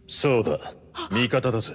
そうだ、味方だぜ。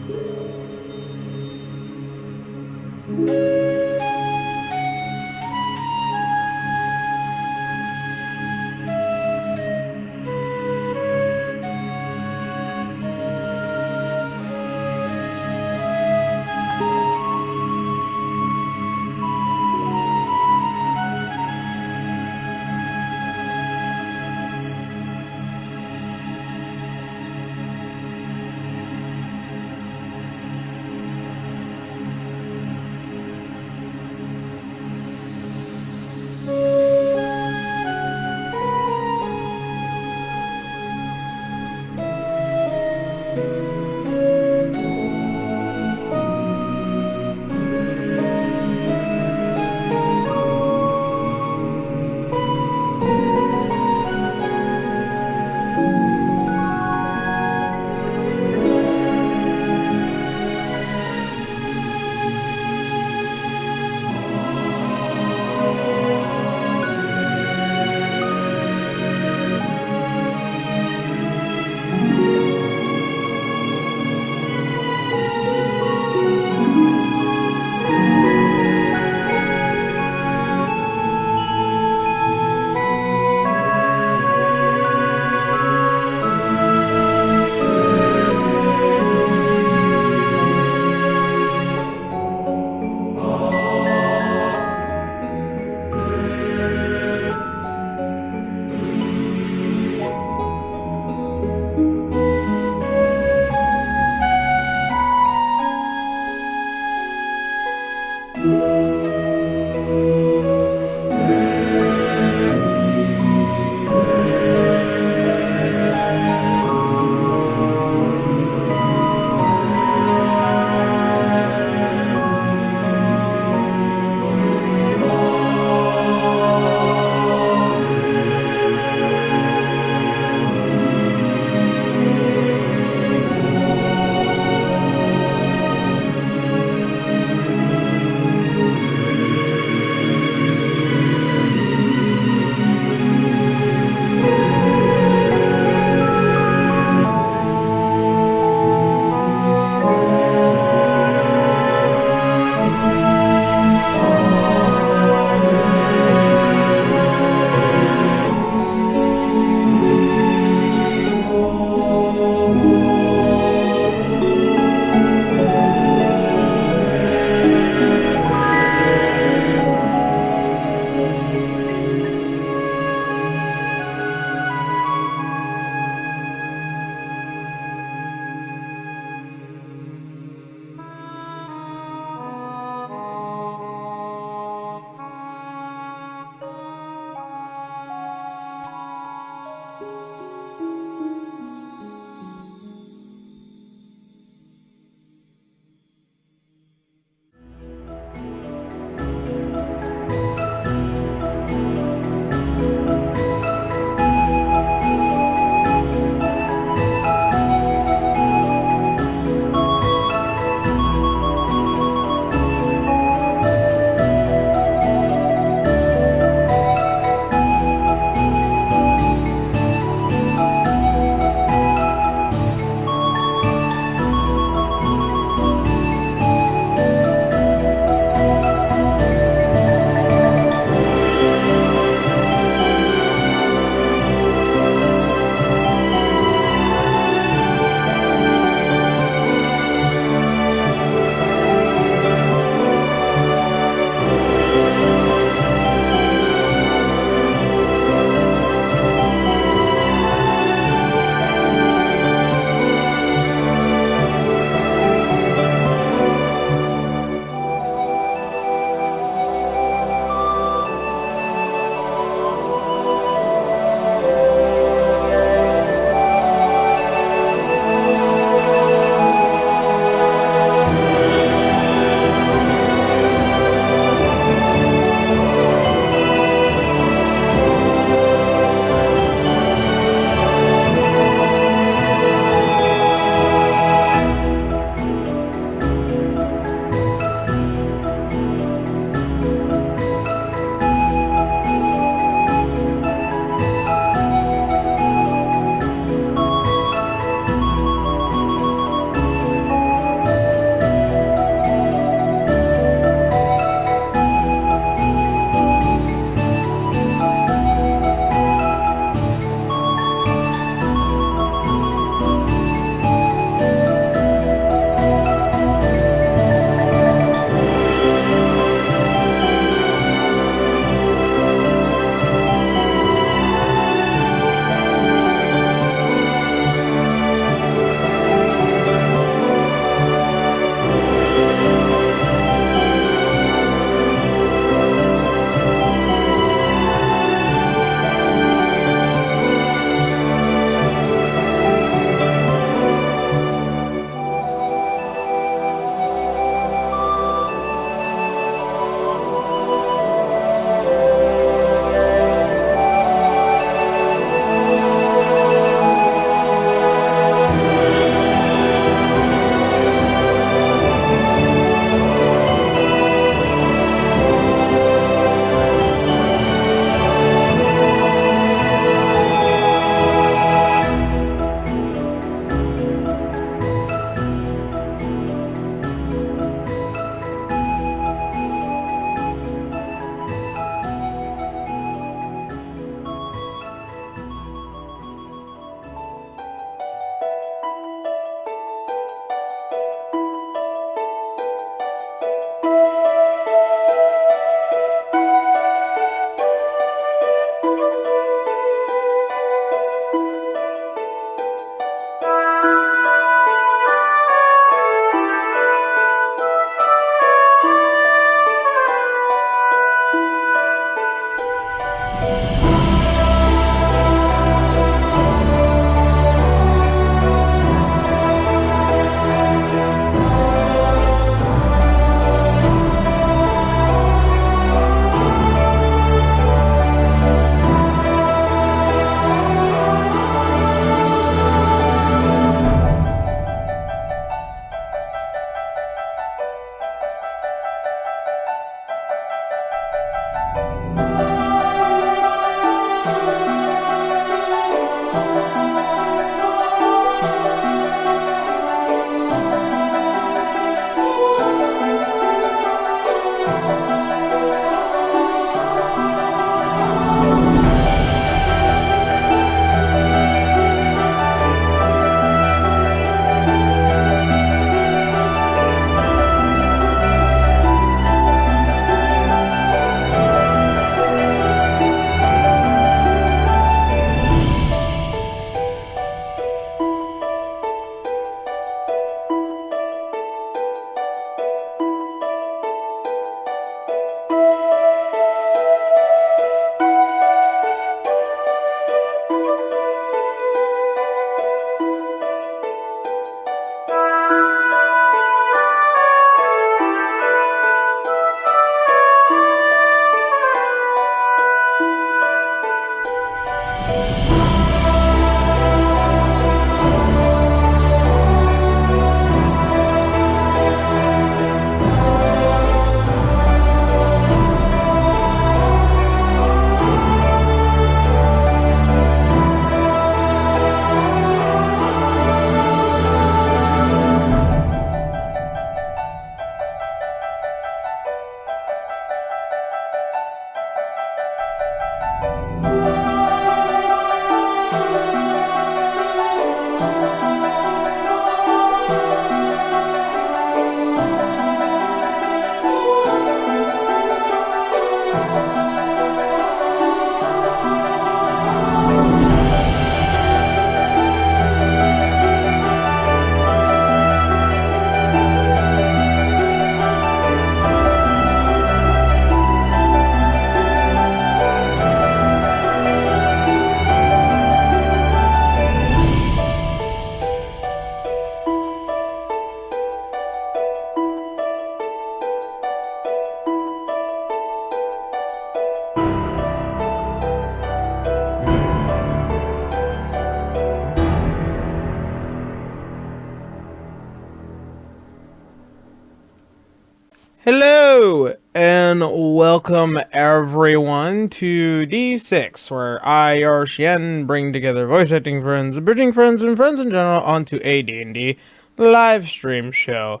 Hello and welcome everyone to D6, where I, Yarshian, bring together voice acting friends, bridging friends, and friends in general onto a D&D live stream show.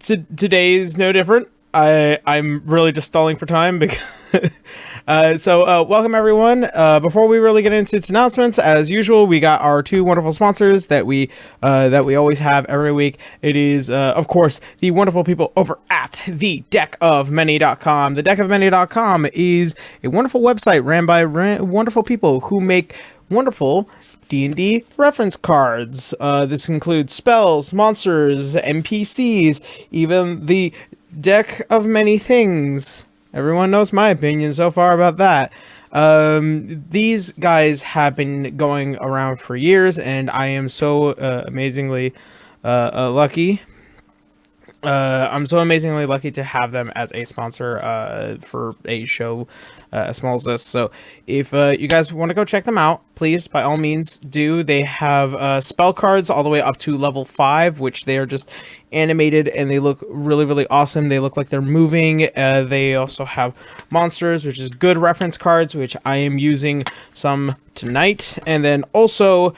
Today is no different. I'm really just stalling for time because so welcome everyone. Before we really get into announcements, as usual, we got our two wonderful sponsors that we always have every week. It is of course the wonderful people over at the deckofmany.com. The deckofmany.com is a wonderful website ran by wonderful people who make wonderful D&D reference cards. This includes spells, monsters, NPCs, even the deck of many things. Everyone knows my opinion so far about that. These guys have been going around for years, and I am so amazingly lucky. I'm so amazingly lucky to have them as a sponsor for a show as small as this. So if you guys want to go check them out, please, by all means, do. They have spell cards all the way up to level 5, which they are just animated and they look really, really awesome. They look like they're moving. They also have monsters, which is good reference cards, which I am using some tonight. And then also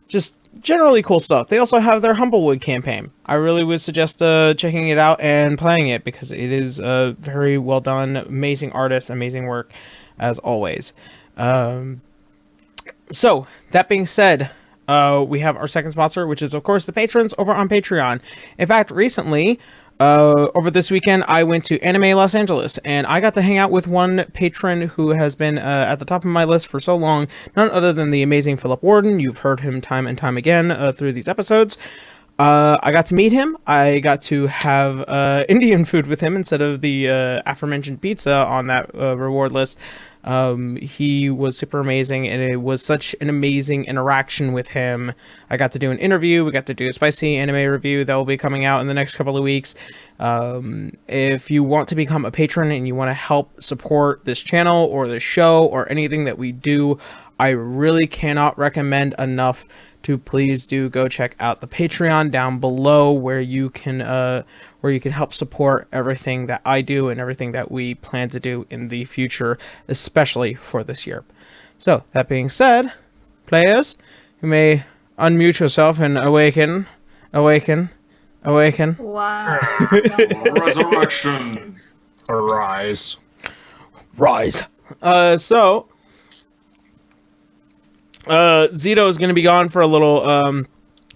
just generally cool stuff. They also have their Humblewood campaign. I really would suggest checking it out and playing it because it is very well done. Amazing artists, amazing work as always. So that being said, we have our second sponsor, which is of course the patrons over on Patreon. In fact, recently, over this weekend, I went to Anime Los Angeles, and I got to hang out with one patron who has been at the top of my list for so long, none other than the amazing Philip Warden. You've heard him time and time again through these episodes. I got to meet him. I got to have Indian food with him instead of the aforementioned pizza on that reward list. He was super amazing, and it was such an amazing interaction with him. I got to do an interview. We got to do a spicy anime review that will be coming out in the next couple of weeks. If you want to become a patron and you want to help support this channel or the show or anything that we do, I really cannot recommend enough to please do go check out the Patreon down below, where you can help support everything that I do and everything that we plan to do in the future, especially for this year. So that being said, players, you may unmute yourself and awaken. Wow. Resurrection. Arise. Rise. Zito is going to be gone for a little.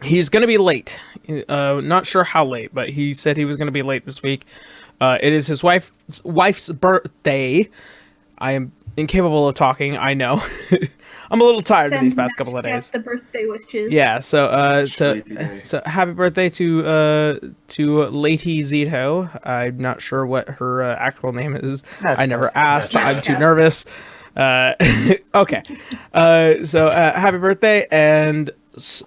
He's going to be late. Not sure how late, but he said he was going to be late this week. It is his wife's birthday. I am incapable of talking. I know. I'm a little tired of these past couple of days. The birthday wishes. Yeah. So happy birthday to Lady Zito. I'm not sure what her actual name is. I never asked. I'm too nervous. Okay. So happy birthday, and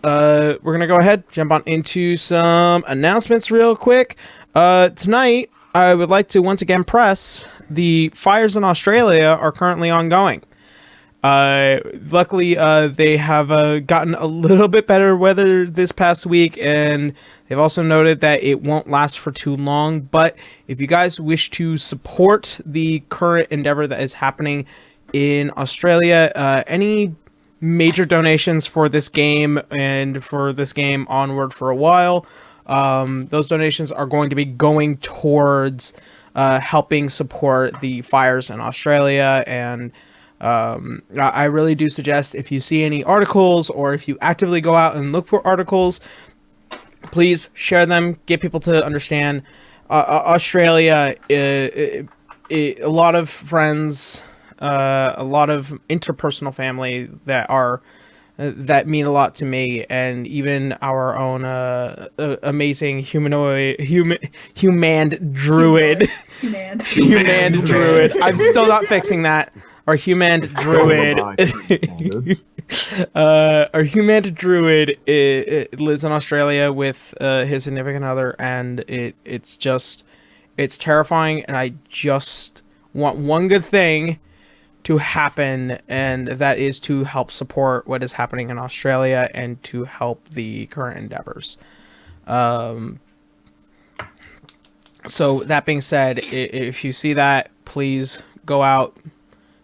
we're gonna go ahead, jump on into some announcements real quick. Tonight, I would like to once again press the fires in Australia are currently ongoing. Luckily, they have gotten a little bit better weather this past week, and they've also noted that it won't last for too long. But if you guys wish to support the current endeavor that is happening in Australia, any major donations for this game and for this game onward for a while, those donations are going to be going towards helping support the fires in Australia. And I really do suggest, if you see any articles or if you actively go out and look for articles, please share them, get people to understand Australia. A lot of friends, a lot of interpersonal family that mean a lot to me, and even our own amazing human druid. Human druid. I'm still not fixing that. Our human druid. Our human druid lives in Australia with his significant other, and it's terrifying, and I just want one good thing to happen, and that is to help support what is happening in Australia and to help the current endeavors. So that being said, if you see that, please go out,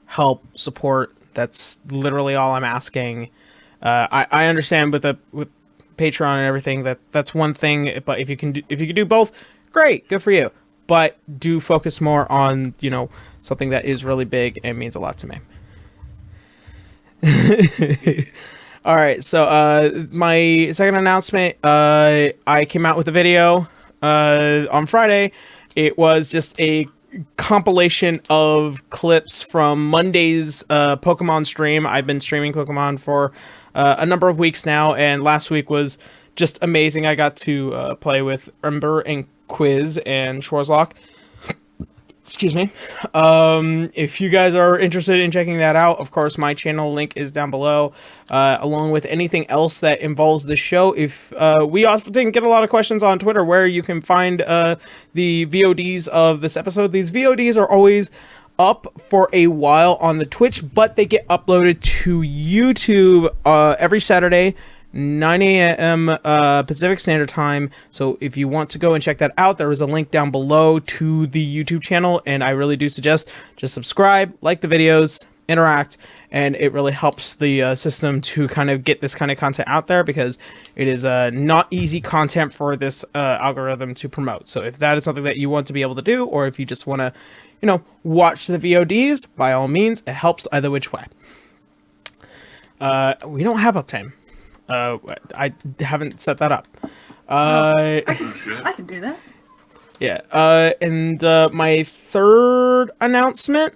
help, support. That's literally all I'm asking. I understand with Patreon and everything that's one thing, but if you can do both, great, good for you. But do focus more on something that is really big and means a lot to me. All right, so my second announcement, I came out with a video on Friday. It was just a compilation of clips from Monday's Pokemon stream. I've been streaming Pokemon for a number of weeks now, and last week was just amazing. I got to play with Ember and Quiz and Schwarzlock. Excuse me. If you guys are interested in checking that out, of course, my channel link is down below, along with anything else that involves the show. If we often get a lot of questions on Twitter where you can find the VODs of this episode. These VODs are always up for a while on the Twitch, but they get uploaded to YouTube every Saturday, 9 a.m. Pacific Standard Time. So if you want to go and check that out, there is a link down below to the YouTube channel, and I really do suggest just subscribe, like the videos, interact, and it really helps the system to kind of get this kind of content out there, because it is not easy content for this algorithm to promote. So if that is something that you want to be able to do, or if you just want to watch the VODs, by all means, it helps either which way. We don't have uptime. I haven't set that up. I can do that. Yeah. And my third announcement,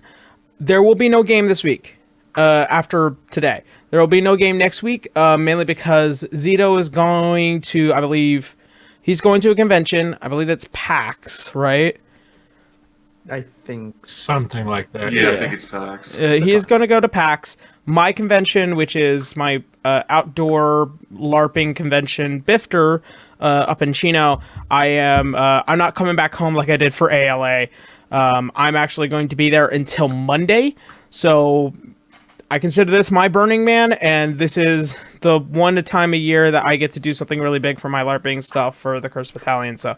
there will be no game this week. After today, there will be no game next week. Mainly because Zito is going to, I believe, he's going to a convention. I believe that's PAX, right? I think Something like that. Yeah, I think it's PAX. He's going to go to PAX. My convention, which is my outdoor LARPing convention, Bifter, up in Chino, I'm not coming back home like I did for ALA. I'm actually going to be there until Monday. So I consider this my Burning Man, and this is the one time a year that I get to do something really big for my LARPing stuff for the Cursed Battalion. So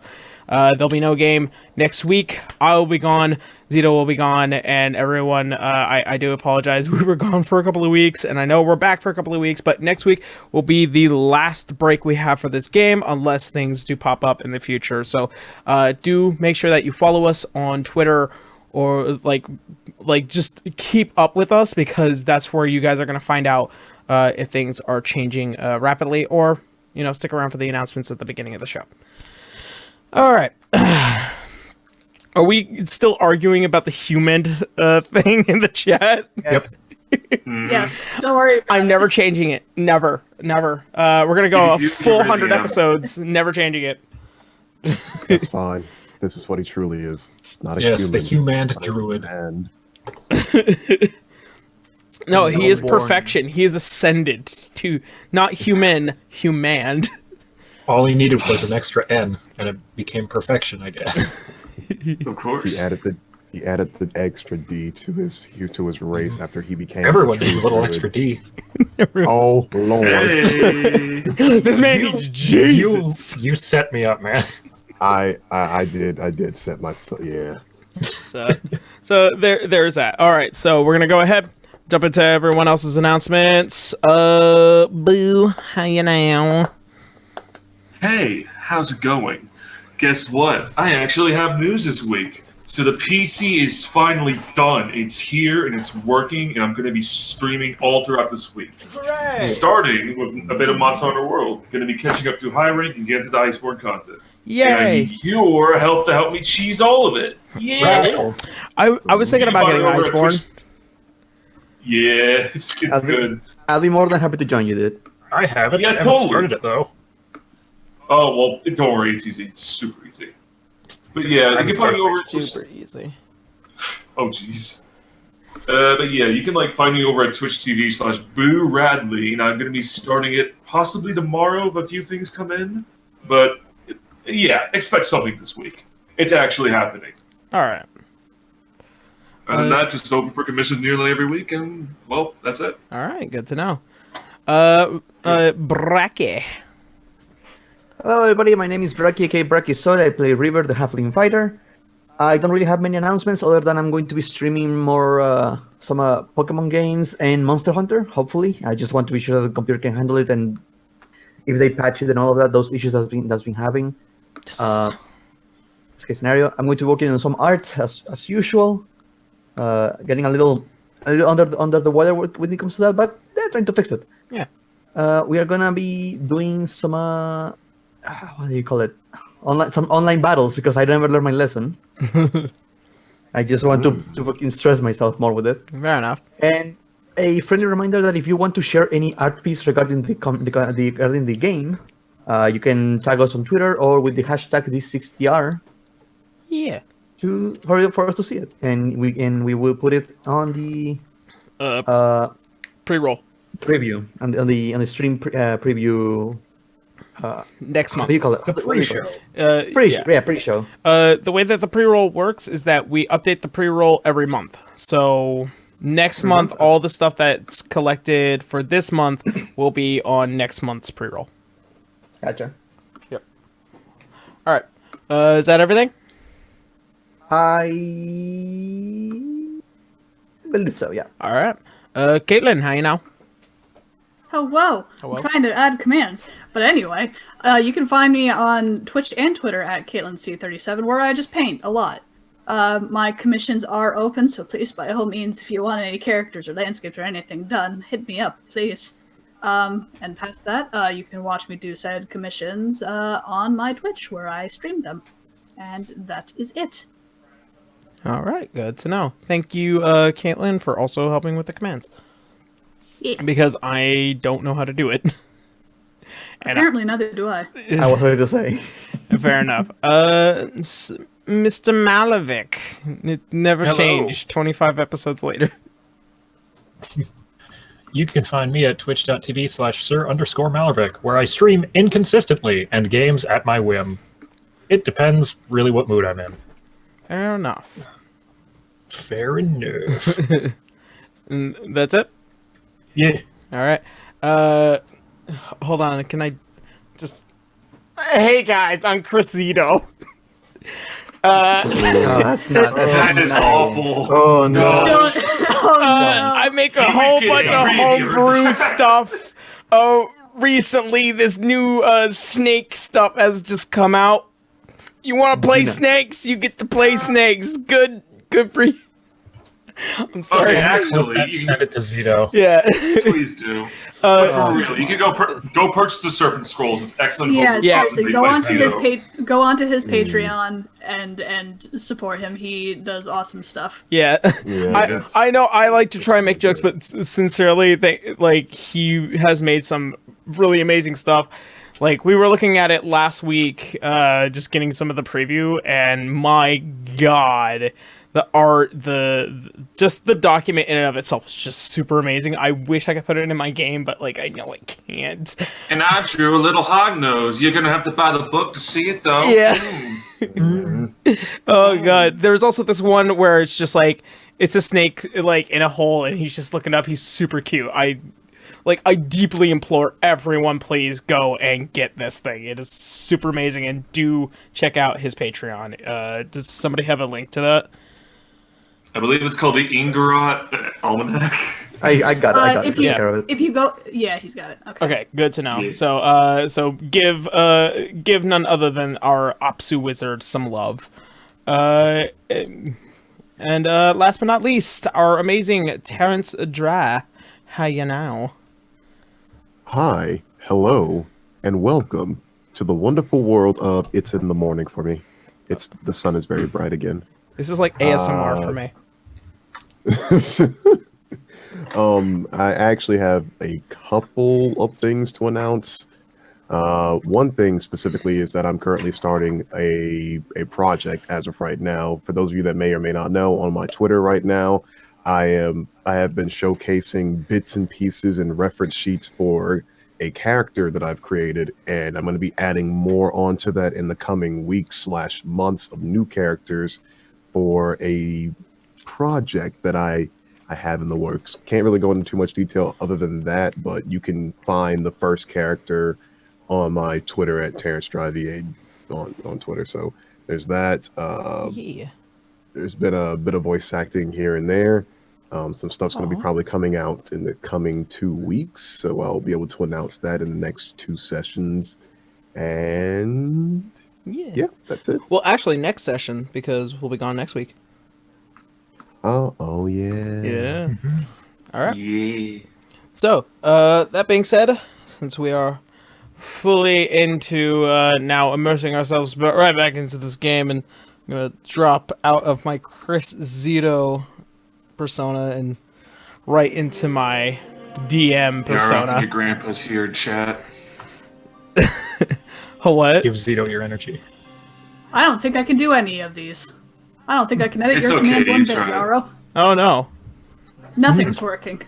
there'll be no game next week. I will be gone. Zito will be gone, and everyone, I do apologize. We were gone for a couple of weeks, and I know we're back for a couple of weeks, but next week will be the last break we have for this game, unless things do pop up in the future. So do make sure that you follow us on Twitter, or like just keep up with us, because that's where you guys are going to find out if things are changing rapidly, or stick around for the announcements at the beginning of the show. All right. Are we still arguing about the human thing in the chat? yes. Yes, don't worry about I'm never changing it. Never. We're gonna go a You full really 100 am. episodes, never changing it. That's fine. This is what he truly is. Not a Yes, human. the human not a druid. man. No, he is born. perfection. He is ascended to not human. All he needed was an extra N, and it became perfection, I guess. Of course. He added the extra D to his race after he became. Everyone a needs a true little druid. extra D. Oh Lord! Hey. This man needs Jesus. You set me up, man. I did set myself. Yeah. So there's that. All right, so we're gonna go ahead, jump into everyone else's announcements. Boo, how you now? Hey, how's it going? Guess what? I actually have news this week. So the PC is finally done. It's here and it's working, and I'm going to be streaming all throughout this week. Hooray! Starting with a bit of Monster Hunter World. Going to be catching up to high rank and getting to the Iceborne content. And I Yay! need your help to help me cheese all of it. Yeah. I was thinking about getting Over at Iceborne. Twitch- Yeah, it's good. I'll be more than happy to join you, dude. I haven't. Yeah, I haven't totally. started it, though. Oh, well, don't worry, it's easy. It's super easy. But yeah, you can find me over at Super easy. Oh, jeez. But yeah, you can find me over at Twitch TV/Boo Radley, and I'm going to be starting it possibly tomorrow if a few things come in. But yeah, expect something this week. It's actually happening. All right. Other than that, just open for commission nearly every week, and well, that's it. All right. Good to know. Bracky. Hello, everybody. My name is Braki, aka Braki Soda. I play River, the Halfling Fighter. I don't really have many announcements other than I'm going to be streaming more some Pokemon games and Monster Hunter. Hopefully, I just want to be sure that the computer can handle it, and if they patch it and all of that, those issues that's been having. This case scenario, I'm going to be working on some art as usual. Getting a little under the weather when it comes to that, but they're trying to fix it. Yeah. We are gonna be doing some what do you call it? Some online battles because I never learned my lesson. I just want to fucking stress myself more with it. Fair enough. And a friendly reminder that if you want to share any art piece regarding regarding the game, you can tag us on Twitter or with the hashtag D60R. Yeah. For us to see it, and we will put it on the Pre-roll preview on the stream preview. next What month. do you call it? The pre-show. Pre-show. The way that the pre-roll works is that we update the pre-roll every month. So next month, all the stuff that's collected for this month will be on next month's pre-roll. Gotcha. Yep. All right. Is that everything? I believe so. Yeah. All right. Caitlin, how you now? Hello. Hello. I'm trying to add commands. But anyway, you can find me on Twitch and Twitter at CaitlinC37, where I just paint a lot. My commissions are open, so please, by all means, if you want any characters or landscapes or anything done, hit me up, please. And past that, you can watch me do said commissions on my Twitch, where I stream them. And that is it. All right. Good to know. Thank you, Caitlin, for also helping with the commands. Yeah. Because I don't know how to do it. And Apparently, neither do I. I was ready to say. Fair enough. Mr. Malavik. It never Hello. changed 25 episodes later. You can find me at twitch.tv/Sir_Malavik, where I stream inconsistently and games at my whim. It depends really what mood I'm in. Fair enough. Fair enough. And that's it? Yeah. All right. Hold on. Can I just... Hey, guys. I'm Crisito. No, that's not. That is awful. Oh no. I make a whole bunch of homebrew stuff. Oh, recently this new snake stuff has just come out. You want to play snakes? You get to play snakes. Good for you. I'm sorry. Okay, actually, you Send it to Zito. Yeah. please do. But for real, you can go purchase the Serpent Scrolls. It's excellent. Yeah, book. seriously, go By onto his Zito. go onto his Patreon and support him. He does awesome stuff. Yeah. Yeah. I know I like to try and make jokes, but sincerely, he has made some really amazing stuff. Like, we were looking at it last week, just getting some of the preview, and my god, the art, just the document in and of itself is just super amazing. I wish I could put it in my game, but, like, I know I can't. And I drew a little hog nose. You're gonna have to buy the book to see it, though. Yeah. Mm. Oh god. There's also this one where it's just, like, it's a snake, like, in a hole, and he's just looking up. He's super cute. I deeply implore everyone, please go and get this thing. It is super amazing, and do check out his Patreon. Does somebody have a link to that? I believe it's called the Ingarot Almanac. I got it. I got it. If you Take care of it. if you go, yeah, he's got it. Okay. Okay, good to know. Yeah. So give none other than our Apsu wizard some love. And last but not least, our amazing Terrence Dra. How you now? Hi, hello, and welcome to the wonderful world of It's in the Morning for me. The sun is very bright again. This is like ASMR for me. I actually have a couple of things to announce. One thing specifically is that I'm currently starting a project as of right now. For those of you that may or may not know, on my Twitter right now, I have been showcasing bits and pieces and reference sheets for a character that I've created, and I'm going to be adding more onto that in the coming weeks/months of new characters for a project that I have in the works. Can't really go into too much detail other than that, but you can find the first character on my Twitter at Terrence Drive VA on Twitter. So there's that. Yeah. There's been a bit of voice acting here and there. Some stuff's going to be Aw. probably coming out in the coming 2 weeks, so I'll be able to announce that in the next 2 sessions. And yeah, that's it. Well, actually, next session, because we'll be gone next week. Oh yeah. Yeah. All right. Yeah. So, that being said, since we are fully into now immersing ourselves right back into this game, and I'm gonna drop out of my Chris Zito persona and right into my DM Yeah, I persona. think your grandpa's here, chat. What? Give Zito your energy. I don't think I can do any of these. I don't think I can edit It's your okay, commands one you bit, tried. Yarrow. Oh no. Nothing's working.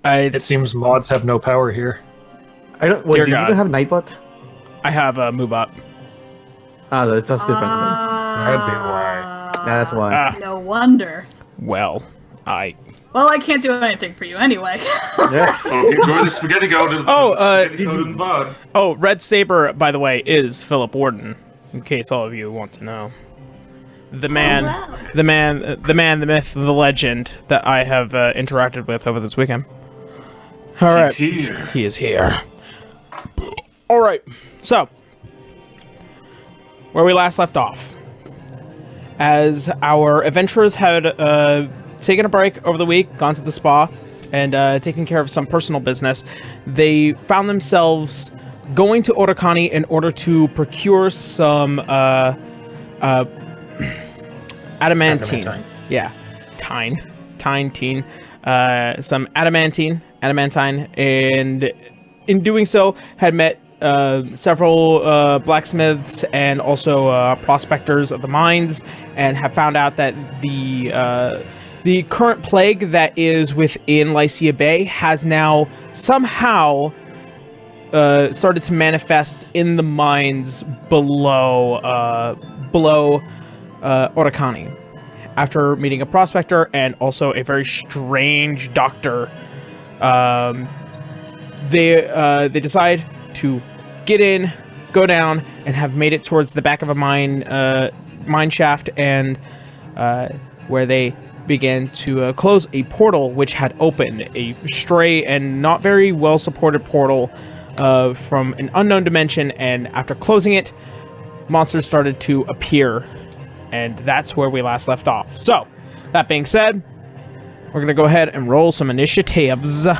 It seems mods have no power here. I don't. Wait, Dear do you God. even have Nightbot? I have a Moobot. Ah, that's different. That'd be why. Yeah, that's why. Ah, No wonder. well, I. Well, I can't do anything for you anyway. Yeah. Oh, enjoy the spaghetti golden. Golden bod. Oh, Red Saber, by the way, is Philip Warden. In case all of you want to know, the man, wow. the myth, the legend that I have interacted with over this weekend. All right, He's here. he is here. All right, so where we last left off, as our adventurers had taken a break over the week, gone to the spa, and taking care of some personal business, they found themselves going to Orocani in order to procure some adamantine. Yeah, some adamantine, and in doing so, had met several blacksmiths and also prospectors of the mines, and have found out that the current plague that is within Lycia Bay has now somehow started to manifest in the mines below Orocani. After meeting a prospector and also a very strange doctor, they decide to get in, go down, and have made it towards the back of a mine shaft, and where they began to close a portal which had opened, a stray and not very well supported portal from an unknown dimension. And after closing it, monsters started to appear, and that's where we last left off. So, that being said, we're gonna go ahead and roll some initiatives, and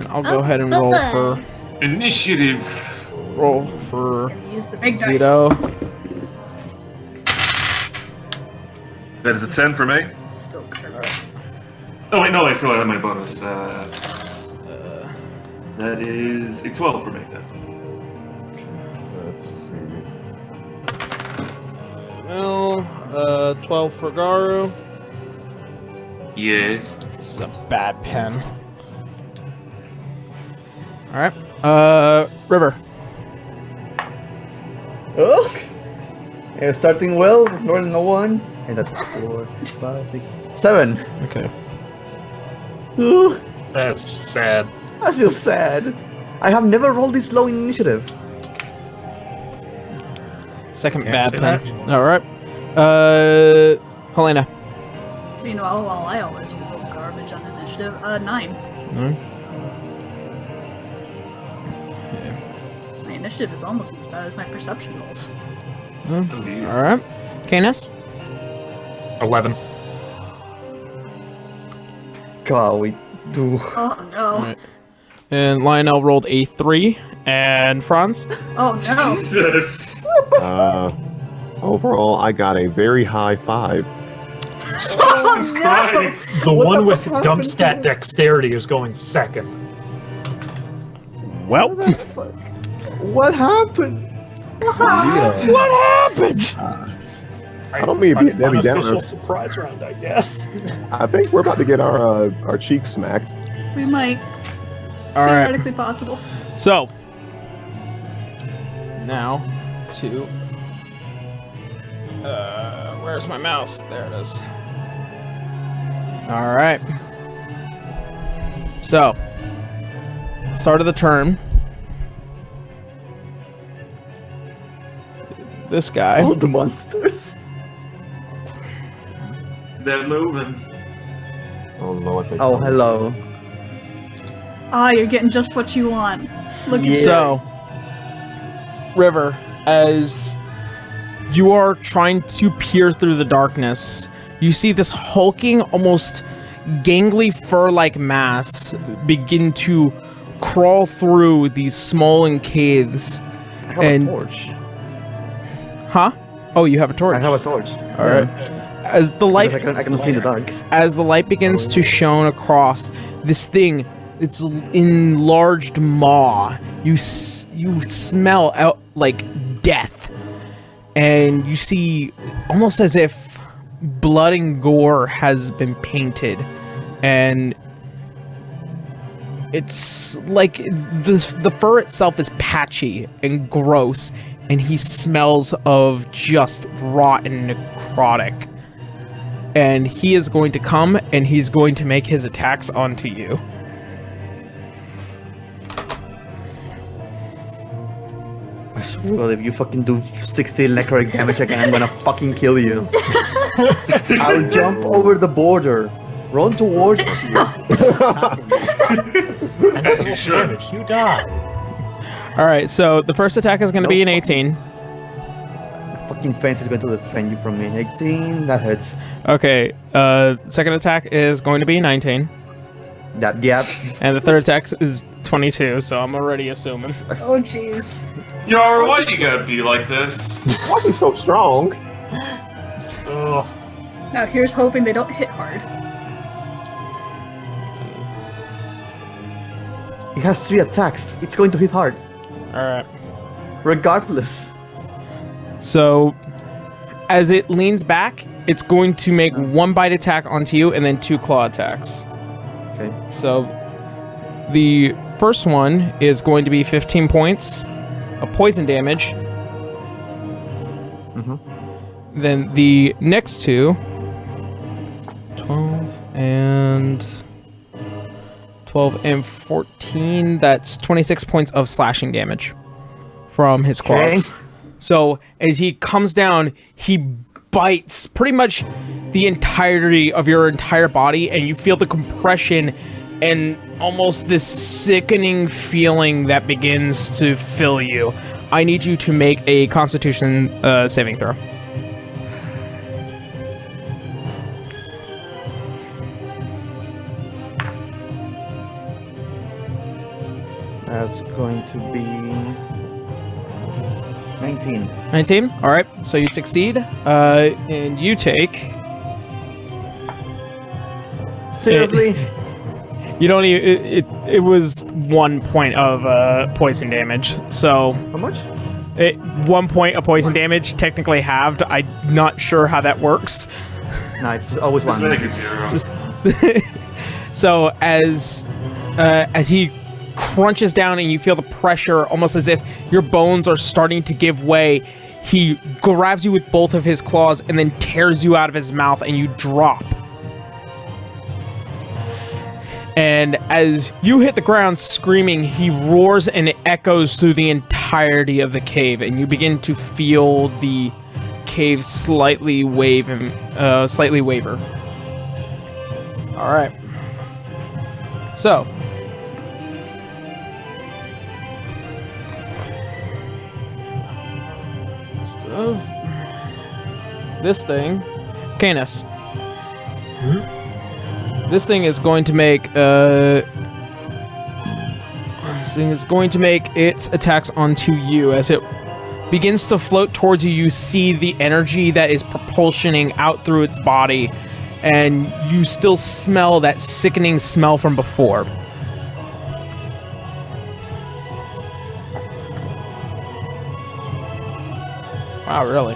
I'll go ahead and roll for Initiative. Use the big dice. Zito. That is a 10 for me. Still correct. Oh wait, no, I still have my bonus. That is a 12 for me then. Let's see. No, 12 for Garu. Yes. This is a bad pen. Alright. River. Oh. And starting well, rolling a 1, and that's 4, 5, 6, 7. Okay. Ooh, That's just sad. I feel sad. I have never rolled this low in initiative. Second Can't bad say pen. that anymore. Alright. Helena. Meanwhile, I always roll garbage on initiative. 9. My initiative is almost as bad as my perception rolls. Alright. Canis. 11. God, we do. Oh no. Alright. And Lionel rolled a 3. And Franz. Oh no. Jesus. Overall, I got a very high 5. Jesus Christ. The What one the with fuck dump happened stat to this? dexterity is going second. Well, What happened? what happened? I don't mean to be a Debbie Unofficial Downer. surprise round, I guess. I think we're about to get our cheeks smacked. We might. Alright. Theoretically possible. So, now to. Where's my mouse? There it is. Alright. So, start of the turn. this guy. All the monsters. They're moving. Oh Lord. Oh, hello. Ah, you're getting just what you want. Look at Yeah. So, River, as you are trying to peer through the darkness, you see this hulking, almost gangly fur-like mass begin to crawl through these small caves. I have And- a torch. Huh? Oh, you have a torch. I have a torch. All right. As the light, I can see in the dark. as the light begins to shone across this thing, its enlarged maw, you smell out like death, and you see almost as if blood and gore has been painted, and it's like the fur itself is patchy and gross, and he smells of just rotten necrotic. And he is going to come and he's going to make his attacks onto you. I swear, if you fucking do 60 necrotic damage again, I'm gonna fucking kill you. I'll jump over the border, run towards you. And that's your damage. You die. All right, so the first attack is going to be an 18. Fucking fence is going to defend you from me. 18, that hurts. Okay, second attack is going to be 19. That, yeah. And the third attack is 22, so I'm already assuming. Oh, jeez. Yar, why do you gotta be like this? Why is he so strong? Oh, Now here's hoping they don't hit hard. He has 3 attacks. It's going to hit hard, All right. regardless. So as it leans back, it's going to make 1 bite attack onto you and then 2 claw attacks. Okay. So the first one is going to be 15 points of poison damage. Then the next 2, 12 and 14, that's 26 points of slashing damage from his claws. Okay. So as he comes down, he bites pretty much the entirety of your entire body, and you feel the compression and almost this sickening feeling that begins to fill you. I need you to make a Constitution saving throw. That's going to be 19. 19? Alright, so you succeed. And you take... Seriously? You don't even... It was 1 point of poison damage, so... How much? 1 point of poison damage, technically halved. I'm not sure how that works. No, it's always Just 1. make it 0. Just so as he crunches down and you feel the pressure, almost as if your bones are starting to give way, he grabs you with both of his claws and then tears you out of his mouth, and you drop. And as you hit the ground screaming, he roars and it echoes through the entirety of the cave, and you begin to feel the cave slightly waver. All right. So, instead of this thing, Canis. This thing is going to make its attacks onto you. As it begins to float towards you, you see the energy that is propulsioning out through its body, and you still smell that sickening smell from before. Wow, really?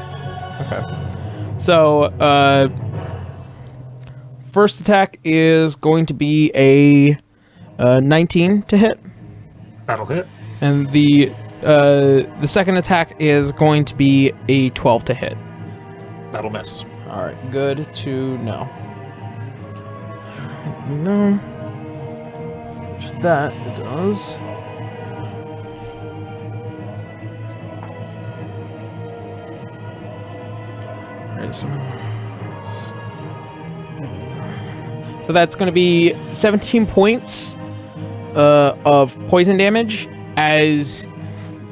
Okay. So, first attack is going to be a 19 to hit, that'll hit. and the second attack is going to be a 12 to hit. That'll miss. All right, good to know. No, which that it does. Alright, so that's going to be 17 points of poison damage as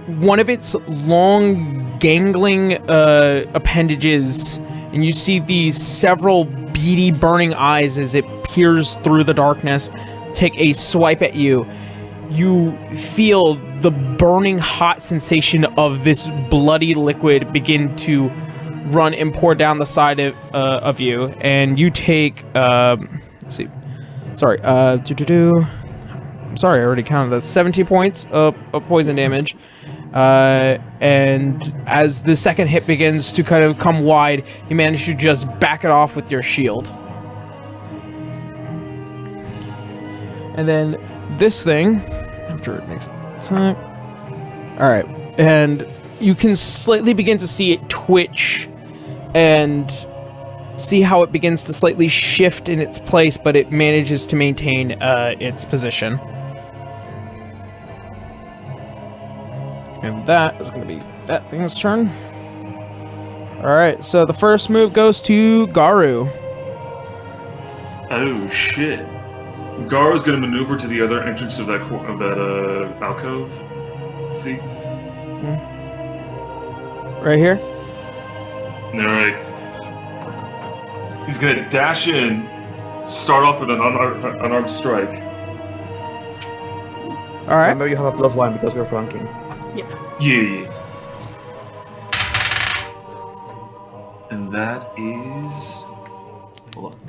one of its long gangling appendages, and you see these several beady burning eyes as it peers through the darkness, take a swipe at you. You feel the burning hot sensation of this bloody liquid begin to run and pour down the side of you, and you take let's see, sorry, I'm sorry, I already counted that. 17 points of poison damage. And as the second hit begins to kind of come wide, you manage to just back it off with your shield. And then this thing, after it makes time. Alright, and you can slightly begin to see it twitch and see how it begins to slightly shift in its place, but it manages to maintain its position. And that is going to be that thing's turn. Alright, so the first move goes to Garu. Oh shit! Garu's gonna maneuver to the other entrance of that alcove. See? Right here. All right. He's gonna dash in, start off with an unarmed strike. Alright. Remember, you have a +1 because we're flanking. Yeah. And that is. Hold on.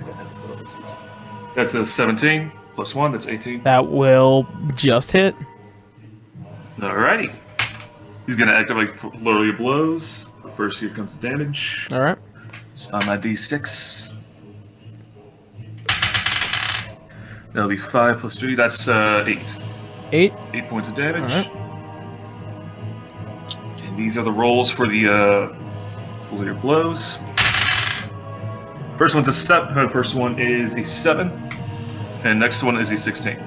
That's a 17 +1. That's 18. That will just hit. Alrighty. He's gonna activate flurry of blows. So first, here comes the damage. Alright. Just on my d6. That'll be 5 + 3. That's 8. 8. 8 points of damage. Alright. And these are the rolls for the flurry of blows. First one's a step. First one is a 7, and next one is a 16.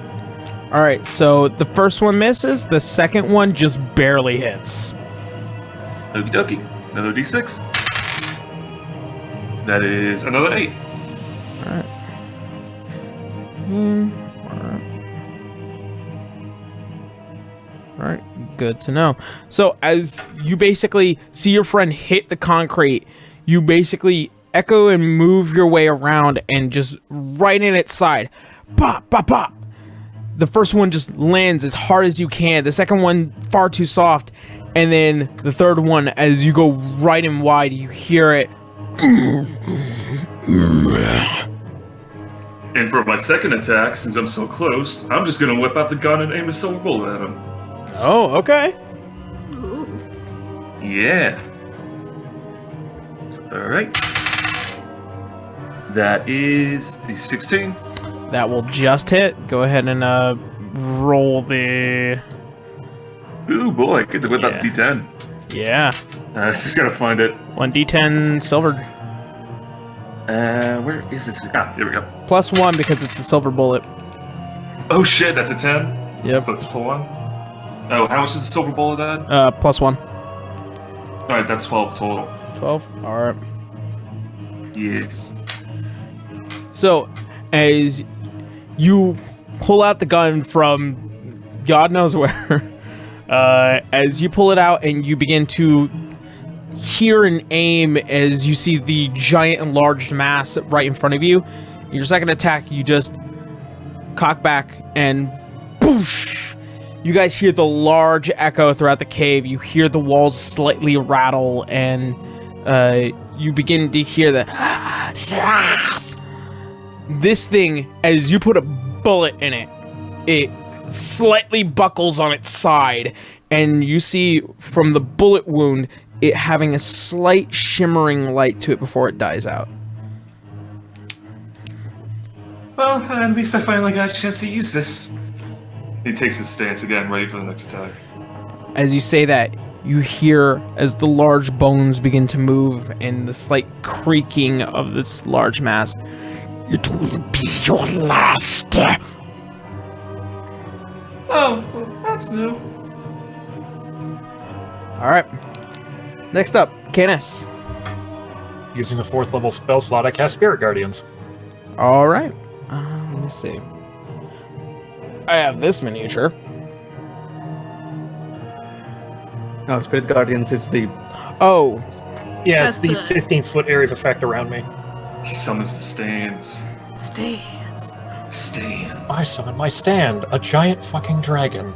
Alright, so the first one misses, the second one just barely hits. Okie dokie. Another d6. That is another 8. Alright. Alright, good to know. So as you basically see your friend hit the concrete, you basically echo and move your way around and just right in its side. Pop, pop, pop. The first one just lands as hard as you can. The second one far too soft. And then the third one, as you go right and wide, you hear it. And for my second attack, since I'm so close, I'm just gonna whip out the gun and aim a silver bullet at him. Oh, okay. Ooh. Yeah. Alright. That is a 16. That will just hit. Go ahead and roll the... Ooh boy, good to whip out the Yeah. d10. Yeah. I just gotta find it. 1d10 silver. Where is this? Ah, here we go. +1 because it's a silver bullet. Oh shit, that's a 10? Yep. Let's pull one. Oh, how much is the silver bullet add? +1. Alright, that's 12 total. 12. Alright. Yes. So, as you pull out the gun from God knows where, as you pull it out and you begin to hear and aim as you see the giant enlarged mass right in front of you, your second attack, you just cock back and boosh! You guys hear the large echo throughout the cave. You hear the walls slightly rattle, and you begin to hear the... This thing, as you put a bullet in it, it slightly buckles on its side, and you see from the bullet wound it having a slight shimmering light to it before it dies out. Well, at least I finally got a chance to use this. He takes his stance again, ready for the next attack. As you say that, you hear as the large bones begin to move and the slight creaking of this large mass. It will be your last. Oh, well, that's new. Alright. Next up, Canis. using a 4th level spell slot, I cast Spirit Guardians. All right. Let me see. I have this miniature. No, Spirit Guardians is the. Oh, Yeah, That's it's the the- 15-foot area of effect around me. He summons the stands. Stands. Stands. I summon my stand, a giant fucking dragon.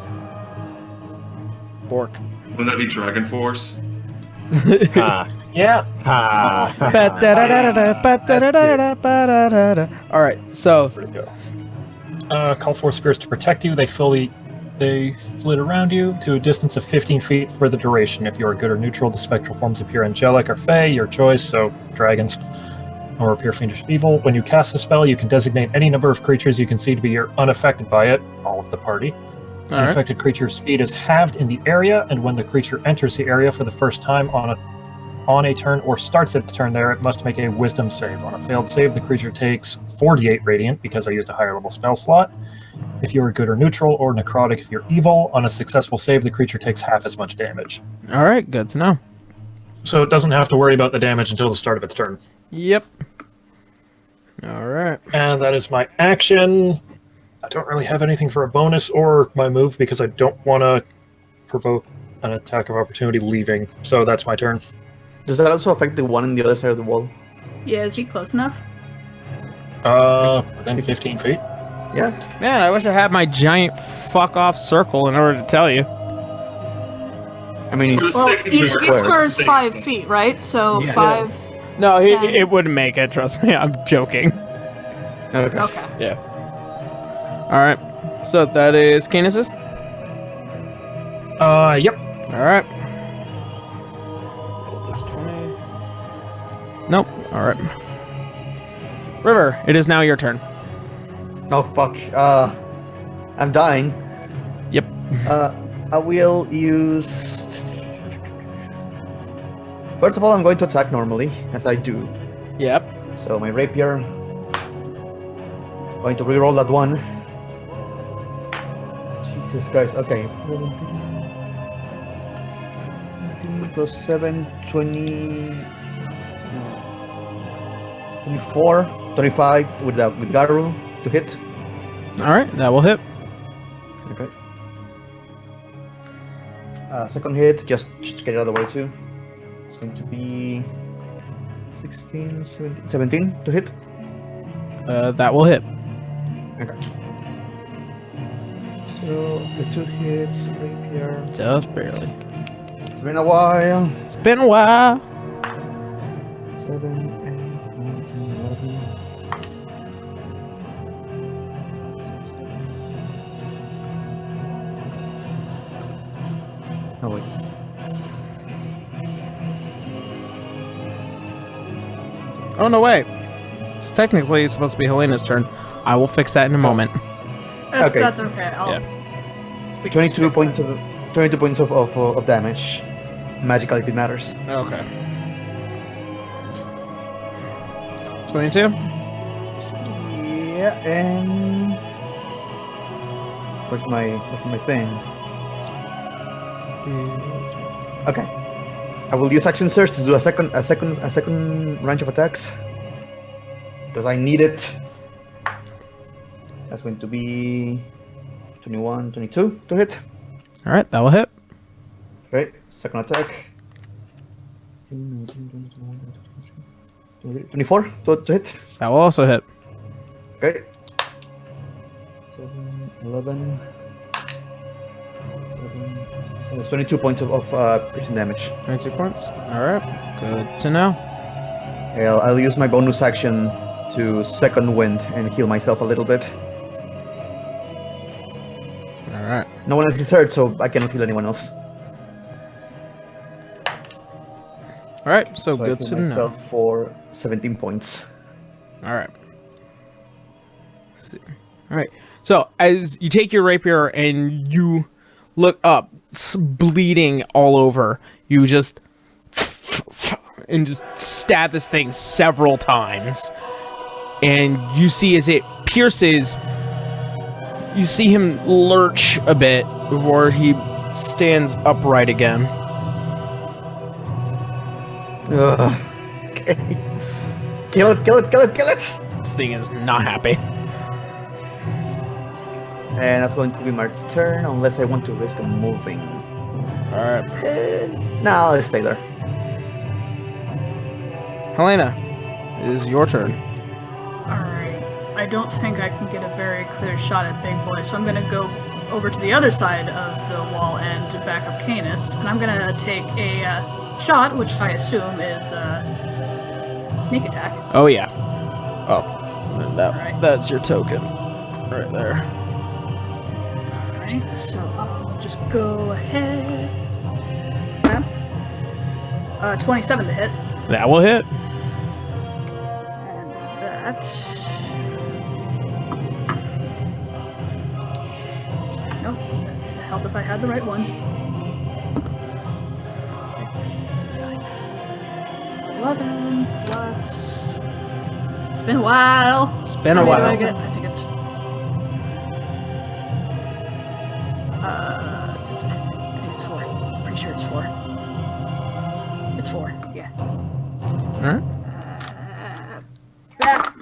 Bork. Wouldn't that be Dragon Force? Ha. Yeah, Ha. All right, so where'd it go? Call for spirits to protect you. They flit around you to a distance of 15 feet for the duration. If you are good or neutral, the spectral forms appear angelic or fey, your choice, so dragons, or appear fiendish or evil. When you cast a spell, you can designate any number of creatures you can see to be unaffected by it, all of the party. all An right. affected creature's speed is halved in the area, and when the creature enters the area for the first time on a turn or starts its turn there, it must make a wisdom save. On a failed save, the creature takes 48 radiant because I used a higher level spell slot. If you are good or neutral, or necrotic if you're evil, on a successful save, the creature takes half as much damage. All right, good to know. So it doesn't have to worry about the damage until the start of its turn. Yep. All right. And that is my action. I don't really have anything for a bonus or my move because I don't want to provoke an attack of opportunity leaving. So that's my turn. Does that also affect the one on the other side of the wall? Yeah, is he close enough? Within 15 feet. Yeah. Man, I wish I had my giant fuck off circle in order to tell you. I mean, he's Well, each square. square is 5 feet, right? So Yeah. 5. No, Ten. it wouldn't make it. Trust me, I'm joking. Okay. Okay. Yeah. All right. So that is cane assist. Yep. All right. Roll this 20. Nope. All right. River, it is now your turn. Oh fuck. I'm dying. Yep. I will use. First of all, I'm going to attack normally, as I do. Yep. So my rapier. Going to reroll that one. Jesus Christ. Okay. 19 plus 7, 20. 24, 25 with Garu to hit. All right, that will hit. Okay. Second hit, just get it out of the way too. It's going to be 16, 17 to hit. That will hit. Okay. So the 2 hits, rapier. Just barely. It's been a while. It's been a while. 7, 8, 9, 10, 11. Oh wait. Oh no, wait. It's technically supposed to be Helena's turn. I will fix that in a moment. That's okay. Yeah. We can 22 fix points that. of 22 points of damage. Magical if it matters. Okay. 22. Yeah, and where's my thing? Okay. I will use action surge to do a second range of attacks. Because I need it. That's going to be 21, 22 to hit. All right, that will hit. Okay, second attack. 24 to hit. That will also hit. Okay. 7, 11. 7, so it's 22 points of piercing damage. 22 points. All right, good to know. I'll use my bonus action to second wind and heal myself a little bit. All right. No one else is hurt, so I cannot heal anyone else. All right, so So I good heal to know. myself for 17 points. All right. Let's see. All right. So as you take your rapier and you look up, bleeding all over, you just stab this thing several times, and you see as it pierces, you see him lurch a bit before he stands upright again. Ugh. Okay. Kill it, kill it, kill it, kill it! This thing is not happy. And that's going to be my turn, unless I want to risk moving. Alright. No, I'll stay there. Helena, it is your turn. Alright. I don't think I can get a very clear shot at Big Boy, so I'm gonna go over to the other side of the wall and back up Canis, and I'm gonna take a shot, which I assume is sneak attack. Oh, yeah. Oh, and Alright. that's your token. Right there. Alright, so I'll just go ahead. Okay. 27 to hit. That will hit. And that. Nope. Help if I had the right one. 6, 9, 11 plus. It's been a while. It's been a How many do while. I get? I think it's. I think it's 4. Pretty sure it's 4. It's 4. Yeah. Alright. Ah.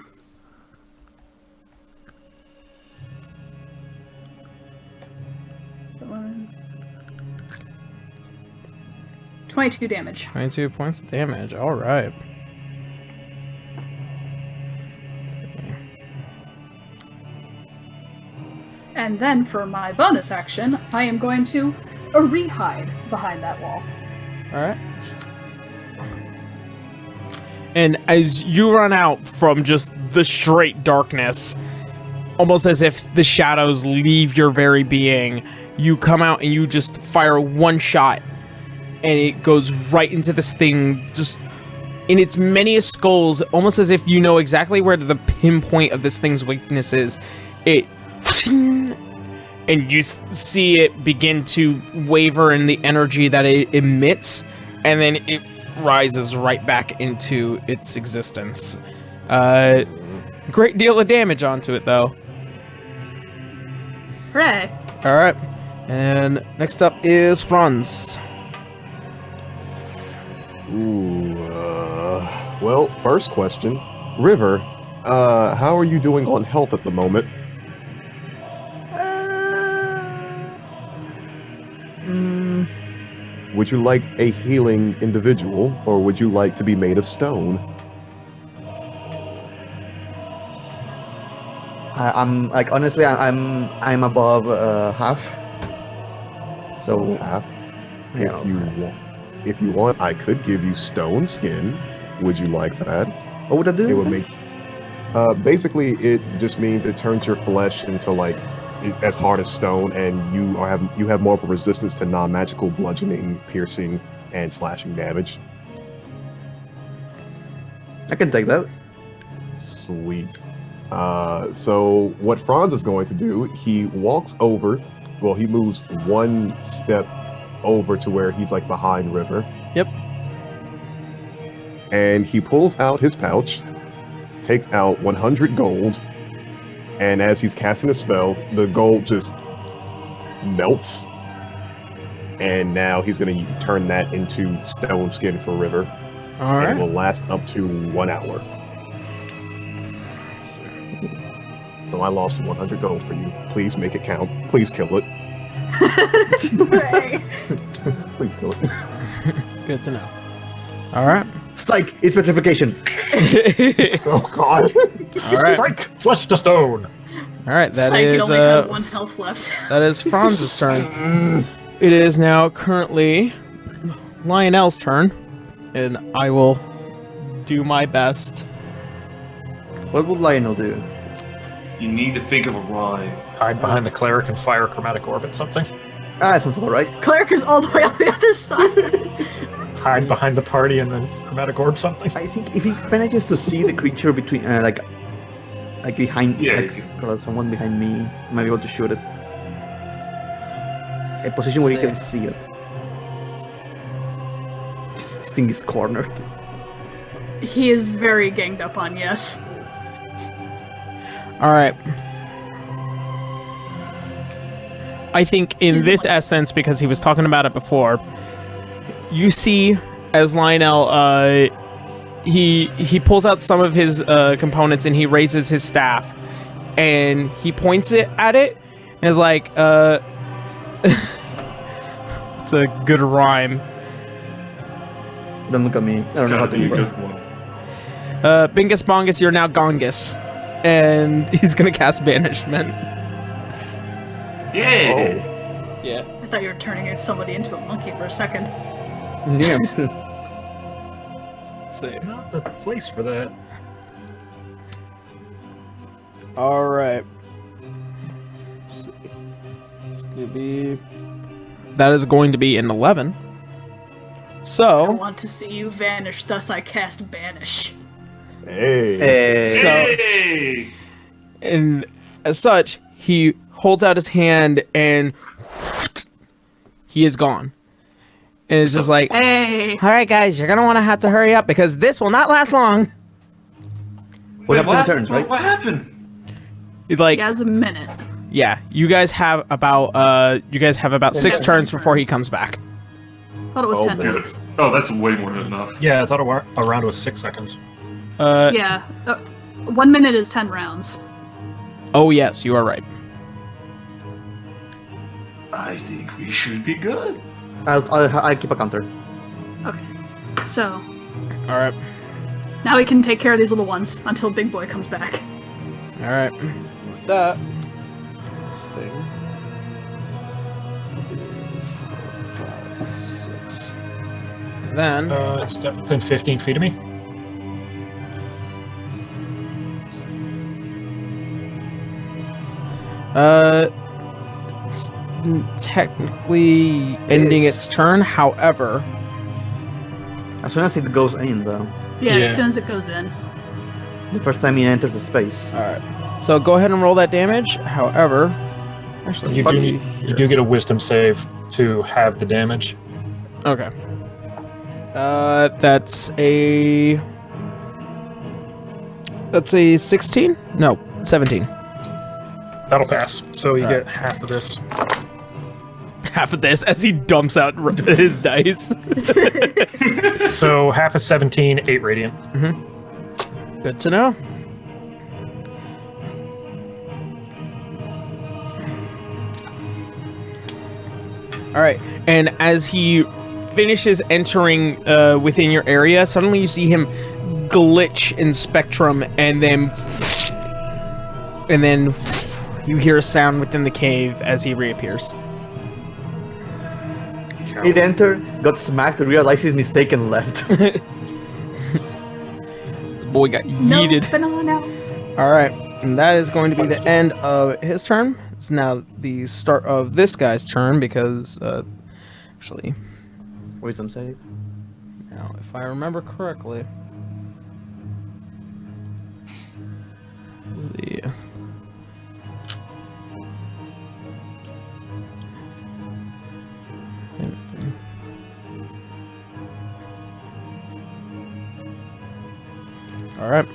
22 damage. 22 points of damage. Alright. And then for my bonus action, I am going to re-hide behind that wall. Alright. And as you run out from just the straight darkness, almost as if the shadows leave your very being, you come out and you just fire one shot, and it goes right into this thing, just in its many skulls, almost as if you know exactly where the pinpoint of this thing's weakness is. It... and you see it begin to waver in the energy that it emits, and then it rises right back into its existence. Great deal of damage onto it, though. Hooray! All right, and next up is Franz. Ooh, well, first question. River, how are you doing on health at the moment? Would you like a healing individual, or would you like to be made of stone? I'm like, honestly, I'm above half. So Half. yeah. If you want, I could give you stone skin. Would you like that? What would I do? It would make. Basically, it just means it turns your flesh into like as hard as stone, and you have more of a resistance to non-magical bludgeoning, piercing, and slashing damage. I can take that. Sweet. So what Franz is going to do, he walks over. Well, he moves one step over to where he's like behind River. Yep. And he pulls out his pouch, takes out 100 gold, and as he's casting a spell, the gold just melts. And now he's going to turn that into stone skin for River. All And right. it will last up to 1 hour. So I lost 100 gold for you. Please make it count. Please kill it. Hooray! Please kill it. Good to know. All right. Psych! It's specification. Oh god. All right. Strike flesh to stone. All right. That Psych, it is only had 1 health left. that is Franz's turn. It is now currently Lionel's turn, and I will do my best. What would Lionel do? You need to think of a rhyme. Hide behind the cleric and fire a chromatic orb at something. That sounds about right. Cleric is all the way on the other side. Hide behind the party and then chromatic orb something. I think if he manages to see the creature between, like behind, Yeah, like someone behind me, I might be able to shoot it. A position where he can see it. This thing is cornered. He is very ganged up on, yes. All right. I think in this essence, because he was talking about it before, you see as Lionel he pulls out some of his components and he raises his staff and he points it at it and is like, it's a good rhyme. Don't look at me. I don't know how to Gotta be a do good it. one. Bingus Bongus, you're now Gongus. And he's gonna cast Banishment. Yeah. Yeah. I thought you were turning somebody into a monkey for a second. Yeah. See. Not the place for that. All right. Let's see. It's gonna be. That is going to be an 11. I So, want to see you vanish, thus I cast Banish. Hey. So- Hey! and as such, he holds out his hand and he is gone. And it's just like, Hey! all right, guys, you're gonna want to have to hurry up because this will not last long. We have 10 What? turns, right? What happened? It's like, He has a minute. yeah, you guys have about 6 turns before he comes back. Thought it was Oh, 10 man. minutes. Oh, that's way more than enough. Yeah, I thought a round was 6 seconds. Yeah. 1 minute is 10 rounds. Oh yes, you are right. I think we should be good. I'll keep a counter. Okay. So, All right, now we can take care of these little ones until Big Boy comes back. all right. With that, this thing. 3, 4, 5, 6. Then It's within 15 feet of me. it's technically ending its turn. However, As soon as it goes in, though. Yeah, Yeah. as soon as it goes in. The first time it enters the space. all right. So go ahead and roll that damage. However, actually, You do get a wisdom save to have the damage. Okay. That's a 16? No, 17. That'll pass. So you get half of this. Half of this as he dumps out his dice. So half is 17, 8 radiant. Good to know. All right, and as he finishes entering within your area, suddenly you see him glitch in spectrum, and then you hear a sound within the cave as he reappears. It entered, got smacked, realized his mistake, and left. The boy got yeeted. Banana. All right, and that is going to be the end of his turn. It's now the start of this guy's turn because, actually, Wisdom save. now if I remember correctly, the all right.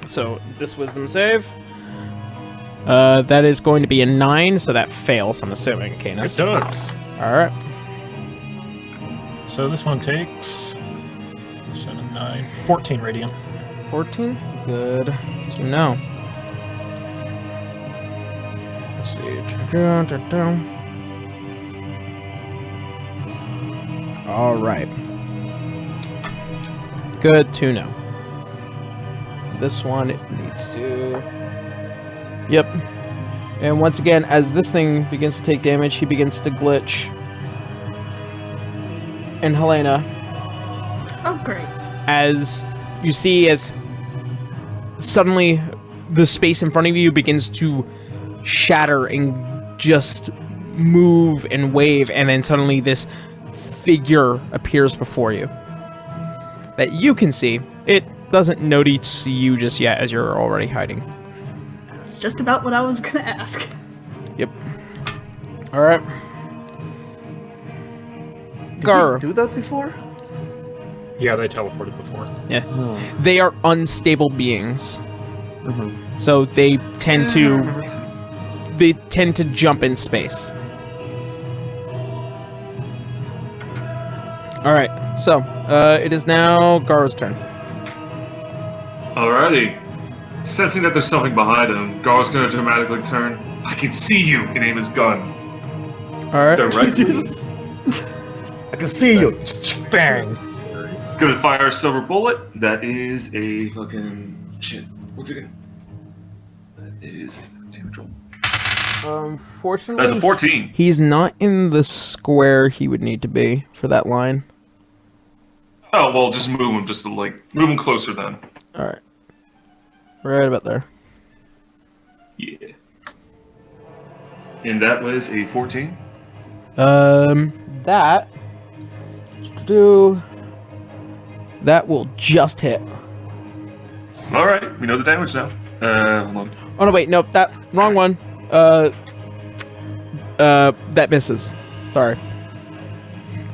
So this wisdom save. That is going to be a 9, so that fails, I'm assuming, It Canis. does. Alright. So this one takes 7, 9, 14 radiant. 14? Good to know. Let's see. Alright. Good to know. This one it needs to... Yep. And once again, as this thing begins to take damage, he begins to glitch. And Helena, Oh, great. as you see, as suddenly the space in front of you begins to shatter and just move and wave, and then suddenly this figure appears before you that you can see. It doesn't notice you just yet, as you're already hiding. That's just about what I was gonna ask. Yep. All right. Gar. Did we do that before? Yeah, they teleported before. Yeah. No. They are unstable beings, Mhm. so they tend to jump in space. All right. So it is now Gar's turn. Alrighty. Sensing that there's something behind him, Gar's gonna dramatically turn. I can see you, and aim his gun. All right. Directly. I can see you. Bang! Gonna fire a silver bullet. That is a fucking shit. What's it? That is a damage roll. Unfortunately, That's a 14. he's not in the square he would need to be for that line. Oh well, just move him. Just to, like move him closer then. All right. Right about there. Yeah. And that was a 14. That that will just hit. All right, we know the damage now. Hold on. Oh no, wait, nope, that wrong one. That misses. Sorry.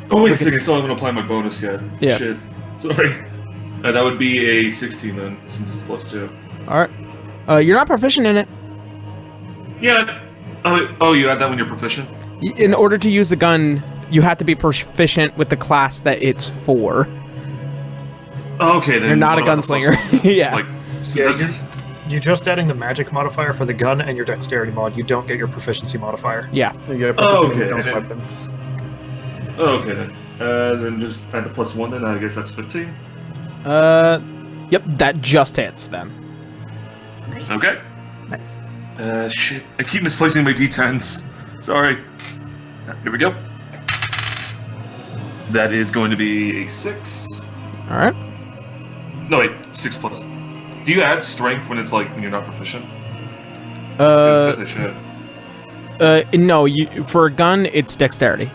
Oh wait a second, I still haven't applied my bonus yet. Yeah. Shit. Sorry. That would be a 16 then, since it's +2. All right. You're not proficient in it. Yeah. Oh, you add that when you're proficient? In order to use the gun, you have to be proficient with the class that it's for. Oh, okay, then. You're not a what about the gunslinger. +1? Yeah. Like, so Yeah, that's- you're just adding the magic modifier for the gun and your dexterity mod. You don't get your proficiency modifier. Yeah. You get a Oh, proficient okay. in those I weapons. okay then. Then just add the +1 then, I guess that's 15. Yep, that just hits then. Nice. Okay. Nice. Shit. I keep misplacing my d10s. Sorry. Here we go. That is going to be a 6. All right. No, wait, 6 plus. Do you add strength when it's like when you're not proficient? It says I should. No, you for a gun, it's dexterity.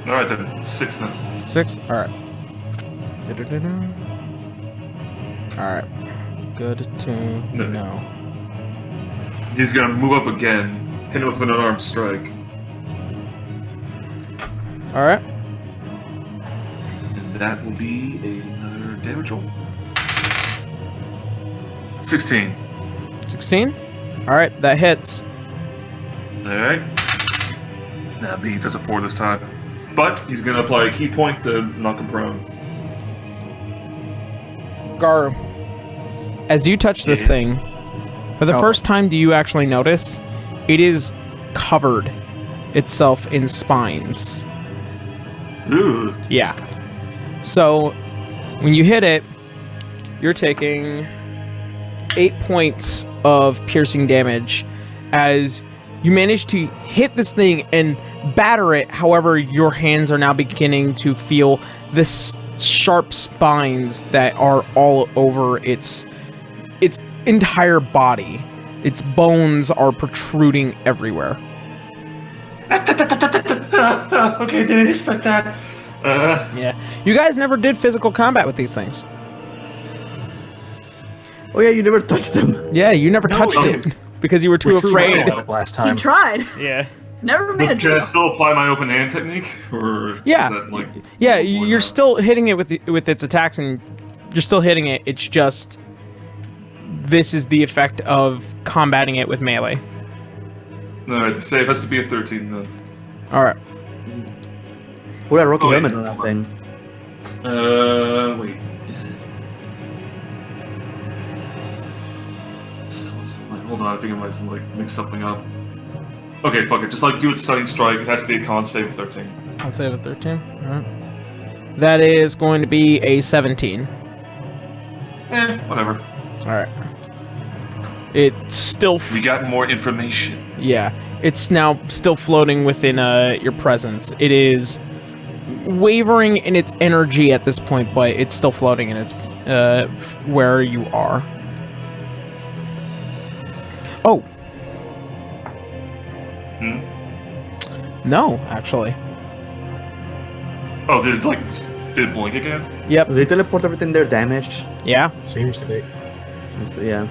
Alright then, 6 then. 6. All right. All right. Good to know. He's gonna move up again, hit him with an unarmed strike. All right. And that will be another damage roll. 16. 16. All right, that hits. Alright. That beats us a 4 this time. But he's gonna apply a key point to knock him prone. Gar, as you touch this Yeah. thing, for the first time do you actually notice it is covered itself in spines. Ooh. Yeah. So, when you hit it, you're taking 8 points of piercing damage as you manage to hit this thing and batter it. However, your hands are now beginning to feel this sharp spines that are all over its entire body. Its bones are protruding everywhere. Okay, didn't expect that. Yeah. You guys never did physical combat with these things. Oh yeah, you never touched them. Yeah, you never touched okay. it because you were too We threw afraid. Rite at it last You time. tried. Yeah. Never made But it can I to. still apply my open hand technique? Or Yeah. is that, like, Yeah, or you're not? still hitting it with its attacks, and you're still hitting it. It's just this is the effect of combating it with melee. Alright, the save has to be a 13 then. All right. Put a Rocky Oh, yeah. helmet on that thing. Wait, is it? Wait, hold on, I think I might like mix something up. Okay, fuck it. Just like do its stunning strike. It has to be a con save of 13. I'll save a 13. All right. That is going to be a 17. Whatever. All right. It's still. We got more information. Yeah, it's now still floating within your presence. It is wavering in its energy at this point, but it's still floating in its where you are. Oh. Hmm? No, actually. Oh, did it blink again? Yep. They teleport everything there damaged. Yeah. Seems to be. Seems to, yeah.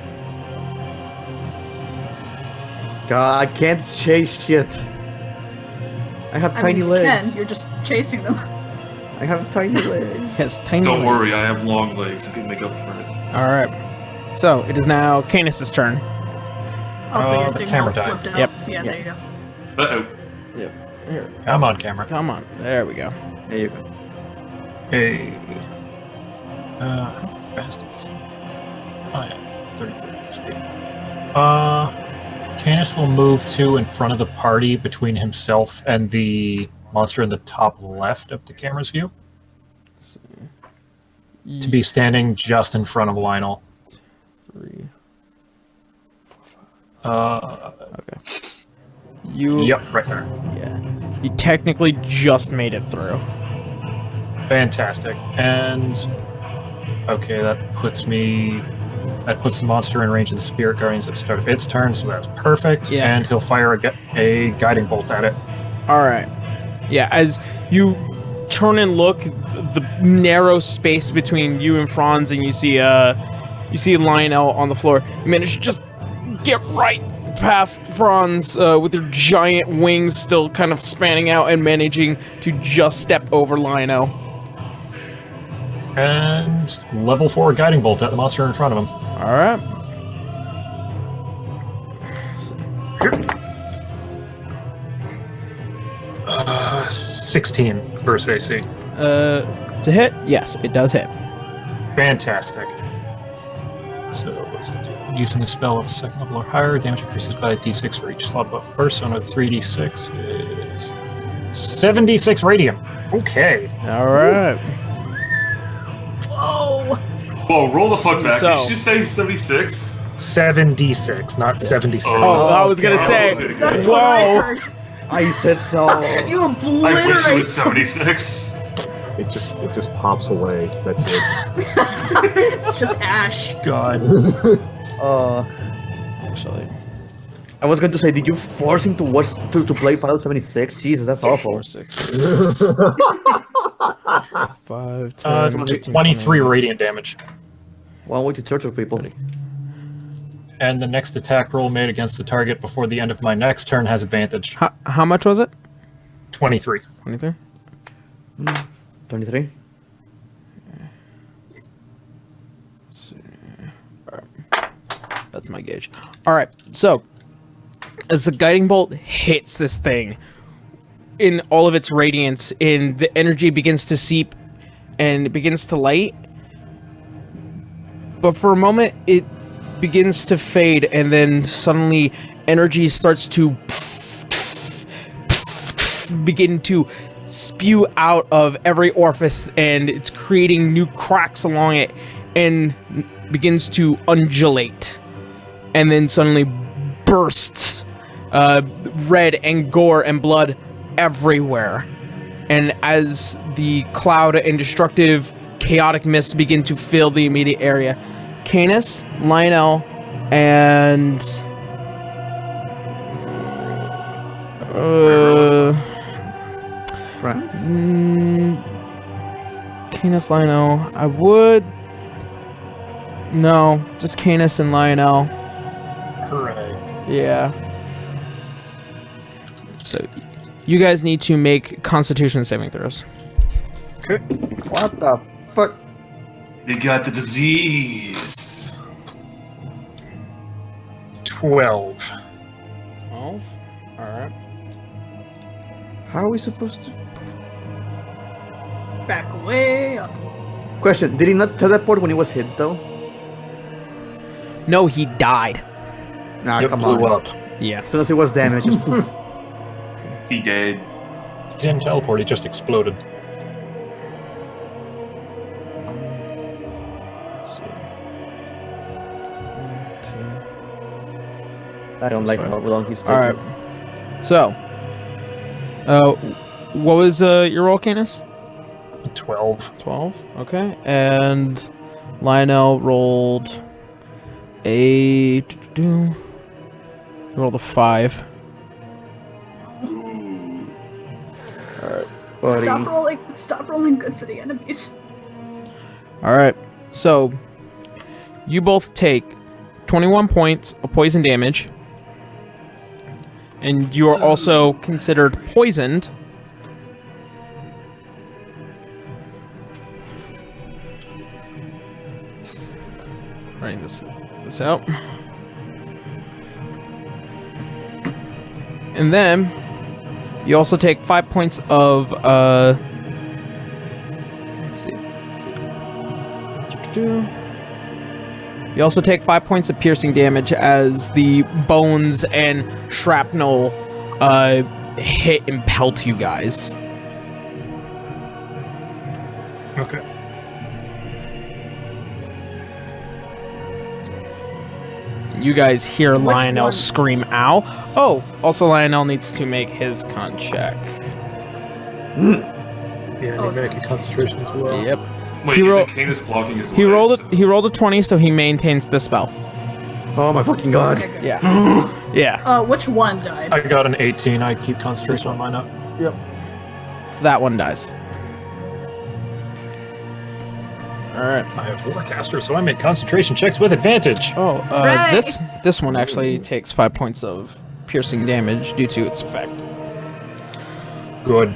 God, I can't chase shit. I have I tiny mean, you legs. can. You're just chasing them. I have tiny legs. Has tiny. Don't worry, legs. I have long legs. I can make up for it. All right. So it is now Canis's turn. Also, you're the seeing camera how died. flipped out. Yep. Yeah, there you go. Uh-oh. Here. I'm on camera. Come on. There we go. There you go. Hey. How fast is... Oh yeah, 33 feet. Canis will move to in front of the party between himself and the monster in the top left of the camera's view. To be standing just in front of Lionel. 3. Okay. You. Yep, right there. Yeah. You technically just made it through. Fantastic. And okay, that puts the monster in range of the Spirit Guardians at the start of its turn, so that's perfect. Yeah. And he'll fire a guiding bolt at it. All right. Yeah, as you turn and look, the narrow space between you and Franz, and you see Lionel on the floor. You manage to just get right past Franz with your giant wings still kind of spanning out and managing to just step over Lionel. And level 4 guiding bolt at the monster in front of him. All right. 16 versus AC. To hit? Yes, it does hit. Fantastic. So, what's it do? Using a spell of second level or higher, damage increases by a d6 for each slot above first, so another 3d6 is 76 radiant. Okay. All right. Whoa! Whoa, roll the fuck back. So- Did you say 76? 7d6, not 76. Oh, I was gonna say. That's what I Whoa. heard. I said so. You I wish it obliterate. was 76. It just pops away. That's it. It's just ash. God. Actually, I was going to say, did you force him to watch to play Final 76? Jesus, that's awful. 4, 6, 5, 10, 15, 23 radiant damage. One way to torture people. And the next attack roll made against the target before the end of my next turn has advantage. How much was it? 23. 23. 23. That's my gauge. All right. So, as the guiding bolt hits this thing in all of its radiance, and the energy begins to seep and it begins to light, but for a moment it begins to fade, and then suddenly energy starts to begin to spew out of every orifice, and it's creating new cracks along it and begins to undulate, and then suddenly bursts, red and gore and blood everywhere. And as the cloud and destructive chaotic mist begin to fill the immediate area, Canis, Lionel, and France? Canis, Lionel. I would. No, just Canis and Lionel. Hooray. Yeah. So, you guys need to make Constitution saving throws. Okay. What the fuck? You got the disease. 12. 12. All right. How are we supposed to? Back way up. Question: did he not teleport when he was hit though? No, he died. Nah, It come blew on. up. Yeah. As soon as he was damaged, just He dead. He didn't teleport, he just exploded. I don't like how long he's taking. All right. So, what was your roll, Canis? 12. 12. Okay. And Lionel rolled a. He rolled a 5. Buddy. Stop rolling good for the enemies. All right. So, you both take 21 points of poison damage. And you are also considered poisoned. Writing this out. And then you also take 5 points of let's see. You also take 5 points of piercing damage as the bones and shrapnel hit and pelt you guys. Okay. You guys hear Lionel one? scream, ow. Oh, also Lionel needs to make his con check. Yeah, Oh, and you make a concentration as well. Yep. Wait, He is roll- it Canis blocking his He way, rolled so- he rolled a 20, so he maintains the spell. Oh my fucking god. Okay, good. Yeah. Yeah. Which one died? I got an 18. I keep concentration on mine up. Yep. That one dies. Alright. I have Forecaster, so I make concentration checks with advantage. Oh, Hooray! this one actually takes 5 points of piercing damage due to its effect. Good.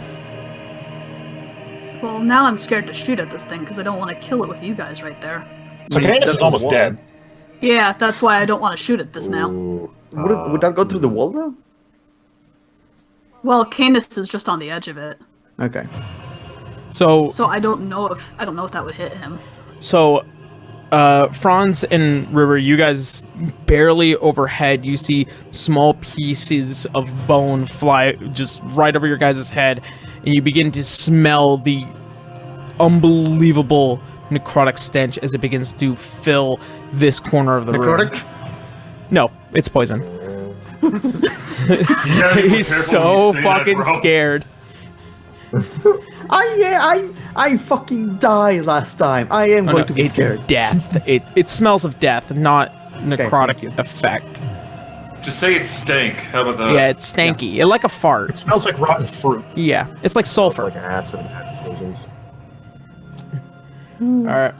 Well, now I'm scared to shoot at this thing because I don't want to kill it with you guys right there. So Wait, Canis that's is almost a dead. Yeah, that's why I don't want to shoot at this now. Ooh, Would that go through the wall though? Well, Canis is just on the edge of it, Okay. So so I don't know if that would hit him. So, Franz and River, you guys barely overhead, you see small pieces of bone fly just right over your guys' head, and you begin to smell the unbelievable necrotic stench as it begins to fill this corner of the room. Necrotic? No, it's poison. You gotta be He's so careful when you say that, fucking bro. scared. I fucking died last time. I am Oh, going no, to be it's scared. death. It smells of death, not necrotic thank you. effect. Just say it's stank. How about that? Yeah, it's stanky. It like a fart. It smells like rotten fruit. Yeah, it's like it's sulfur. like acid explosions. All right.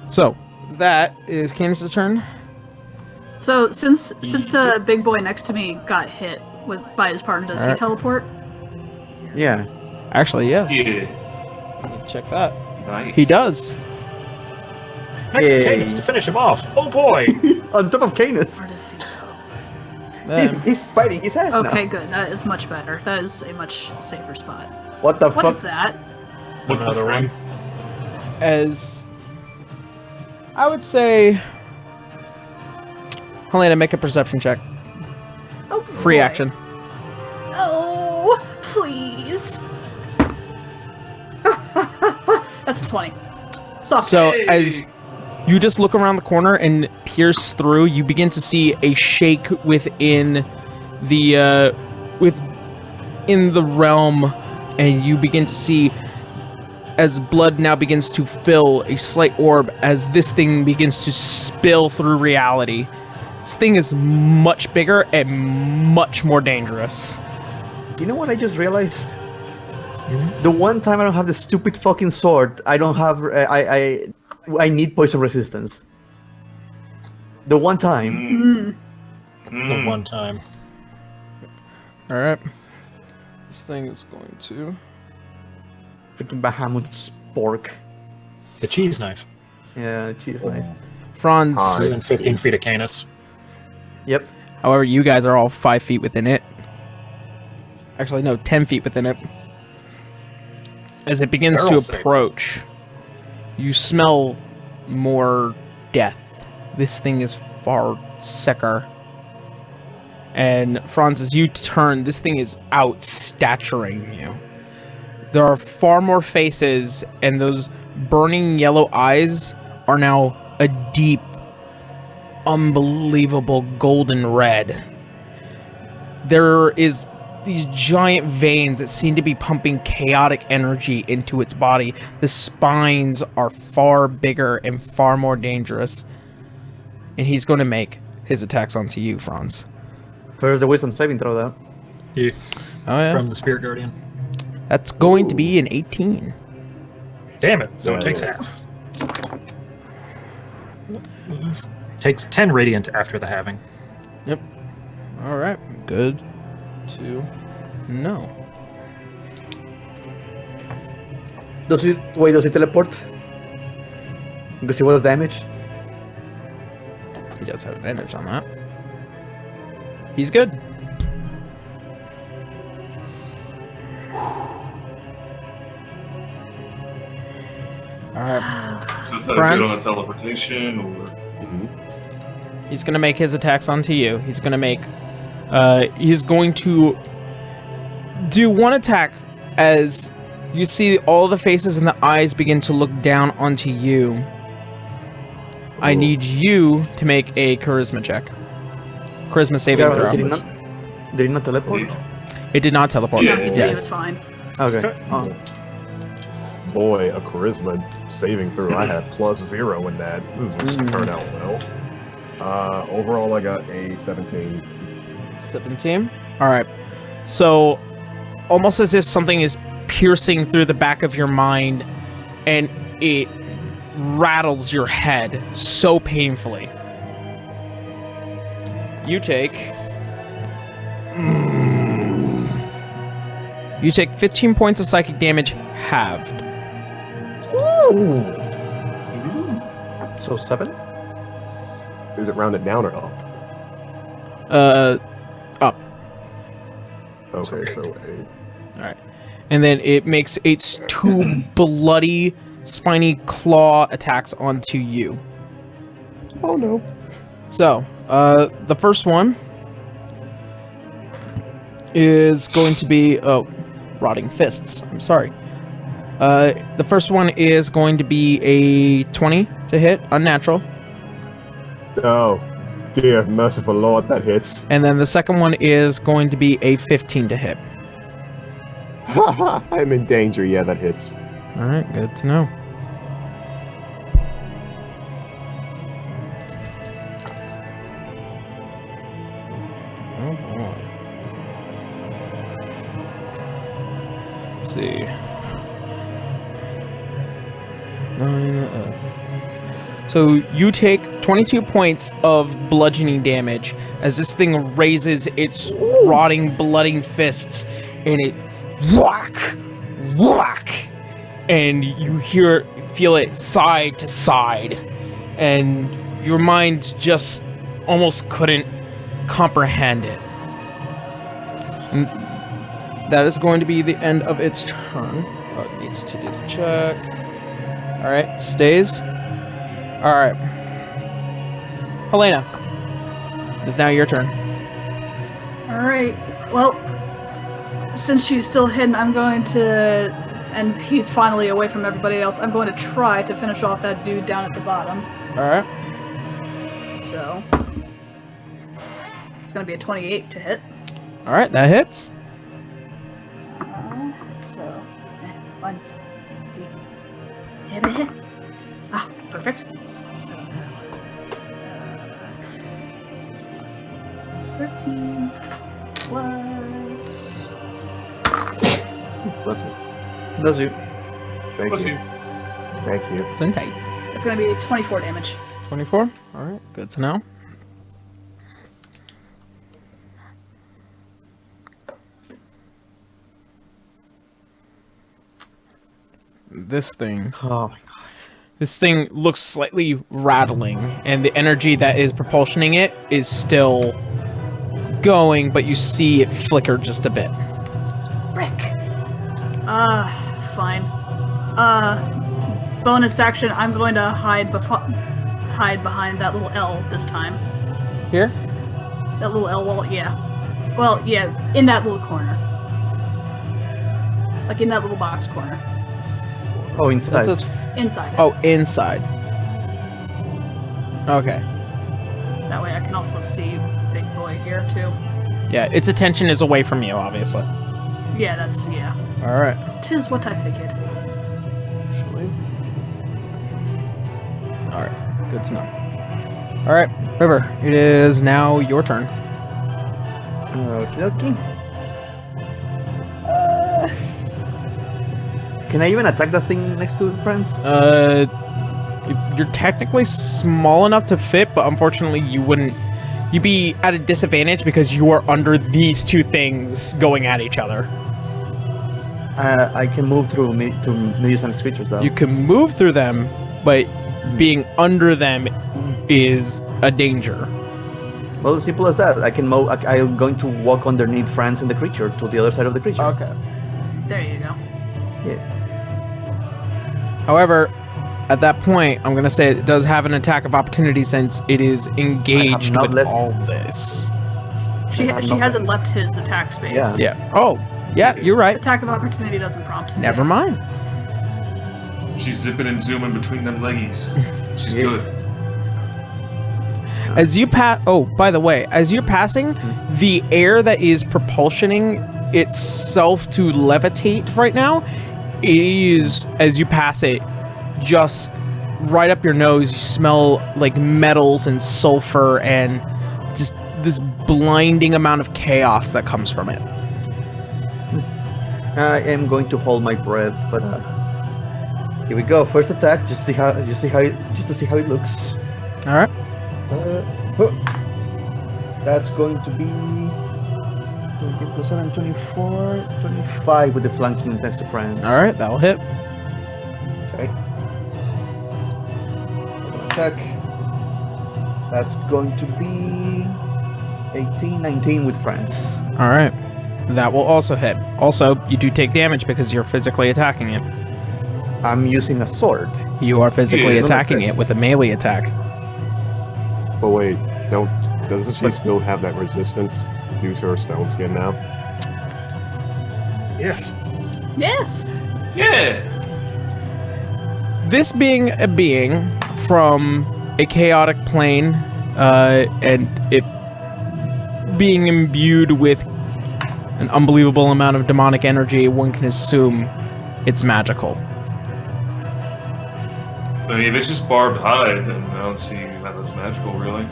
So that is Candace's turn. So since big boy next to me got hit by his partner, does he Alright. teleport? Yeah. Actually, yes. Yeah. Let me check that. Nice. He does. Next Yay. to Canis to finish him off. Oh boy! On top of Canis. Where does he go? He's fighting his ass Okay, now. good. That is much better. That is a much safer spot. What the What fuck? is that? Look for Another Frank. As I would say, Helena, make a perception check. Oh, Free boy. action. Oh, please. That's a 20. Suck. So Hey. as you just look around the corner and pierce through, you begin to see a shake within the within the realm, and you begin to see as blood now begins to fill a slight orb as this thing begins to spill through reality. This thing is much bigger and much more dangerous. You know what I just realized? The one time I don't have the stupid fucking sword, I don't have. I need poison resistance. The one time. The one time. All right. This thing is going to. Freaking Bahamut spork. The cheese knife. Yeah, cheese knife. Franz. Within 15 feet of Canis. Yep. However, you guys are all 5 feet within it. Actually, no, 10 feet within it. As it begins Barrel to safe. approach, you smell more death. This thing is far sicker. And Franz, as you turn, this thing is outstaturing you. There are far more faces, and those burning yellow eyes are now a deep, unbelievable golden red. There is these giant veins that seem to be pumping chaotic energy into its body. The spines are far bigger and far more dangerous. And he's going to make his attacks onto you, Franz. Where's the wisdom saving throw though? You, Oh, yeah. from the Spirit Guardian. That's going to be an 18. Damn it, so it takes half. Takes 10 radiant after the halving. Yep. All right. Good to know. Does he teleport? Because he was damaged. He does have advantage on that. He's good. All right. So is that a Franz? bit on a teleportation or? He's gonna make his attacks onto you. He's going to do one attack as you see all the faces and the eyes begin to look down onto you. I need you to make a charisma check. Charisma saving throw. Did he not teleport? It did not teleport. No, he said he was fine. Okay. Boy, a charisma saving throw. I had +0 in that. This was turned out well. Overall, I got a 17. 17? Alright. So, almost as if something is piercing through the back of your mind, and it rattles your head so painfully. You take... You take 15 points of psychic damage, halved. Ooh. So 7? Is it rounded down or up? Up. Okay, so 8. Alright. And then it makes its 2 bloody, spiny claw attacks onto you. Oh no. So, the first one is going to be... Oh, rotting fists. I'm sorry. The first one is going to be a 20 to hit, unnatural. Oh, dear merciful Lord, that hits. And then the second one is going to be a 15 to hit. I'm in danger. Yeah, that hits. Alright, good to know. Oh boy. Let's see. 9. So you take 22 points of bludgeoning damage as this thing raises its rotting, blooding fists, and it whack, whack, and you feel it side to side, and your mind just almost couldn't comprehend it. And that is going to be the end of its turn. Oh, it needs to do the check. Alright, stays. Alright. Helena. It's now your turn. Alright, well, since she's still hidden, I'm going to, and he's finally away from everybody else, I'm going to try to finish off that dude down at the bottom. Alright. So, it's going to be a 28 to hit. Alright, that hits. So, 1, Ah, perfect. So, 13 plus... Bless me. Does you? Thank Bless you. you. Thank you. It's in tight. It's going to be 24 damage. 24? Alright, good to know. This thing. Oh my god. This thing looks slightly rattling, and the energy that is propulsioning it is still going, but you see it flicker just a bit. Frick. Fine. Bonus action, I'm going to hide behind that little L this time. Here? That little L wall, yeah. Well, yeah, in that little corner. Like in that little box corner. Oh, inside. That's Inside it. oh, inside. Okay. That way I can also see Big Boy here, too. Yeah, its attention is away from you, obviously. Yeah, that's, yeah. Alright. 'Tis what I figured. Alright, good to know. Alright, River, it is now your turn. Okie dokie. Can I even attack that thing next to friends? You're technically small enough to fit, but unfortunately you wouldn't... You'd be at a disadvantage because you are under these two things going at each other. I can move through to medium-sized creatures, though. You can move through them, but being under them is a danger. Well, simple as that. I can move. I'm going to walk underneath Franz and the creature to the other side of the creature. Okay. There you go. Yeah. However, at that point, I'm gonna say it does have an attack of opportunity since it is engaged not with let- all this. She I'm she not hasn't ready. left his attack space. Yeah. Yeah. Oh, yeah, you're right. Attack of opportunity doesn't prompt. Never mind. She's zipping and zooming between them leggies. She's Yeah. good. As you pass, oh, by the way, as you're passing, the air that is propulsioning itself to levitate right now is, as you pass it, just right up your nose. You smell like metals and sulfur and just this blinding amount of chaos that comes from it. I am going to hold my breath, but here we go. First attack, just to see how it looks. All right. That's going to be 20 plus 7, 24, 25 with the flanking thanks to friends. All right, that will hit. Okay. Second attack. That's going to be 18, 19 with friends. All right. That will also hit. Also, you do take damage because you're physically attacking it. I'm using a sword. You are physically Yeah, attacking okay. it with a melee attack. But wait, doesn't she still have that resistance due to her stone skin now? Yes. Yes. Yeah. This being a being from a chaotic plane, and it being imbued with an unbelievable amount of demonic energy, one can assume it's magical. I mean, if it's just barbed hide, then I don't see how that's magical, really.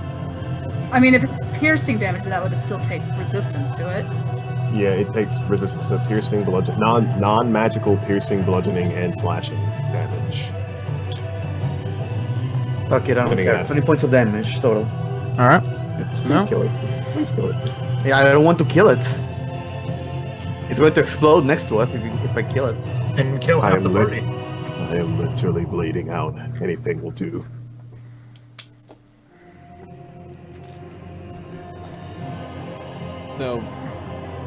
I mean, if it's piercing damage, that would still take resistance to it. Yeah, it takes resistance to piercing, non-magical piercing, bludgeoning, and slashing damage. Fuck it, I don't Depending care. on- 20 points of damage total. All right. Please No. kill it. Please kill it. Yeah, I don't want to kill it. It's going to explode next to us if I kill it. And kill I half am the lit- party. I am literally bleeding out. Anything will do. So,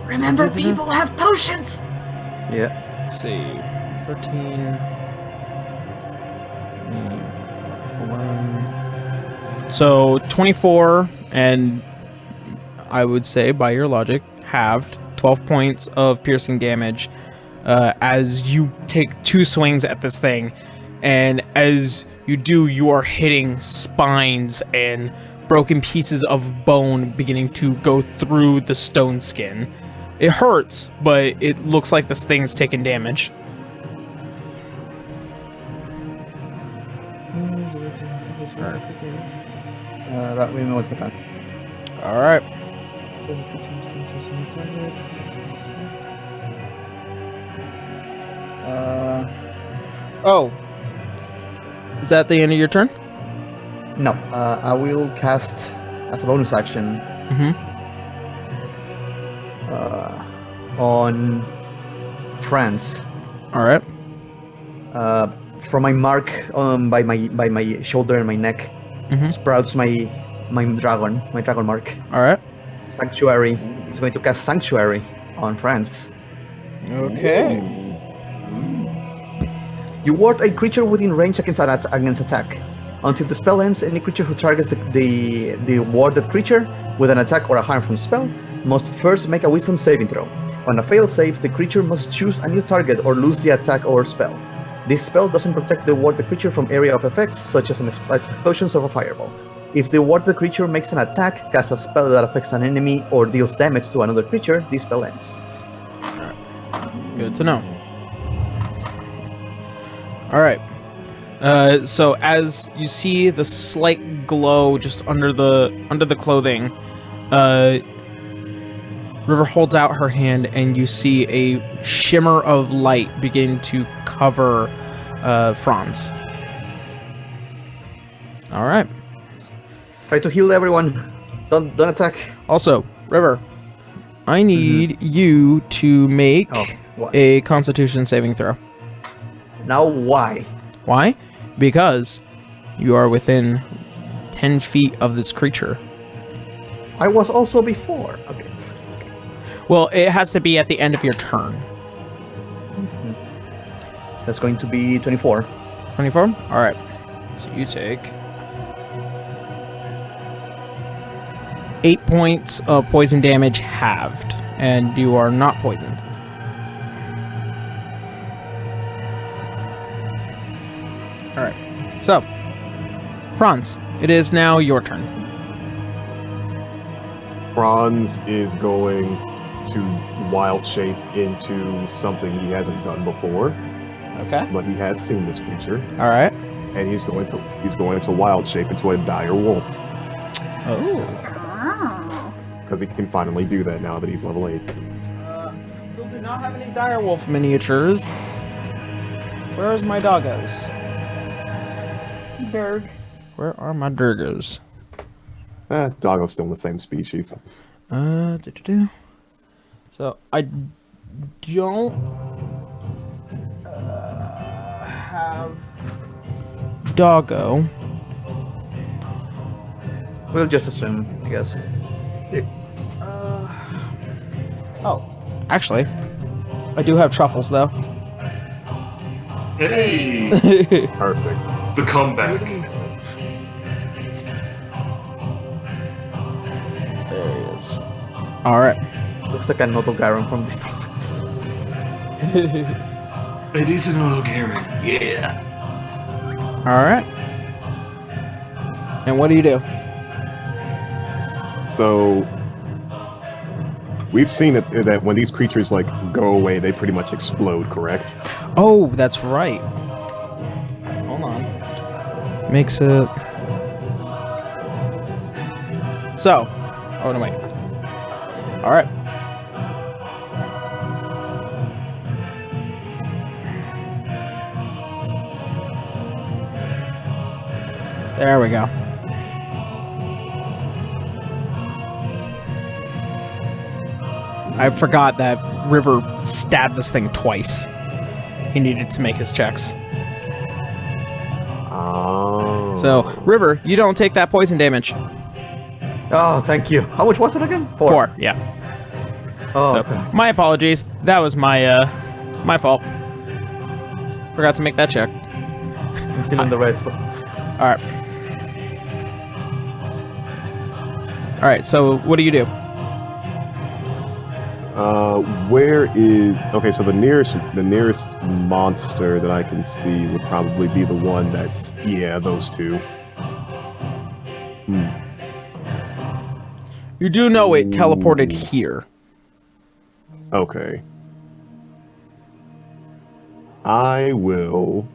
Remember, people have potions. Yeah. let's see. 13. 11. So, 24, and I would say, by your logic, halved 12 points of piercing damage as you take 2 swings at this thing. And as you do, you are hitting spines and broken pieces of bone beginning to go through the stone skin. It hurts, but it looks like this thing's taking damage. That we know what's the plan. All right. Oh. Is that the end of your turn? No, I will cast as a bonus action Mm-hmm. on France. All right. From my mark by my shoulder and my neck Mhm. sprouts my dragon mark. All right. Sanctuary. It's going to cast Sanctuary on France. Okay. You ward a creature within range against attack. Until the spell ends, any creature who targets the warded creature with an attack or a harm from spell must first make a wisdom saving throw. On a failed save, the creature must choose a new target or lose the attack or spell. This spell doesn't protect the warded creature from area of effects, such as explosions of a fireball. If the warded creature makes an attack, casts a spell that affects an enemy, or deals damage to another creature, this spell ends. Good to know. All right. So as you see the slight glow just under the clothing, River holds out her hand, and you see a shimmer of light begin to cover Franz. All right. Try to heal everyone. Don't attack. Also, River, I need you to make Oh, what? a Constitution saving throw. Now why? Why? Because you are within 10 feet of this creature. I was also before. Okay. Well, it has to be at the end of your turn. That's going to be 24. 24? Alright. So you take 8 points of poison damage halved, and you are not poisoned. Alright. So, Franz, it is now your turn. Franz is going to wild shape into something he hasn't done before, Okay. but he has seen this creature, Alright. and he's going to wild shape into a dire wolf Oh. Wow. because he can finally do that now that he's level 8. Still do not have any direwolf miniatures. Where's my doggos? Berg. Where are my Durgos? Doggo's still in the same species. So I don't have Doggo. We'll just assume, I guess. Oh, actually, I do have Truffles though. Hey, Perfect. the comeback. There he is. All right. Looks like a Noto Garon from this perspective. It is an auto Garen. Yeah. All right. And what do you do? So we've seen it that when these creatures like go away, they pretty much explode. Correct? Oh, that's right. Hold on. Makes it so. Oh no, wait. All right. There we go. I forgot that River stabbed this thing twice. He needed to make his checks. Oh. So, River, you don't take that poison damage. Oh, thank you. How much was it again? 4. Yeah. Oh, So, okay. my apologies. That was my my fault. Forgot to make that check. I'm still in the rest, but All right. All right. So, what do you do? Where is okay? So the nearest monster that I can see would probably be the one that's those two. You do know it teleported here. Okay. I will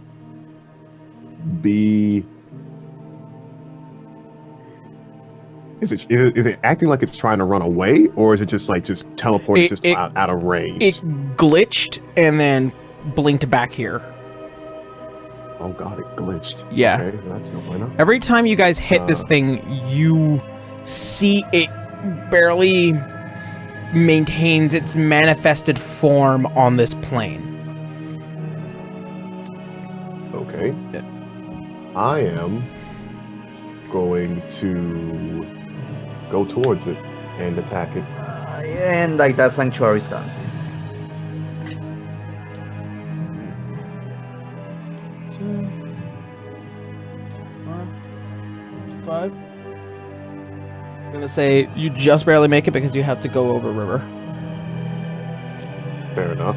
be. Is it acting like it's trying to run away, or is it just teleported out of range? It glitched and then blinked back here. Oh god, it glitched. Yeah. Okay, that's no bueno. Every time you guys hit this thing, you see it barely maintains its manifested form on this plane. Okay. Yeah. I am going to go towards it and attack it. and like that sanctuary's gone. Five. I'm gonna say you just barely make it because you have to go over river. Fair enough.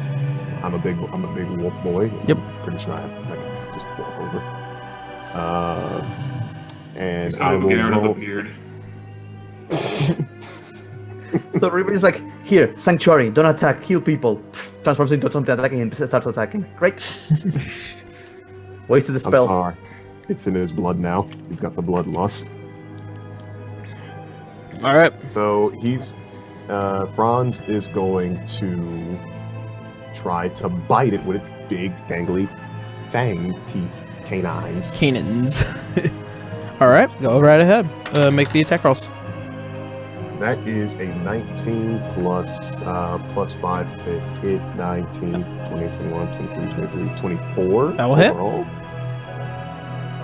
I'm a big wolf boy. Yep. Pretty sure I can just walk over. And He's I got a will Garen of a roll. beard. So River is like, here, sanctuary, don't attack, heal people. Transforms into something attacking and starts attacking. Great. Wasted the I'm spell. sorry. It's in his blood now. He's got the bloodlust. All right. So he's Franz is going to try to bite it with its big, dangly fang teeth, canines. Canaans. All right. Go right ahead. Make the attack rolls. That is a 19 plus 5 to hit 19, 20, 21, 22, 23, 24. That will hit. Overall.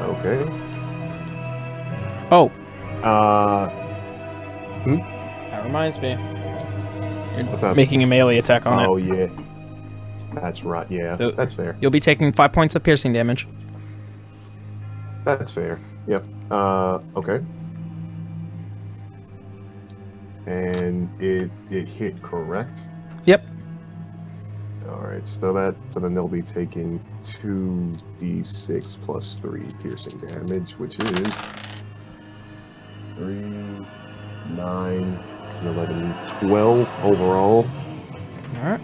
Okay. Oh, Hmm? that reminds me. What's You're up? making a melee attack on Yeah. That's right. Yeah, So- that's fair. it. You'll be taking 5 points of piercing damage. That's fair. Yep. Okay. And it hit, correct? Yep. All right. So then they'll be taking 2d6 plus 3 piercing damage, which is 3, 9, 10, 11, 12 overall. All right.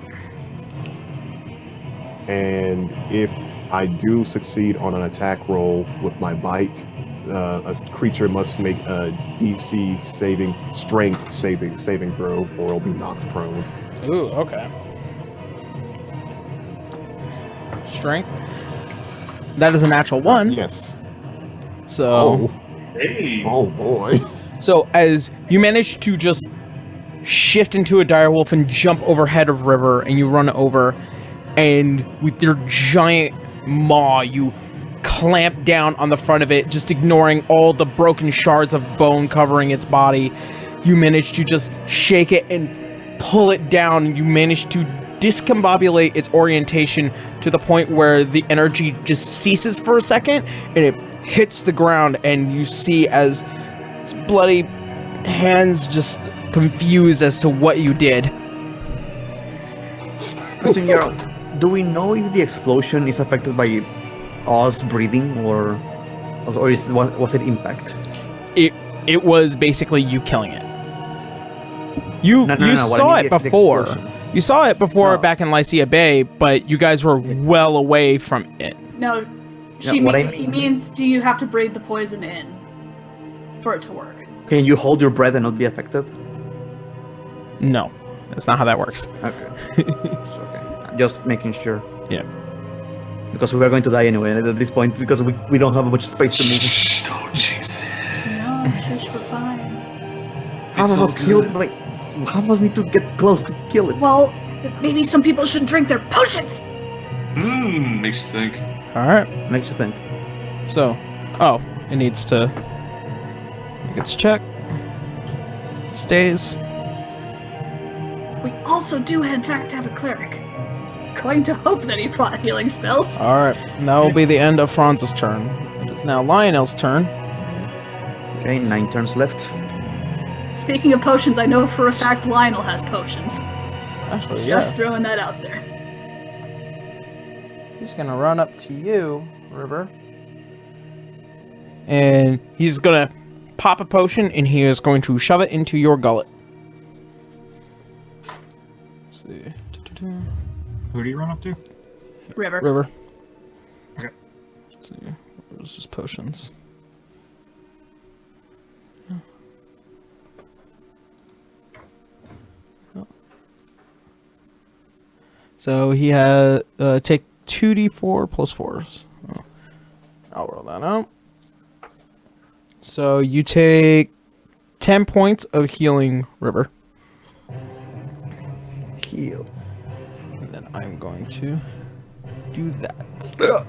And if I do succeed on an attack roll with my bite, a creature must make a DC strength saving throw, or it'll be knocked prone. Ooh, okay. Strength. That is a natural 1. Yes. So, Hey. Oh boy. so as you manage to just shift into a direwolf and jump overhead of River, and you run over, and with your giant maw, you clamp down on the front of it, just ignoring all the broken shards of bone covering its body. You manage to just shake it and pull it down. You manage to discombobulate its orientation to the point where the energy just ceases for a second, and it hits the ground, and you see as its bloody hands just confused as to what you did. Question, Gerald. Do we know if the explosion is affected by us breathing, or was it impact? It was basically you killing it. You No, what I saw mean, it the before. explosion. You saw it before No. back in Lycia Bay, but you guys were well away from it. No, he means, do you have to breathe the poison in for it to work? Can you hold your breath and not be affected? No, that's not how that works. Okay. It's okay. I'm just making sure. Yeah. Because we are going to die anyway at this point, because we don't have much space to move. Shh, don't chase it. No, shush, we're fine. Half of all us killed, good. like, half of us need to get close to kill it. Well, maybe some people should drink their potions. Makes you think. All right. Makes you think. So, oh, it needs to make its check. Stays. We also do, in fact, have a cleric. Going to hope that he brought healing spells. All right. And that will be the end of Franz's turn. It is now Lionel's turn. Okay, 9 turns left. Speaking of potions, I know for a fact Lionel has potions. Actually, Just yeah. throwing that out there. He's gonna run up to you, River. And he's gonna pop a potion, and he is going to shove it into your gullet. Let's see. Who do you run up to? River. River. Okay. Let's see. Where's his potions? So he had take 2d4 plus 4s. Oh. I'll roll that out. So you take 10 points of healing, River. Heal. And then I'm going to do that.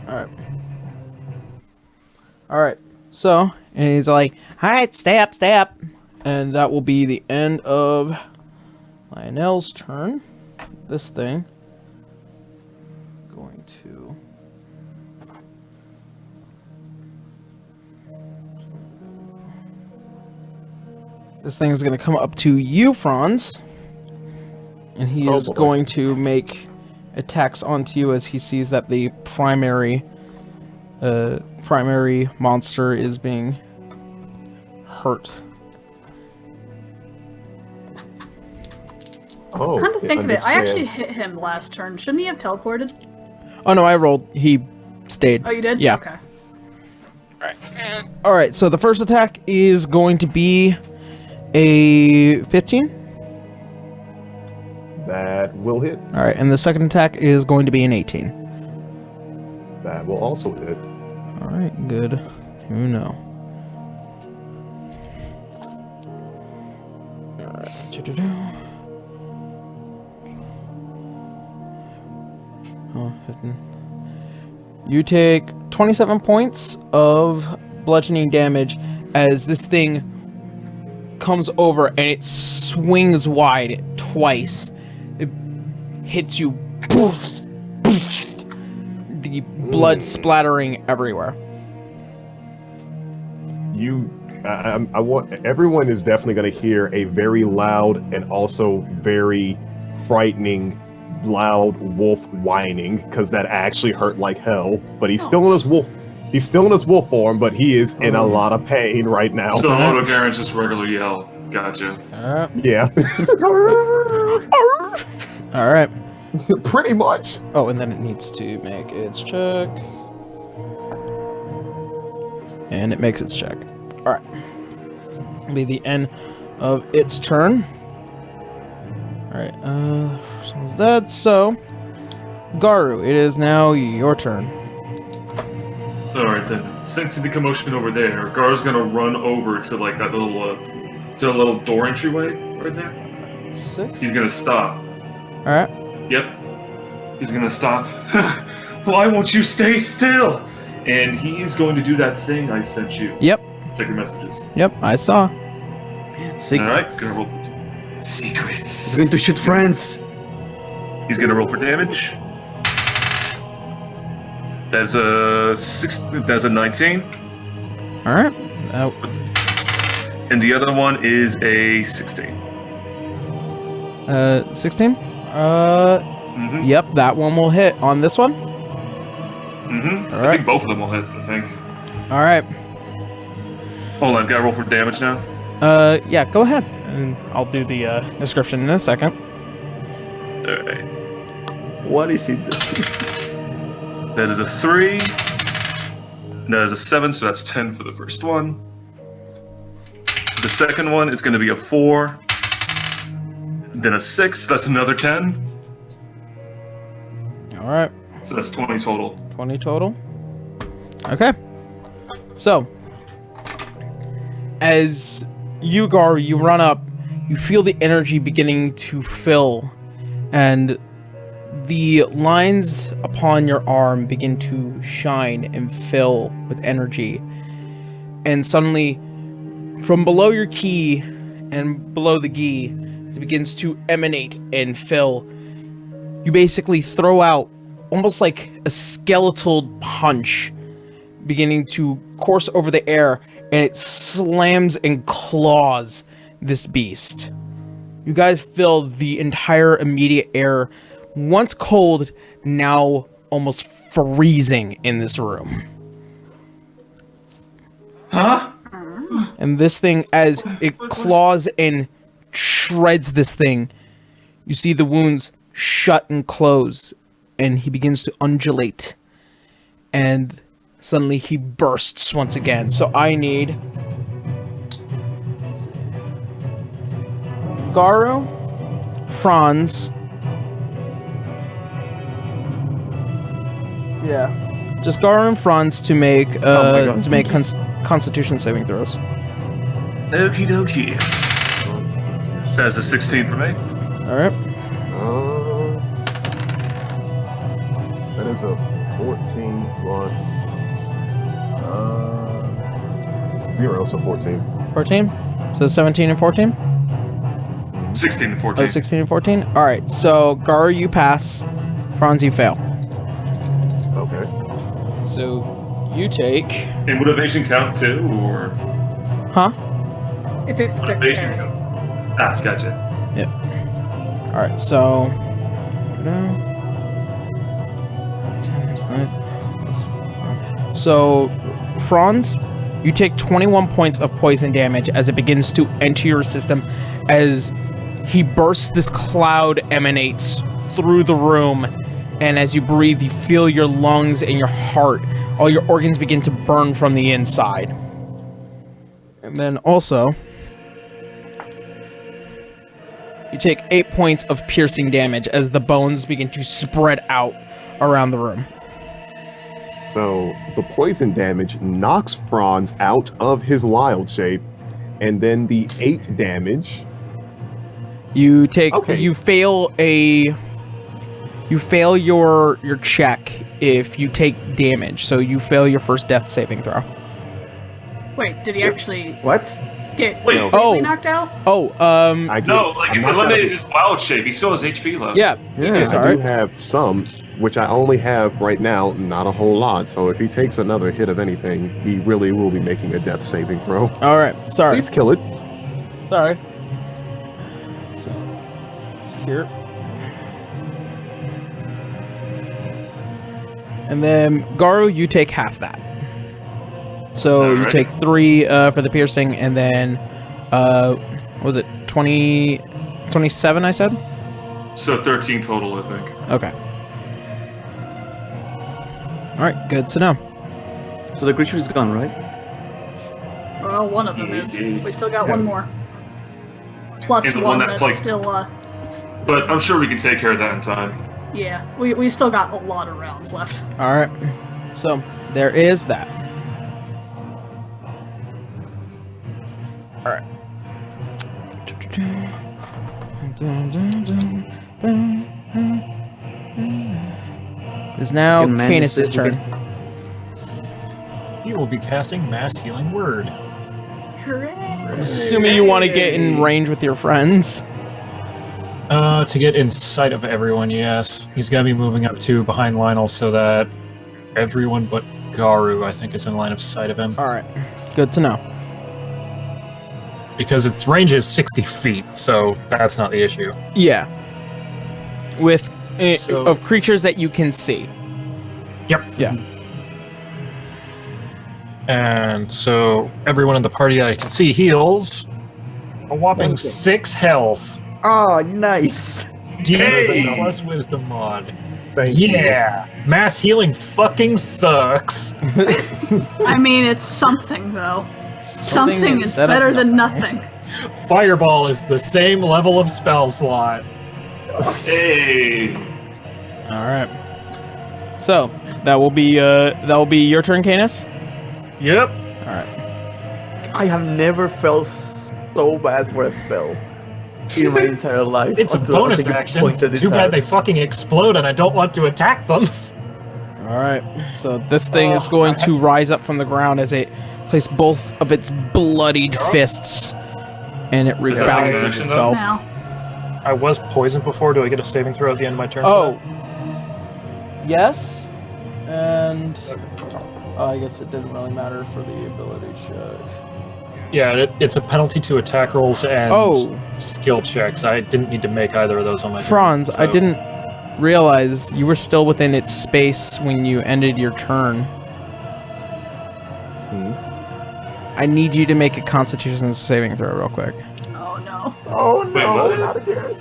Alright. Alright. So, and he's like, alright, stay up, stay up. And that will be the end of Lionel's turn. This thing. Going to... This thing is going to come up to you, Franz. And he is boy. going to make attacks onto you as he sees that the primary monster is being hurt. Oh, Come to think of it, I actually understand. hit him last turn. Shouldn't he have teleported? Oh no, I rolled. He stayed. Oh, you did? Yeah. Okay. All right. So the first attack is going to be a 15. That will hit. All right, and the second attack is going to be an 18. That will also hit. All right, good to know. All right. Oh, 15. You take 27 points of bludgeoning damage as this thing comes over and it swings wide twice. It hits you. The the blood splattering everywhere. I want everyone is definitely going to hear a very loud and also very frightening, loud wolf whining because that actually hurt like hell. But he's still in his wolf. He's still in his wolf form, but he is in a lot of pain right now. So Orocani's just regular yell. Gotcha. Yeah. All right. Pretty much. Oh, and then it needs to make its check. And it makes its check. Alright. Be the end of its turn. Alright, someone's dead, so Garu, it is now your turn. Alright then. Sensing the commotion over there, Gar's gonna run over to like that little to the little door entryway right there. 6. He's gonna stop. Alright. Yep. He's gonna stop. Why won't you stay still? And he is going to do that thing I sent you. Yep. Check your messages. Yep, I saw. Alright, gonna roll for secrets. He's going to shoot friends. He's gonna roll for damage. That's a 19. Alright. And the other one is a 16. 16? Mm-hmm. Yep, that one will hit on this one. Mm-hmm. All I right. think both of them will hit, I think. Alright. Hold on, gotta roll for damage now. Yeah, go ahead. And I'll do the description in a second. Alright. What is it? That is a 3. That is a 7, so that's 10 for the first one. The second one is gonna be a 4. Then a 6, so that's another 10. Alright. So that's 20 total. 20 total. Okay. So, as you, Gar, you run up, you feel the energy beginning to fill, and the lines upon your arm begin to shine and fill with energy. And suddenly, from below your key and below the gi, it begins to emanate and fill. You basically throw out almost like a skeletal punch beginning to course over the air, and it slams and claws this beast. You guys feel the entire immediate air, once cold, now almost freezing in this room. Huh? And this thing, as it claws and shreds this thing, you see the wounds shut and close, and he begins to undulate, and suddenly he bursts once again. So I need Garu, Franz, just Garu and Franz to make Constitution saving throws. Okie dokie. That's a 16 for me. All right. That is a 14 plus 0, so 14. 14. So 17 and 14. 16 and 14. Oh, 16 and 14. All right. So Garu, you pass. Franz, you fail. Okay. So you take. And would evasion count too, or? Huh? If it's Evasion dexterity. count. Ah, gotcha. Yep. All right. So. So, Franz, you take 21 points of poison damage as it begins to enter your system. As he bursts, this cloud emanates through the room, and as you breathe, you feel your lungs and your heart, all your organs begin to burn from the inside. And then also, you take 8 points of piercing damage as the bones begin to spread out around the room. So the poison damage knocks Franz out of his wild shape, and then the 8 damage. You take. Okay. You fail your check if you take damage. So you fail your first death saving throw. Wait, did he actually What? get Wait, completely oh. knocked out? Oh, No, like I'm he not eliminated gonna- his wild shape. He still has HP left. yeah. Yeah. Sorry. I do have some. which I only have right now, not a whole lot. So if he takes another hit of anything, he really will be making a death saving throw. All right. Sorry. Please kill it. Sorry. So, it's here. And then, Garu, you take half that. So you Alright. take 3 for the piercing, and then, what was it, 27, I said? So 13 total, I think. Okay. Alright, good to know. So the creature is gone, right? Well, one of them is. Yeah. We still got one more. Plus And the one one that's that's, like- still, But I'm sure we can take care of that in time. yeah. We still got a lot of rounds left. Alright. So, there is that. Alright. It's now Can manage Canis' this, we turn. He will be casting Mass Healing Word. Hooray! Assuming you want to get in range with your friends. To get in sight of everyone, yes. He's gonna be moving up to behind Lionel so that everyone but Garu, I think, is in line of sight of him. Alright. Good to know. Because its range is 60 feet, so that's not the issue. Yeah. With So- of creatures that you can see. Yep. Yeah. And so everyone in the party that I can see heals a whopping Okay. 6 health. Oh, nice. D8 plus wisdom mod. Thank you. Yeah! Mass healing fucking sucks. I mean, it's something, though. Something Something is instead of better than nothing. nothing. Fireball is the same level of spell slot. Hey! Alright. So, that will be your turn, Canis? Yep. Alright. I have never felt so bad for a spell in my entire life. It's a until bonus the action. point that this Too bad they happens. fucking explode and I don't want to attack them. Alright. So this thing is going to rise up from the ground as it places both of its bloodied fists and it Is that like an rebalances action, though? itself. Now. I was poisoned before. Do I get a saving throw at the end of my turn? Oh. Yes. And I guess it didn't really matter for the ability check. Yeah, it's a penalty to attack rolls and Oh. skill checks. I didn't need to make either of those on my turn. Franz, I so- didn't realize you were still within its space when you ended your turn. I need you to make a Constitution saving throw real quick. Oh no. Oh Wait, no, what? not again.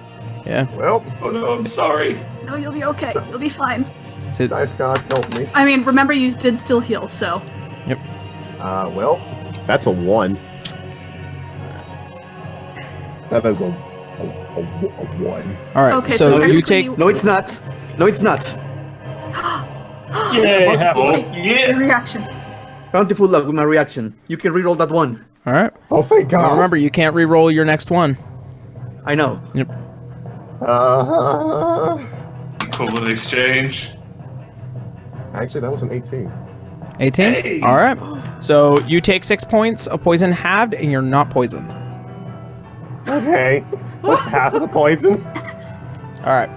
Yeah. Well, Oh no, I'm sorry. No, you'll be okay. You'll be fine. It's it. dice gods help me. I mean, remember you did still heal, so. Well, that's a 1. That is a 1. All right. Okay, so so you technically take. No, it's not. No, it's not. Yay, half Oh Your yeah! reaction. Bountiful luck with my reaction. You can reroll that one. All right. Oh, thank Now God. remember, you can't re-roll your next one. I know. Yep. Equivalent exchange. Actually, that was an 18. 18. Hey. All right. So you take 6 points of poison halved, and you're not poisoned. Okay. That's half of the poison. All right.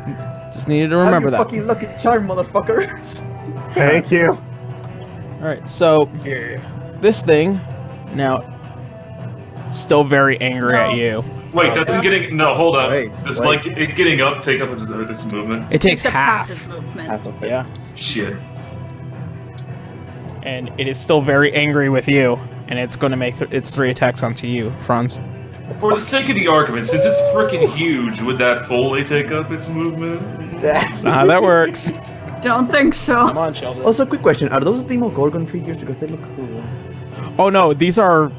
Just needed to remember that. Fucking lucky charm, motherfuckers. Thank you. All right. So this thing now still very angry No. at you. Wait, that's it getting. No, hold on. Wait, Does wait. like it getting up take up its movement? It takes Except half. his movement. Half of it. Yeah. Shit. And it is still very angry with you, and it's going to make its 3 attacks onto you, Franz. For the sake of the argument, since it's freaking huge, would that fully take up its movement? That's not how that works. Don't think so. Come on, Sheldon. Also, quick question: are those Demogorgon figures? Because they look cool. Oh no, these are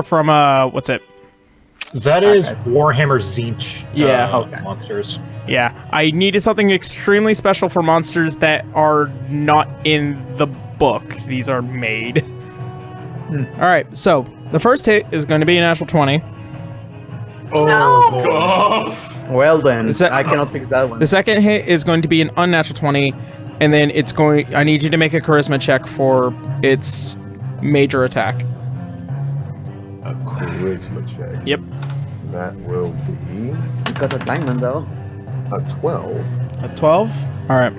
from what's it? That is Warhammer Zinch Yeah, okay. monsters. Yeah, I needed something extremely special for monsters that are not in the book. These are made. All right, so the first hit is going to be a natural 20. Oh, Well then, Is that- I cannot fix that one. The second hit is going to be an unnatural 20, and then it's going. I need you to make a charisma check for its major attack. A charisma check. Yep. That will be You got a diamond though. a 12. A 12? Alright.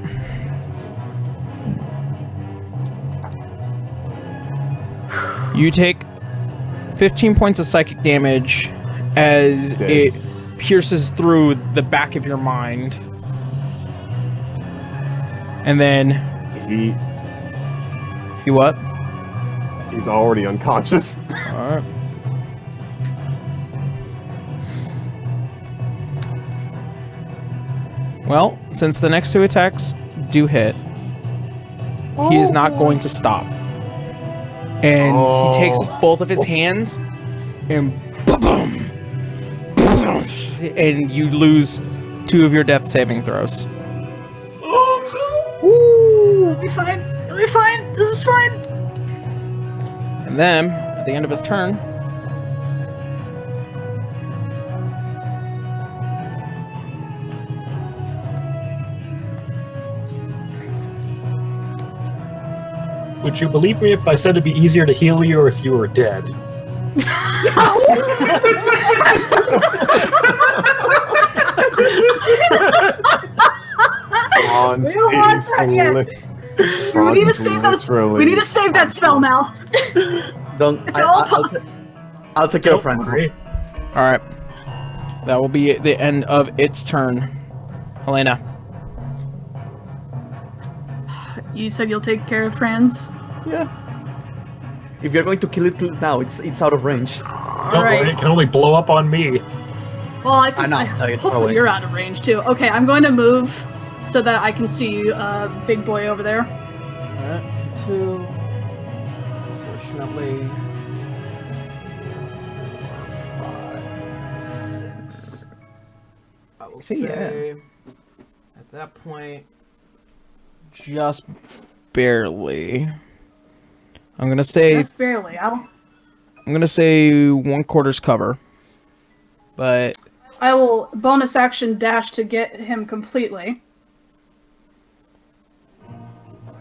You take 15 points of psychic damage as it pierces through the back of your mind. And then... He what? He's already unconscious. Alright. Well, since the next 2 attacks do hit, he is not going to stop. And he takes both of his hands and boom, and you lose 2 of your death saving throws. It'll be fine. It'll be fine. This is fine. And then, at the end of his turn, Would you believe me if I said it'd be easier to heal you or if you were dead? We don't want that yet. We need to save those. We need to save that spell now. Don't. I'll take care of Franz. alright. That will be the end of its turn. Helena. You said you'll take care of Franz. Yeah. If you're going to kill it now, it's out of range. Don't worry, it can only blow up on me. Well, I think know. hopefully you're out of range too. Okay, I'm going to move so that I can see you, big boy over there. Alright, 2. Fortunately. 4, 5, 6. I will say at that point, just barely. I'm gonna say Just barely. I'm gonna say 1/4 cover. But I will bonus action dash to get him completely.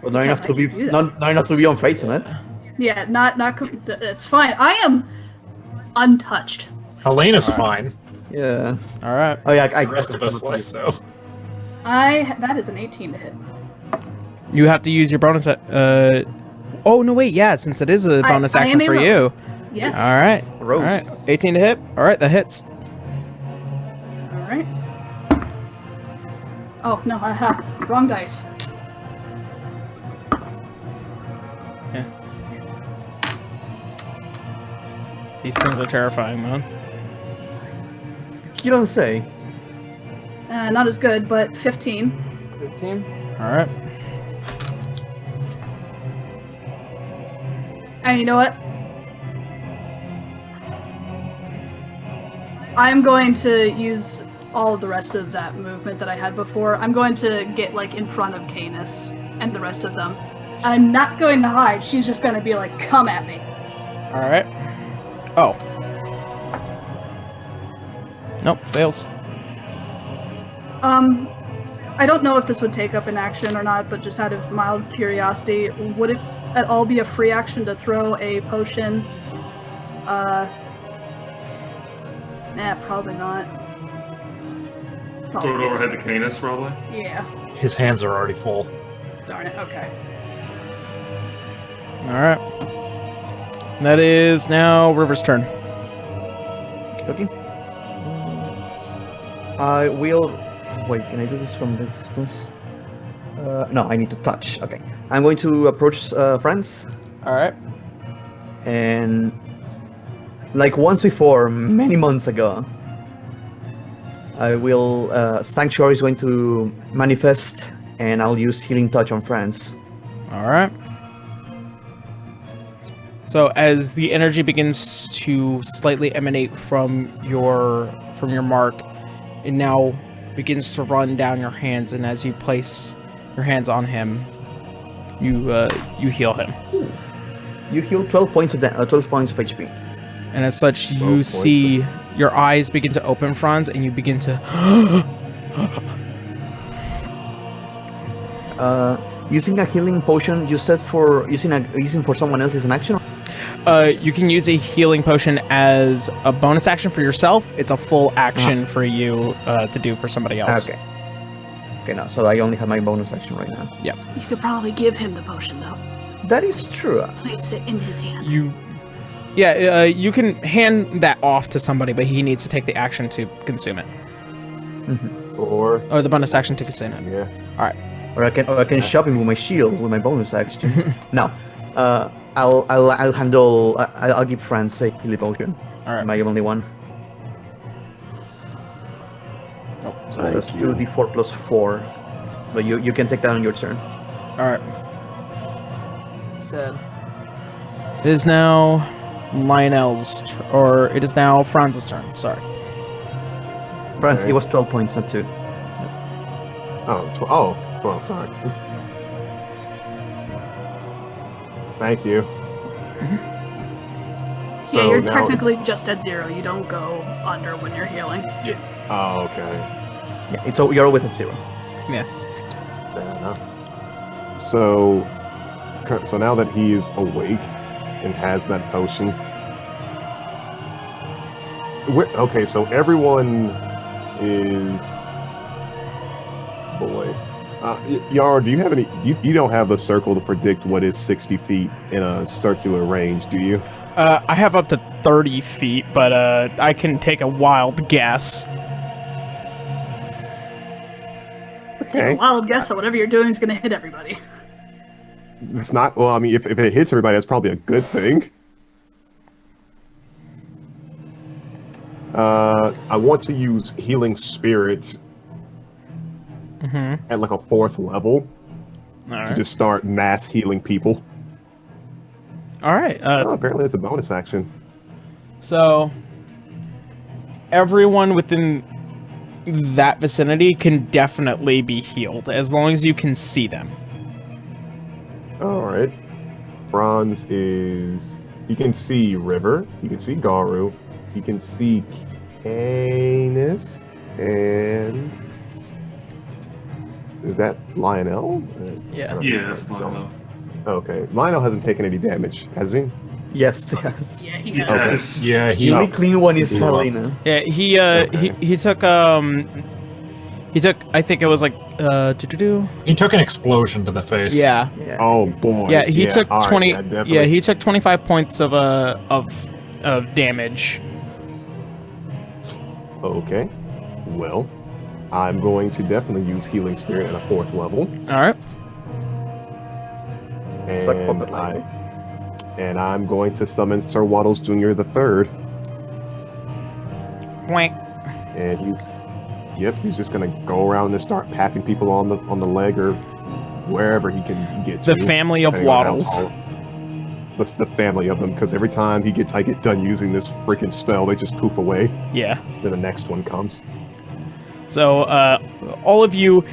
Well, not enough I to be can do that. not enough to be on face on it. Yeah, it's fine. I am untouched. Helena's fine. Yeah. alright. Oh yeah. The rest of us less so. That is an 18 to hit. You have to use your bonus oh no wait, yeah, since it is a bonus I action am a for rogue. you. Yes. Alright. Rogues. Alright. 18 to hit. Alright, that hits. All right. Oh no, wrong dice. Yes. These things are terrifying, man. You don't say. Not as good, but 15. 15. Alright. And you know what? I'm going to use all of the rest of that movement that I had before. I'm going to get like in front of Canis and the rest of them. I'm not going to hide. She's just going to be like, come at me. Alright. Oh. Nope, fails. I don't know if this would take up an action or not, but just out of mild curiosity, would it at all be a free action to throw a potion? Probably not. Throw it overhead to Canis, probably. Yeah. His hands are already full. Darn it. Okay. Alright. That is now River's turn. Okay. I will. Wait, can I do this from the distance? No, I need to touch. Okay. I'm going to approach Franz, Alright. and like once before, many months ago, I will. Sanctuary is going to manifest, and I'll use Healing Touch on Franz. Alright. So as the energy begins to slightly emanate from your mark, it now begins to run down your hands, and as you place your hands on him, you heal him. You heal 12 points of 12 points of HP. And as such, you see your eyes begin to open, Franz, and you begin to Using a healing potion, you said for using for someone else is an action. you can use a healing potion as a bonus action for yourself. It's a full action for you to do for somebody else. Okay. Okay, no. So I only have my bonus action right now. You could probably give him the potion though. That is true. Place it in his hand. You can hand that off to somebody, but he needs to take the action to consume it, Or or the bonus action to consume it. yeah. All right. Or I can shove him with my shield with my bonus action. No. I'll handle. I'll give Franz a healing potion. All right. My only one. So that's Thank you. 2d4 plus 4. But you can take that on your turn. All right. Said. It is now Lionel's, or it is now Franz's turn. Sorry. Franz, Okay. it was 12 points, not 2. Oh, 12, sorry. Thank you. Yeah, you're now technically it's- just at 0. You don't go under when you're healing. Oh, okay. Yeah, you're always at 0. Yeah. Fair enough. So now that he is awake and has that potion. Okay, so everyone is... Boy. Yara, do you have any... You don't have a circle to predict what is 60 feet in a circular range, do you? I have up to 30 feet, but I can take a wild guess. Take a Okay. wild guess that whatever you're doing is going to hit everybody. It's not... Well, I mean, if it hits everybody, that's probably a good thing. I want to use Healing Spirit at like a 4th level All to right. just start mass healing people. All right. Oh, apparently it's a bonus action. So everyone within that vicinity can definitely be healed as long as you can see them. Alright. Franz is... He can see River. He can see Garu. He can see Canis. And... Is that Lionel? Yeah. Yeah, that's not enough. Okay. Lionel hasn't taken any damage, has he? Yes, yes. Yeah, he Okay. does. Yeah, The only clean one is Helena. Yeah, he Okay. he took I think it was like he took an explosion to the face. yeah. Yeah. Oh boy. Yeah, he took alright, 20 yeah, definitely. yeah, he took 25 points of damage. Okay. Well, I'm going to definitely use Healing Spirit at a 4th level. All right. Suck And puppet lightning. I'm going to summon Sir Waddles Jr. the Third, Wank. and he's just gonna go around and start papping people on the leg or wherever he can get to. The family of depending on how Waddles. tall- What's the family of them? Because every time I get done using this freaking spell, they just poof away. Yeah. Then the next one comes. So, all of you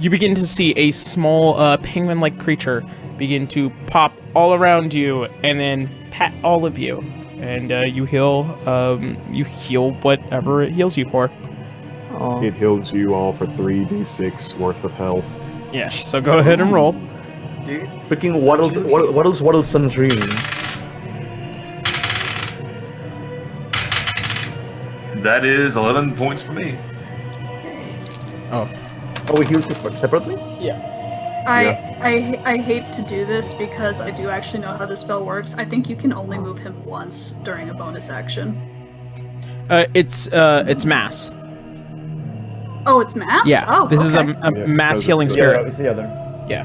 begin to see a small penguin-like creature begin to pop all around you, and then pat all of you, and you heal whatever it heals you for. Oh. It heals you all for 3d6 worth of health. Yeah. So go ahead and roll. Dude, freaking Waddleson's dream. That is 11 points for me. Oh, we heal separately? I hate to do this because I do actually know how the spell works. I think you can only move him once during a bonus action. It's mass. Oh, it's mass? Yeah. Oh, This is a okay. Yeah, mass because healing it's spirit. it's the other. Yeah.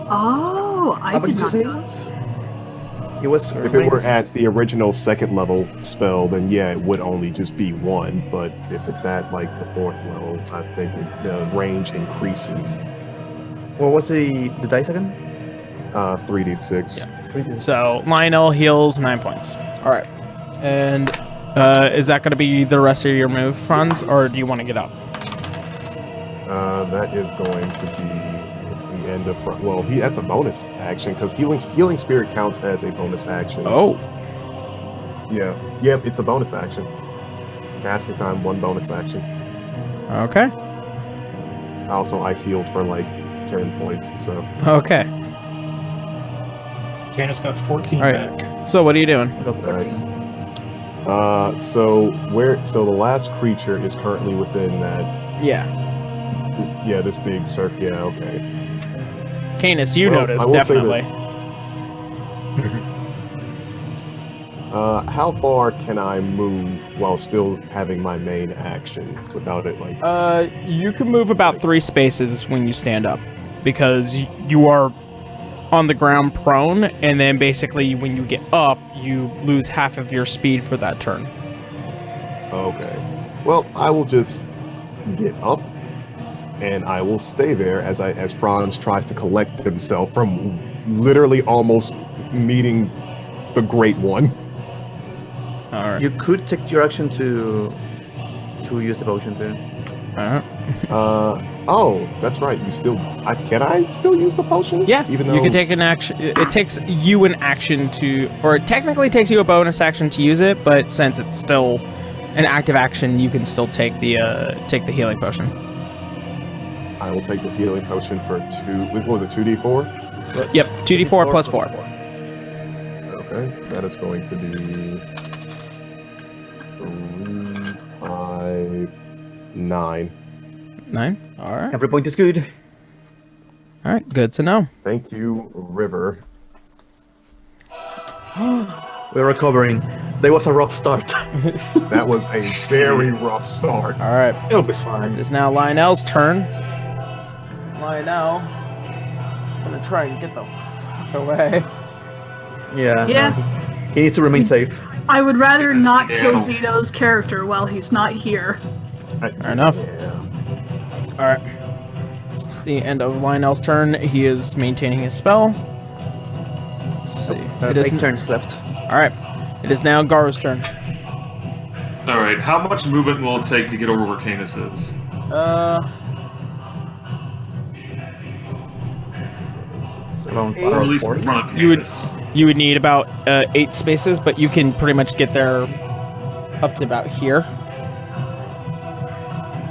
Oh, I How much did did not you say know. it was? It was. If it were at the original 2nd level spell, then yeah, it would only just be 1. But if it's at like the 4th level, I think the range increases. What was the dice again? 3d6. Yeah. So Lionel heals 9 points. All right. And is that going to be the rest of your move, Franz, or do you want to get up? That is going to be the end of... Well, that's a bonus action, because Healing Spirit counts as a bonus action. Oh. Yeah. Yep, it's a bonus action. Casting time, 1 bonus action. Okay. Also, I healed for like 10 points, so... Okay. Canis got 14 All right. back. So what are you doing? Nice. So the last creature is currently within that Yeah. This big circle. Yeah, okay. Canis, you Well, notice, I will say definitely. How far can I move while still having my main action without it like? You can move about 3 spaces when you stand up, because you are on the ground prone, and then basically when you get up, you lose half of your speed for that turn. Okay. Well, I will just get up, and I will stay there as Franz tries to collect himself from literally almost meeting the Great One. All right. You could take your action to use the potion too. Oh, that's right. You still, can I still use the potion? Yeah, even though you can take an action. It takes you an action to, or it technically takes you a bonus action to use it, but since it's still an active action, you can still take the healing potion. I will take the healing potion for 2. What was it? 2d4. Yep, 2d4 plus 4. Okay, that is going to be 3, 5, 9. 9. All right. Every point is good. All right. Good to know. Thank you, River. We're recovering. There was a rough start. That was a very rough start. All right. It'll be fine. It is now Lionel's turn. Lionel, I'm gonna try and get the fuck away. Yeah. Yeah. He needs to remain safe. I would rather Yes, not yeah. kill Zito's character while he's not here. Fair enough. All right. It's the end of Lionel's turn. He is maintaining his spell. Let's see. It is 8 turns left. all right. It is now Garo's turn. All right, how much movement will it take to get over where Canis is? Around Or at least in 40. front of You would- Canis. You would need about 8 spaces, but you can pretty much get there up to about here.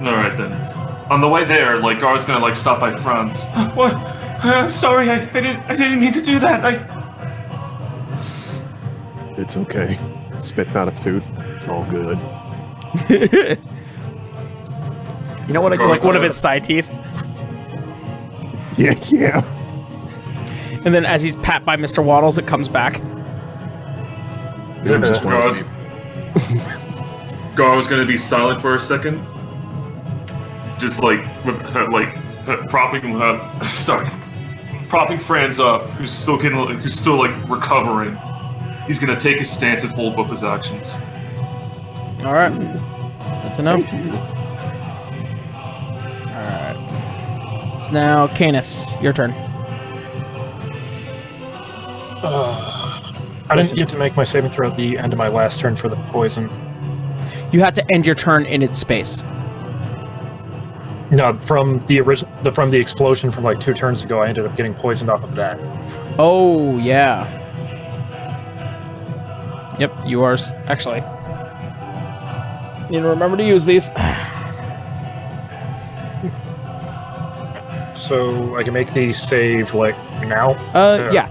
All right then. On the way there, like Gar's gonna like stop by Franz. What? I'm sorry. I didn't mean to do that. It's okay. Spits out a tooth. It's all good. You know what I Like just Like one of his side teeth. Yeah, yeah. And then as he's pat by Mr. Waddles, it comes back. They're just Gar's, Gar was gonna be silent for a second, just propping Franz up, who's still like recovering. He's gonna take his stance and hold both his actions. All right. That's enough. All right. So now, Canis, your turn. I didn't get to make my saving throw at the end of my last turn for the poison. You had to end your turn in its space. No, from the explosion from like 2 turns ago, I ended up getting poisoned off of that. Oh, yeah. Yep, you are actually. You need to remember to use these. So I can make the save like now. Yeah.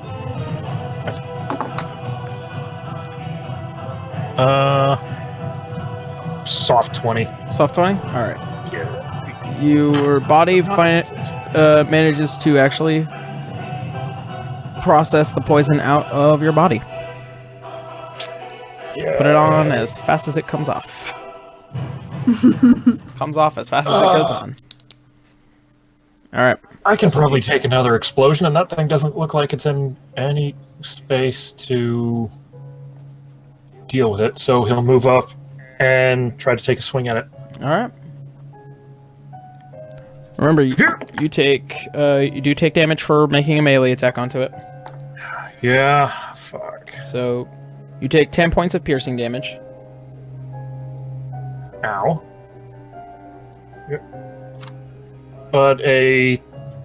Soft 20. Soft 20? All right. Yeah. Your body manages to actually process the poison out of your body. Yeah. Put it on as fast as it comes off. Comes off as fast as it goes on. All right. I can probably take another explosion, and that thing doesn't look like it's in any space to deal with it. So he'll move up and try to take a swing at it. All right. Remember, you do take damage for making a melee attack onto it. Yeah. Fuck. So you take 10 points of piercing damage. Ow. Yep. But a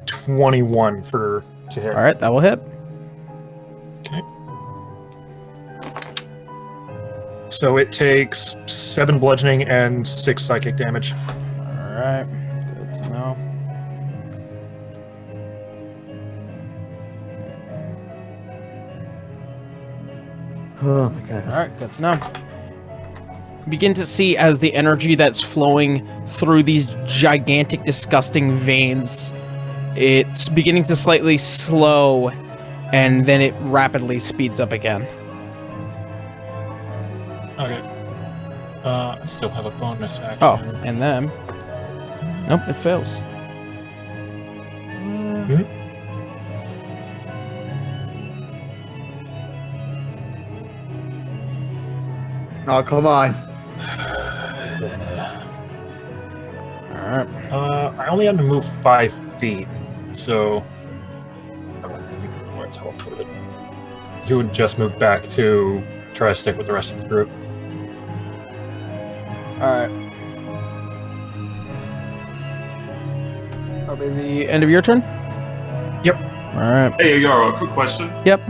21 to hit. All right, that will hit. Okay. So it takes 7 bludgeoning and 6 psychic damage. All right, good to know. Oh my god. All right, good to know. begin to see as the energy that's flowing through these gigantic, disgusting veins, it's beginning to slightly slow, and then it rapidly speeds up again. Okay. I still have a bonus action. Oh, and then... Nope, it fails. Hmm? Oh, come on. Alright. I only had to move 5 feet, so where it's teleported. You would just move back to try to stick with the rest of the group. Alright. Probably the end of your turn? Yep. Alright. Hey, Yaro, quick question. Yep.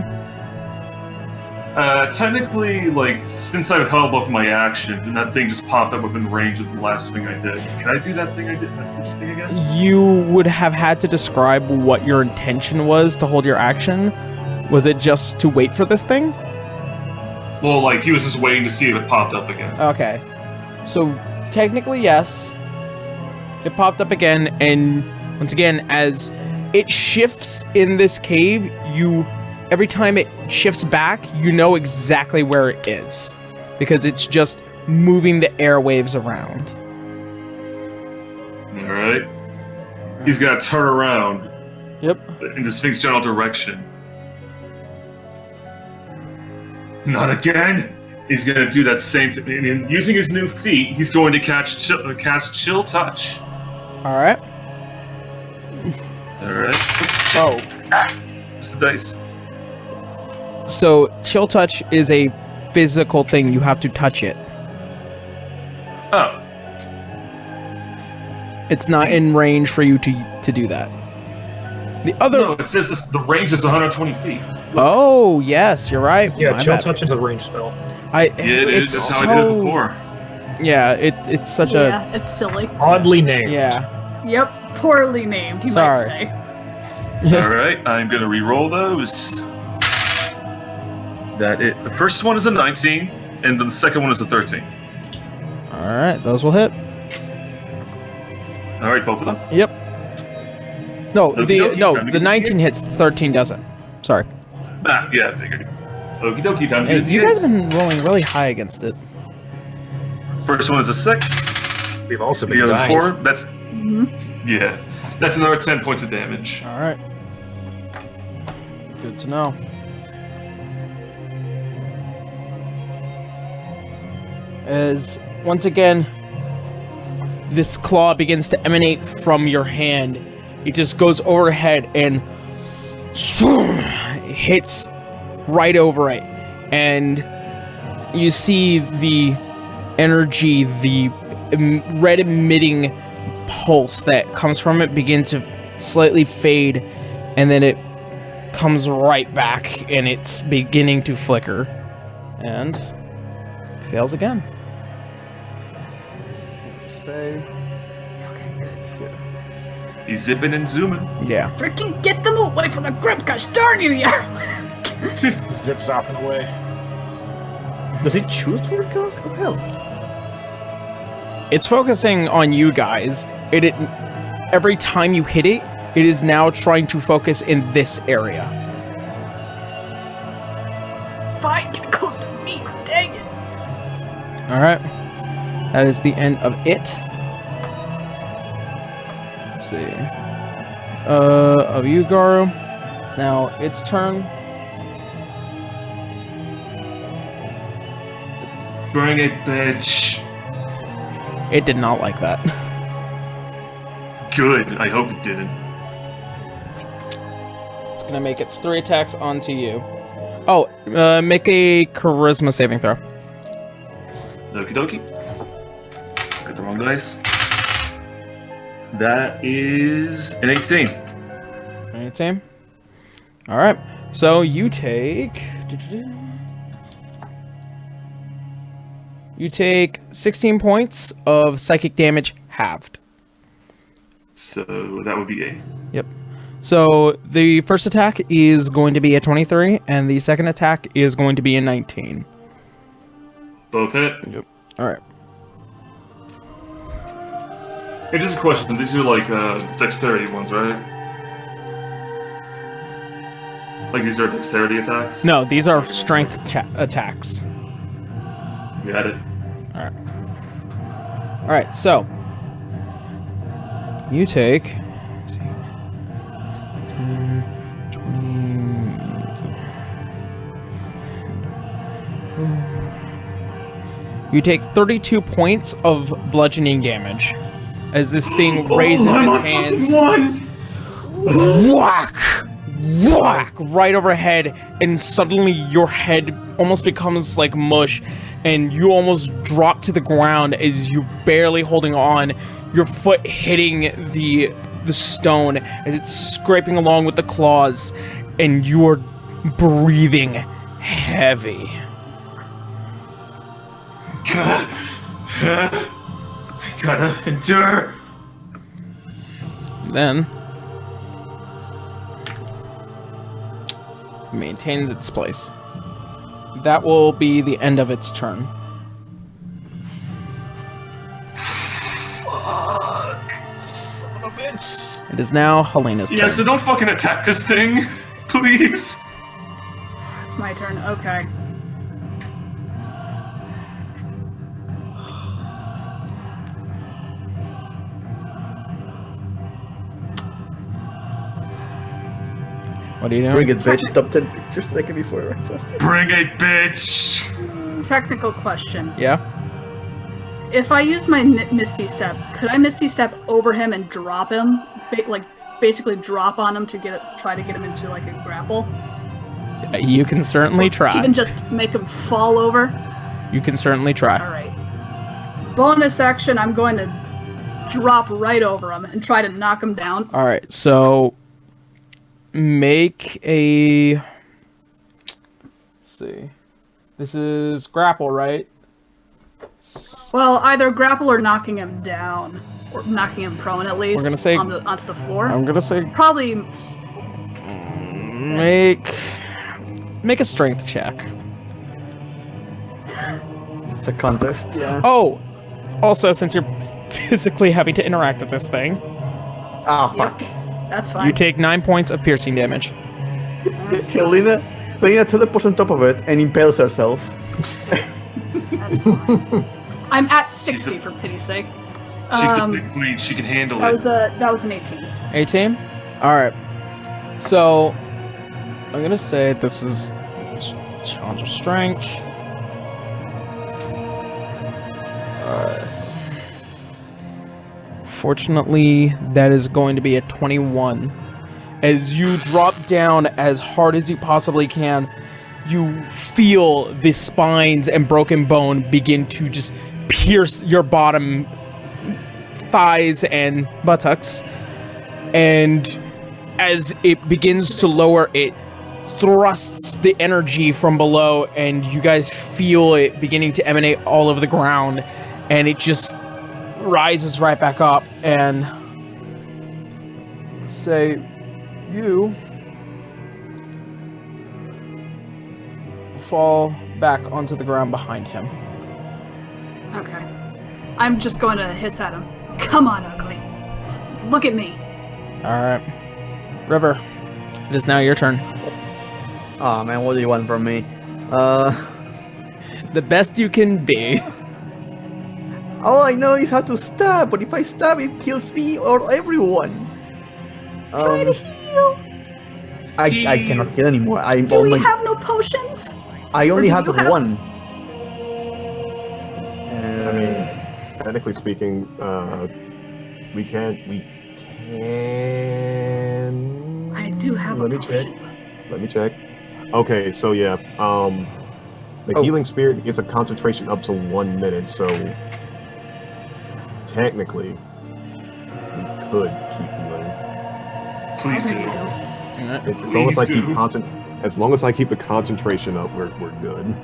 Technically, like, since I held both of my actions and that thing just popped up within range of the last thing I did, can I do that thing I did that thing again? You would have had to describe what your intention was to hold your action. Was it just to wait for this thing? Well, like, he was just waiting to see if it popped up again. Okay. So, technically, yes. It popped up again, and once again, as it shifts in this cave, every time it shifts back, you know exactly where it is. Because it's just moving the airwaves around. Alright. He's gonna turn around Yep. in the Sphinx general direction. Not again! He's gonna do that same thing. And using his new feat, he's going to cast Chill Touch. Alright. Alright. Oh. It's the dice. So, Chill Touch is a physical thing. You have to touch it. Oh. It's not in range for you to do that. The other... No, it says the range is 120 feet. Oh, yes, you're right. Yeah, My Chill bad. Touch is a range spell. Yeah, it is. That's how I did it before. Yeah, it's such Yeah, it's silly. Oddly named. Yeah. Yep, poorly named, you Sorry. might say. Alright, I'm gonna re-roll those. The first one is a 19, and the second one is a 13. Alright, those will hit. Alright, both of them? Yep. No, Okie dokie, time to the get 19 hits, the 13 doesn't. Sorry. Ah, yeah, I figured. Okie dokie, time to Hey, get you these. guys have been rolling really high against it. First one is a 6. We've also The been other's dying. 4. That's... Yeah. That's another 10 points of damage. Alright. Good to know. As, once again, this claw begins to emanate from your hand. It just goes overhead and hits right over it. And you see the energy, the red emitting pulse that comes from it begin to slightly fade, and then it comes right back and it's beginning to flicker. And fails again. Say, He's zipping and zooming. yeah. Freaking get them away from the grip, gosh darn you, Yarrow! Zip zopping away. Does it choose where it goes? What the hell? It's focusing on you guys. It every time you hit it, it is now trying to focus in this area. Fine, get close to me, dang it! All right. That is the end of it. Let's see. Of you, Garu. It's now its turn. Bring it, bitch. It did not like that. Good. I hope it didn't. It's gonna make its 3 attacks onto you. Oh, make a charisma saving throw. Okie dokie. Got the wrong dice. That is an 18. 18. All right. So you take. You take 16 points of psychic damage halved. So that would be a... Yep. So the first attack is going to be a 23, and the second attack is going to be a 19. Both hit. Yep. All right. Hey, just a question. These are like dexterity ones, right? Like these are dexterity attacks? No, these are strength attacks. Got it. All right, so you take 20. You take 32 points of bludgeoning damage as this thing raises its hands. Whack! Whack! Right overhead, and suddenly your head almost becomes like mush, and you almost drop to the ground as you're barely holding on, your foot hitting the stone as it's scraping along with the claws, and you're breathing heavy. I gotta endure. Then maintains its place. That will be the end of its turn. Fuck. Son of a bitch. It is now Helena's turn. Yeah, so don't fucking attack this thing, please. It's my turn. Okay. What are you doing? Bring it, bitch. Top 10 pictures second before exhausted. Bring it, bitch. Technical question. Yeah? If I use my Misty Step, could I Misty Step over him and drop him? Basically drop on him to try to get him into like a grapple? You can certainly try. Even just make him fall over? You can certainly try. Alright. Bonus action, I'm going to drop right over him and try to knock him down. Alright, so make a... Let's see. This is grapple, right? Well, either grapple or knocking him down. Or knocking him prone, at least. We're gonna say... onto the floor. I'm gonna say... Probably... Make a strength check. It's a contest, yeah. Oh! Also, since you're physically having to interact with this thing, Ah, fuck. Yep, that's fine. you take 9 points of piercing damage. Helena teleports on top of it and impales herself. That's fine. I'm at 60 for pity's sake. She's the big queen. She can handle That it. was an 18. 18? Alright. So, I'm gonna say this is challenge of strength. Alright. Fortunately, that is going to be a 21. As you drop down as hard as you possibly can, you feel the spines and broken bone begin to just pierce your bottom thighs and buttocks. And as it begins to lower, it thrusts the energy from below, and you guys feel it beginning to emanate all over the ground, and it just rises right back up, and say you fall back onto the ground behind him. Okay. I'm just going to hiss at him. Come on, ugly. Look at me. Alright. River, it is now your turn. Oh man, what do you want from me? The best you can be. All I know is how to stab, but if I stab, it kills me or everyone. Try to heal. I cannot heal anymore. Do we have no potions? I only do had you have- one. I mean, technically speaking, we can. I do have Let a me check. potion. Let me check. Okay, so yeah, the healing spirit gets a concentration up to 1 minute, so technically we could keep healing. Please do. As long as I keep Please do. as long as I keep the concentration up, we're good.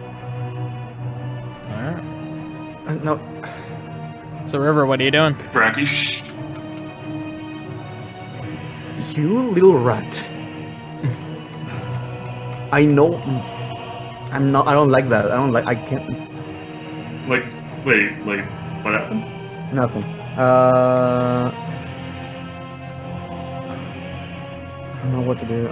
Alright. No, So River, what are you doing? Brackish. you little rat. I know. I'm not. I don't like that. I don't like. I can't. Like, wait, what happened? Nothing. I don't know what to do.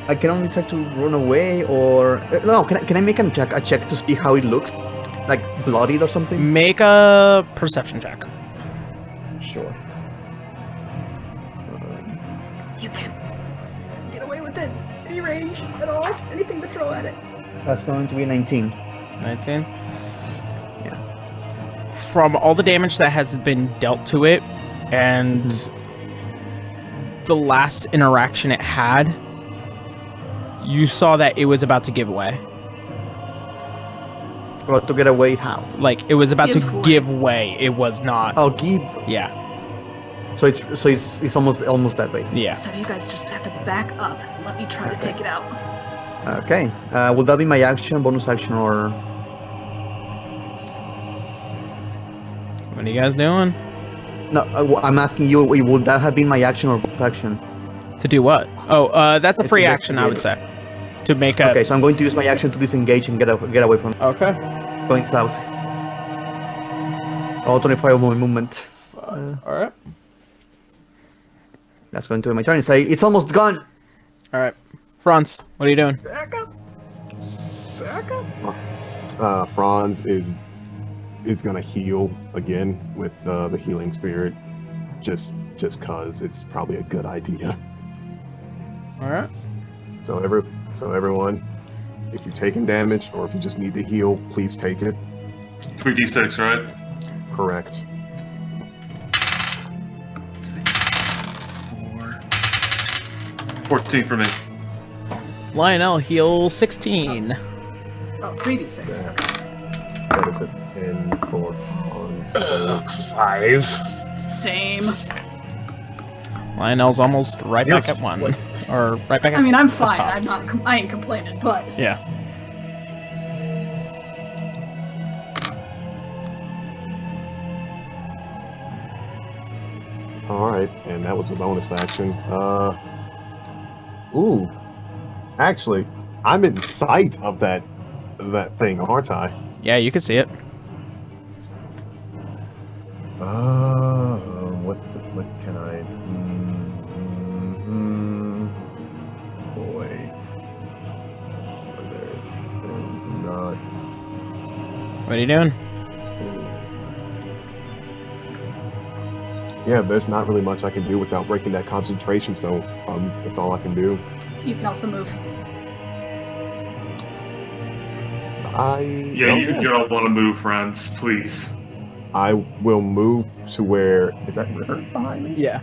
I can only try to run away, or no? Can I make a check to see how it looks, like bloodied or something? Make a perception check. Sure. You can get away with it. Any range at all? Anything to throw at it? That's going to be 19. 19. Yeah. From all the damage that has been dealt to it, and the last interaction it had, you saw that it was about to give away. About to get away? How? Like it was about Give to way. give way. It was not. Oh, give. Yeah. So it's almost that basically. Yeah. So you guys just have to back up and let me try to take it out. Okay. Will that be my action, bonus action, or? What are you guys doing? No, I'm asking you. Would that have been my action or bonus action? To do what? Oh, that's a free action, I would investigate. say. To make a. Okay, so I'm going to use my action to disengage and get away from Okay. going south. Oh, 25 movement. All right. That's going to be my turn. Say it's almost gone. All right. Franz, what are you doing? Back up. Back up. Franz is gonna heal again with the healing spirit, just cause it's probably a good idea. All right. So everyone, if you're taking damage or if you just need to heal, please take it. 3d6, right? Correct. 14 for me. Lionel heal 16. Oh, 3d6. Okay. That is a 10 for Franz. So 5. Same. Lionel's almost right back at 1. Or right back at I mean, I'm the fine. I'm tops. not. I ain't complaining, but Yeah. Alright, and that was a bonus action. Ooh. Actually, I'm in sight of that thing, aren't I? Yeah, you can see it. What can I... Boy. There's not... What are you doing? Yeah, there's not really much I can do without breaking that concentration, so that's all I can do. you can also move. Yeah, you don't want to move, friends, please. I will move to where... Is that her behind me? Yeah.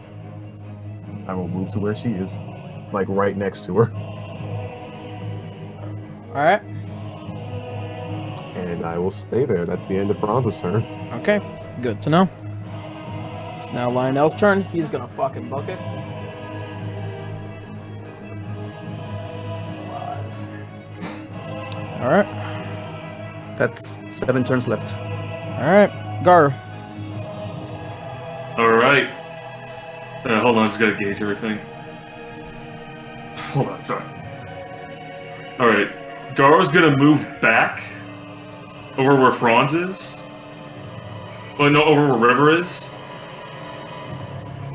I will move to where she is. Like, right next to her. All right. And I will stay there. That's the end of Franz's turn. Okay. Good to know. It's now Lionel's turn. He's gonna fucking book it. All right. That's 7 turns left. All right. Gar. Alright. Hold on, I just gotta gauge everything. Hold on, sorry. Alright. Garo's gonna move back over where Franz is. Oh no, over where River is.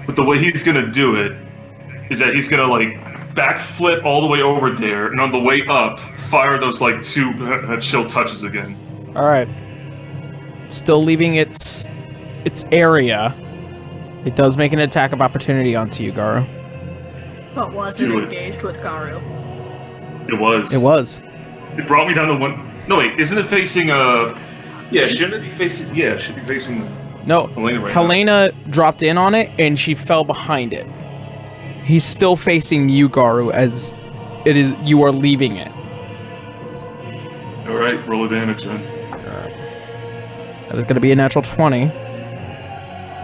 But the way he's gonna do it is that he's gonna like backflip all the way over there, and on the way up, fire those like 2 chill touches again. All right. Still leaving its area. It does make an attack of opportunity onto you, Garo. But was it Do it. engaged with Garu? It was. It was. It brought me down to 1. No wait, isn't it facing Yeah, shouldn't it be facing? Yeah, it should be facing. No. Helena right Helena dropped in on it and she fell behind it. He's still facing you, Garu, as it is. You are leaving it. All right, roll a damage then. That is going to be a natural 20.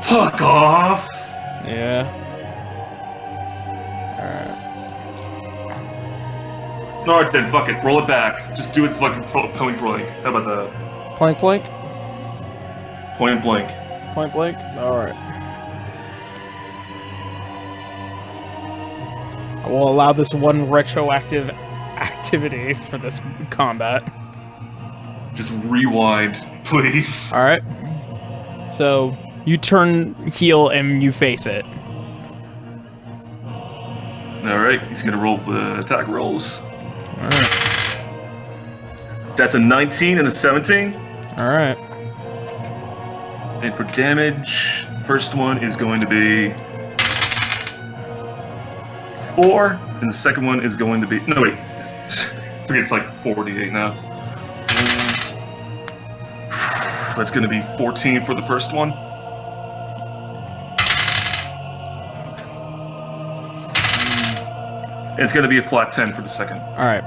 Fuck off! Yeah. Alright then, fuck it. Roll it back. Just do it fucking point blank. How about that? Point blank. Point blank. Point blank. All right. I will allow this one retroactive activity for this combat. Just rewind, please. All right. So you turn heel and you face it. All right, he's gonna roll the attack rolls. All right. That's a 19 and a 17. All right. And for damage, first one is going to be 4, and the second one is going to be no wait. I forget it's like 48 now. That's going to be 14 for the first one. And it's going to be a flat 10 for the second. All right.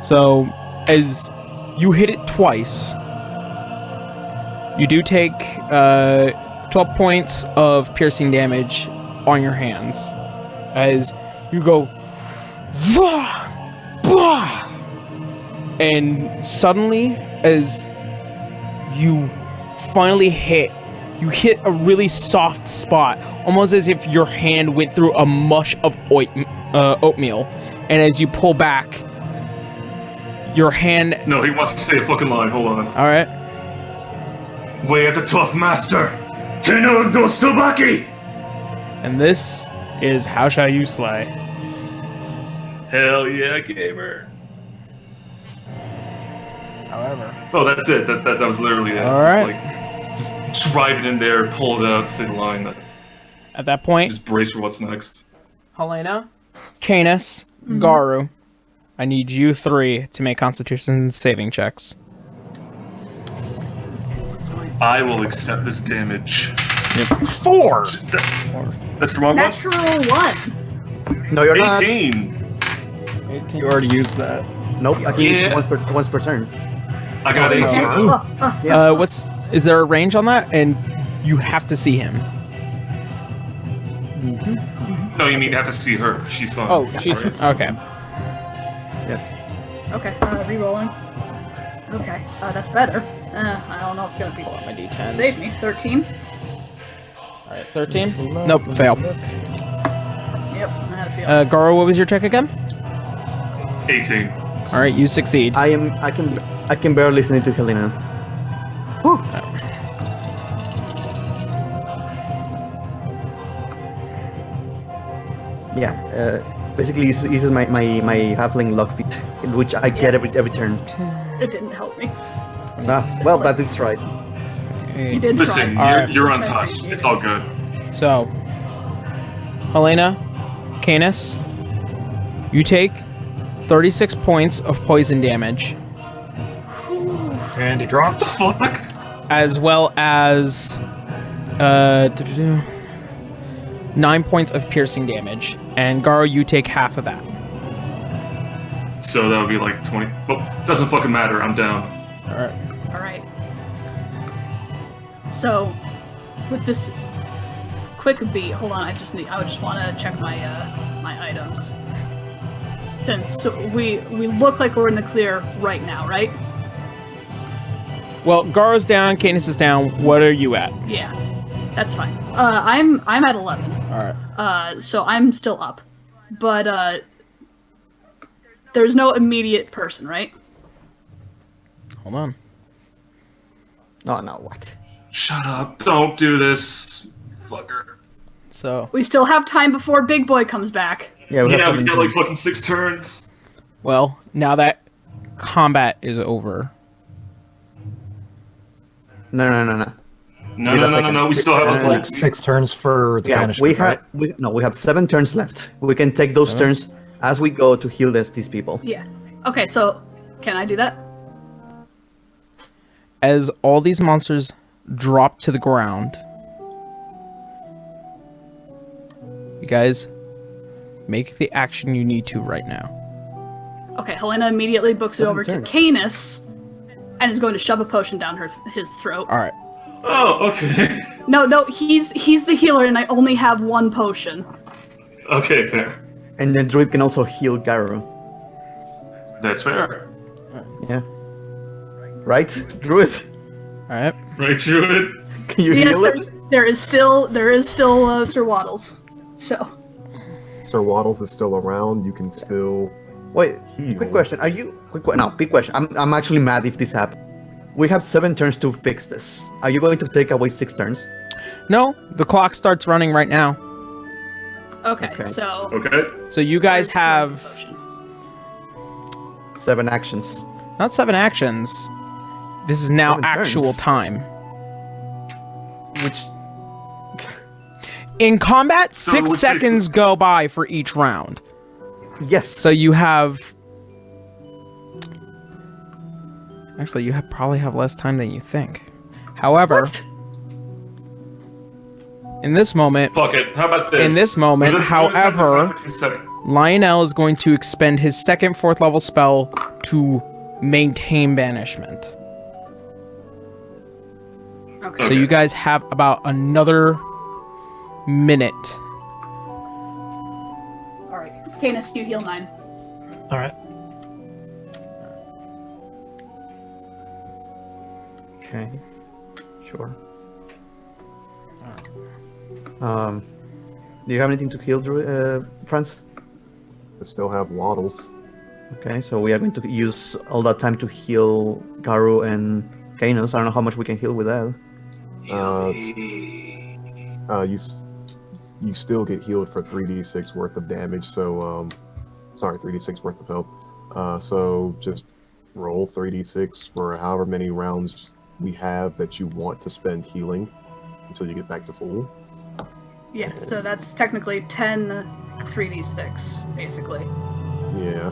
So as you hit it twice, you do take 12 points of piercing damage on your hands as you go, "Wah! Wah!" And suddenly, as you finally hit, you hit a really soft spot, almost as if your hand went through a mush of oatmeal. And as you pull back, your hand... No, he wants to say a fucking line. Hold on. All right. Way at the 12th master. Tenno no Sobaki! And this is How Shall You Slay. Hell yeah, gamer. However. Oh, that's it. That was literally it. All right. Just drive it in there, pull it out, say the line. At that point, Just brace for what's next. Helena, Canis, Garu, I need you three to make Constitution saving checks. I will accept this damage. 4! That's the wrong one? Natural 1. No, you're not. 18. You already used that. Nope, I can use Yeah. it once per turn. I got Oh, 18. sorry. Is there a range on that? And you have to see him. No, you mean you have to see her. She's fine. Oh, she's okay. Okay, re-rolling. Okay, that's better. I don't know if it's gonna be. Pull out my d10s. Save me. 13. All right, 13. Nope, fail. Yep, I had a feeling. Garu, what was your check again? 18. All right, you succeed. I can barely listen to Helena. Whew. Yeah, basically uses my halfling luck feat, which I get every turn. It didn't help me. Well, that is right. You did Listen, try. you're I untouched. appreciate It's it. all good. So, Helena, Canis, you take 36 points of poison damage, And he drops. Fuck. as well as 9 points of piercing damage. And Garu, you take half of that. So that would be like 20. Well, doesn't fucking matter. I'm down. All right. All right. So, with this quick beat, hold on. I would just want to check my my items. Since we look like we're in the clear right now, right? Well, Garu's down, Canis is down. What are you at? Yeah, that's fine. I'm at 11. All right. So I'm still up, but there's no immediate person, right? Hold on. Oh no, what? Shut up. Don't do this. Fucker. So, We still have time before Big Boy comes back. Yeah, we have Yeah, we 7 got like turns. fucking 6 turns. well, now that combat is over. No. No, Wait no, a no, no, second. no. We still have Like 6 turns for the Yeah, banishment, right? we have 7 turns left. We can take those turns as we go to heal these people. Yeah. Okay, so can I do that? As all these monsters drop to the ground, you guys make the action you need to right now. Okay, Helena immediately books it 7 over turns. to Canis and is going to shove a potion down his throat. All right. Oh, okay. No, he's the healer and I only have 1 potion. Okay, fair. And then Druid can also heal Garu. That's fair. Yeah. Right? Druid? All right. Right, Druid? Can you Yes, heal it? there is still Sir Waddles. So Sir Waddles is still around. You can still. Wait, Heal. quick question. Are you... Quick question. I'm actually mad if this happens. We have 7 turns to fix this. Are you going to take away 6 turns? No, the clock starts running right now. Okay, Okay. so Okay. So you guys where's the have potion? 7 actions. not 7 actions. This is now 7 actual turns. time. Which... In combat, So 6 which seconds go by for each round. Yes. So you have... Actually, you probably have less time than you think. However, What? in this moment, Fuck it. How about this? In this moment, however- 2 seconds. Lionel is going to expend his second 4th level spell to maintain banishment. Okay. So you guys have about another minute. All right. Canis, you heal 9. All right. Okay. Sure. Do you have anything to heal, Franz? I still have waddles. Okay, so we are going to use all that time to heal Garu and Kanos. I don't know how much we can heal with that. You still get healed for 3d6 worth of damage. So sorry, 3d6 worth of health. So just roll 3d6 for however many rounds we have that you want to spend healing until you get back to full. Yes, so that's technically 10 3d6, basically. Yeah.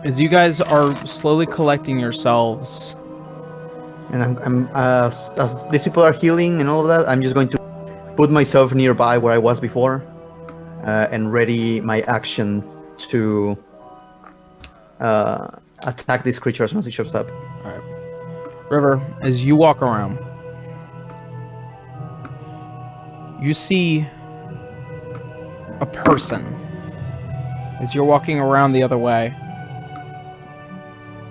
As you guys are slowly collecting yourselves, And I'm as these people are healing and all of that, I'm just going to put myself nearby where I was before, and ready my action to attack this creature as soon as it shows up. River, as you walk around, you see a person. As you're walking around the other way,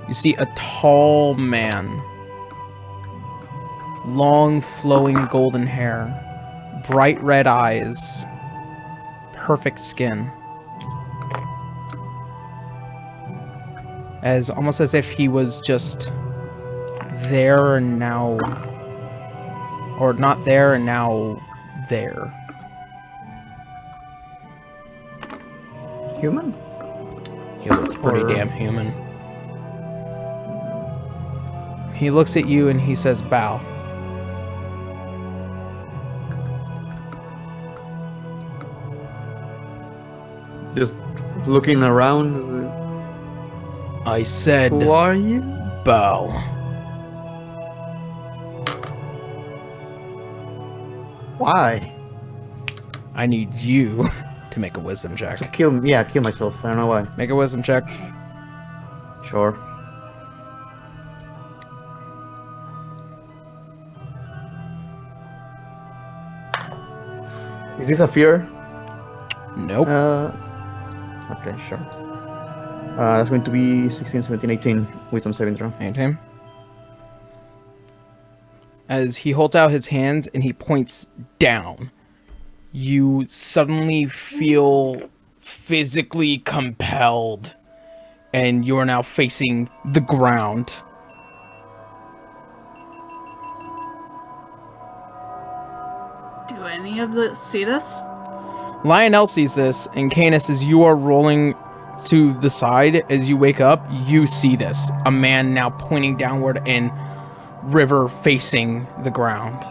you see a tall man. Long, flowing golden hair. Bright red eyes. Perfect skin. Almost as if he was just there and now... Or not there and now there. Human? He looks pretty Or- damn human. He looks at you and he says, bow. Just looking around. I said, Who are you? bow. Why? I need you to make a wisdom check. To kill me? Yeah, kill myself. I don't know why. Make a wisdom check. Sure. Is this a fear? Nope. Okay, sure. That's going to be 16, 17, 18 wisdom saving throw. 18. As he holds out his hands and he points down, you suddenly feel physically compelled, and you are now facing the ground. Do any of the see this? Lionel sees this, and Canis, as you are rolling to the side as you wake up, you see this. A man now pointing downward and River facing the ground.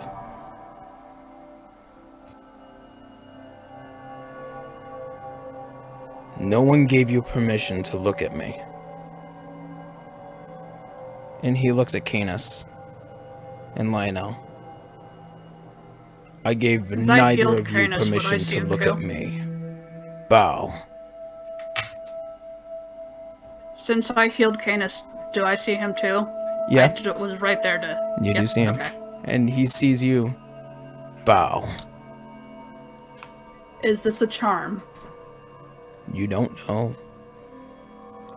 No one gave you permission to look at me. And he looks at Canis and Lionel. I gave Since I neither healed of you Canis, would I permission see to him look too? at me. Bow. Since I healed Canis, do I see him too? Yeah, I was right there to. you do Yep, see him. Okay. And he sees you. Bow. Is this a charm? You don't know.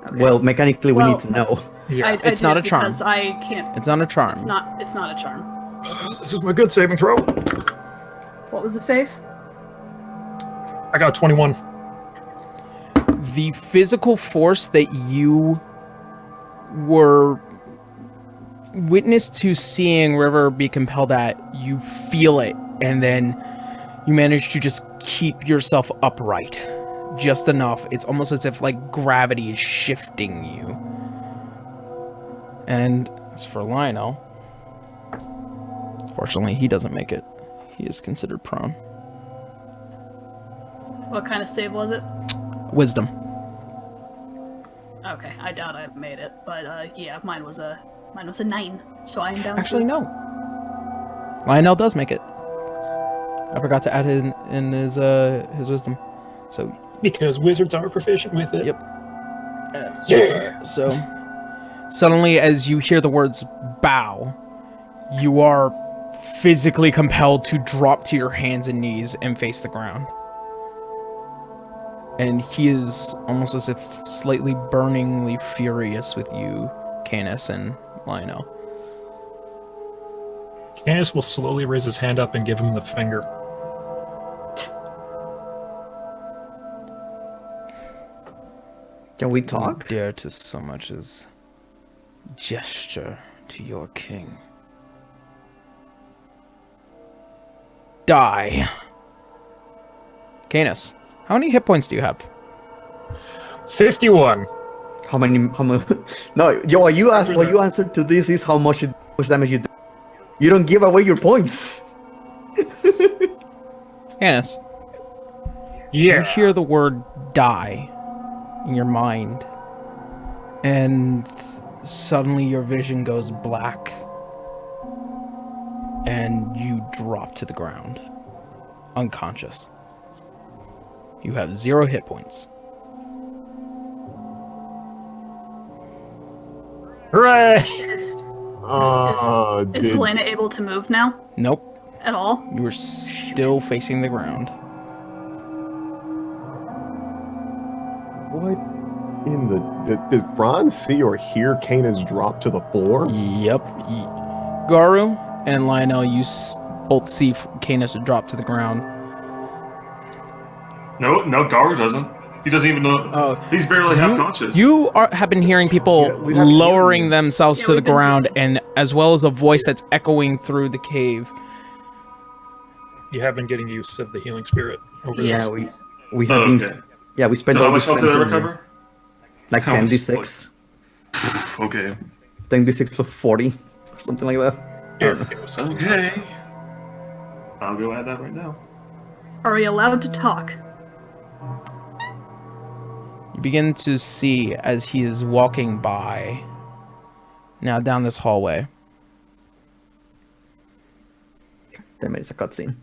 Okay. Well, mechanically, we Well- need to know. Yeah. I it's not did a charm. because I can't. It's not a charm. It's not. It's not a charm. This is my good saving throw. What was the save? I got a 21. The physical force that you were witness to seeing River be compelled at, you feel it, and then you manage to just keep yourself upright. Just enough. It's almost as if like gravity is shifting you. And as for Lionel, fortunately he doesn't make it. He is considered prone. What kind of save was it? Wisdom. Okay, I doubt I made it, but yeah, mine was a 9, so I'm down. Actually, no. Lionel does make it. I forgot to add in his wisdom. So Because wizards are proficient with it. yep. Yeah. So suddenly, as you hear the words "bow," you are physically compelled to drop to your hands and knees and face the ground. And he is almost as if slightly burningly furious with you, Canis and Lionel. Canis will slowly raise his hand up and give him the finger. Can we talk? Dare to so much as gesture to your king. Die. Canis, how many hit points do you have? 51. How many? No, what you answered to this is how much damage you do. You don't give away your points. Canis, you Yeah. hear the word die in your mind, and suddenly your vision goes black, and you drop to the ground, unconscious. You have 0 hit points. Hooray! Is Helena able to move now Nope, at all? you are still facing the ground. What in the... Did Bron see or hear Canis drop to the floor? Yep. Garu and Lionel, you both see Canis drop to the ground. No, Garu doesn't. He doesn't even know. Oh, He's barely half conscious. You have been hearing people Yeah, we have lowering hearing. themselves Yeah, to the we've been ground, and as well as a voice that's echoing through the cave. You have been getting used to the healing spirit over Yeah, this. we have Oh, been. okay. Yeah, we spent So how all much this health time did I healing. recover? Like How much? 10d6, Okay. 10d6 plus 40, or something like that. Here, it was something else. Okay. I'll go add that right now. Are we allowed to talk? You begin to see as he is walking by, now down this hallway. Damn it, it's a cutscene.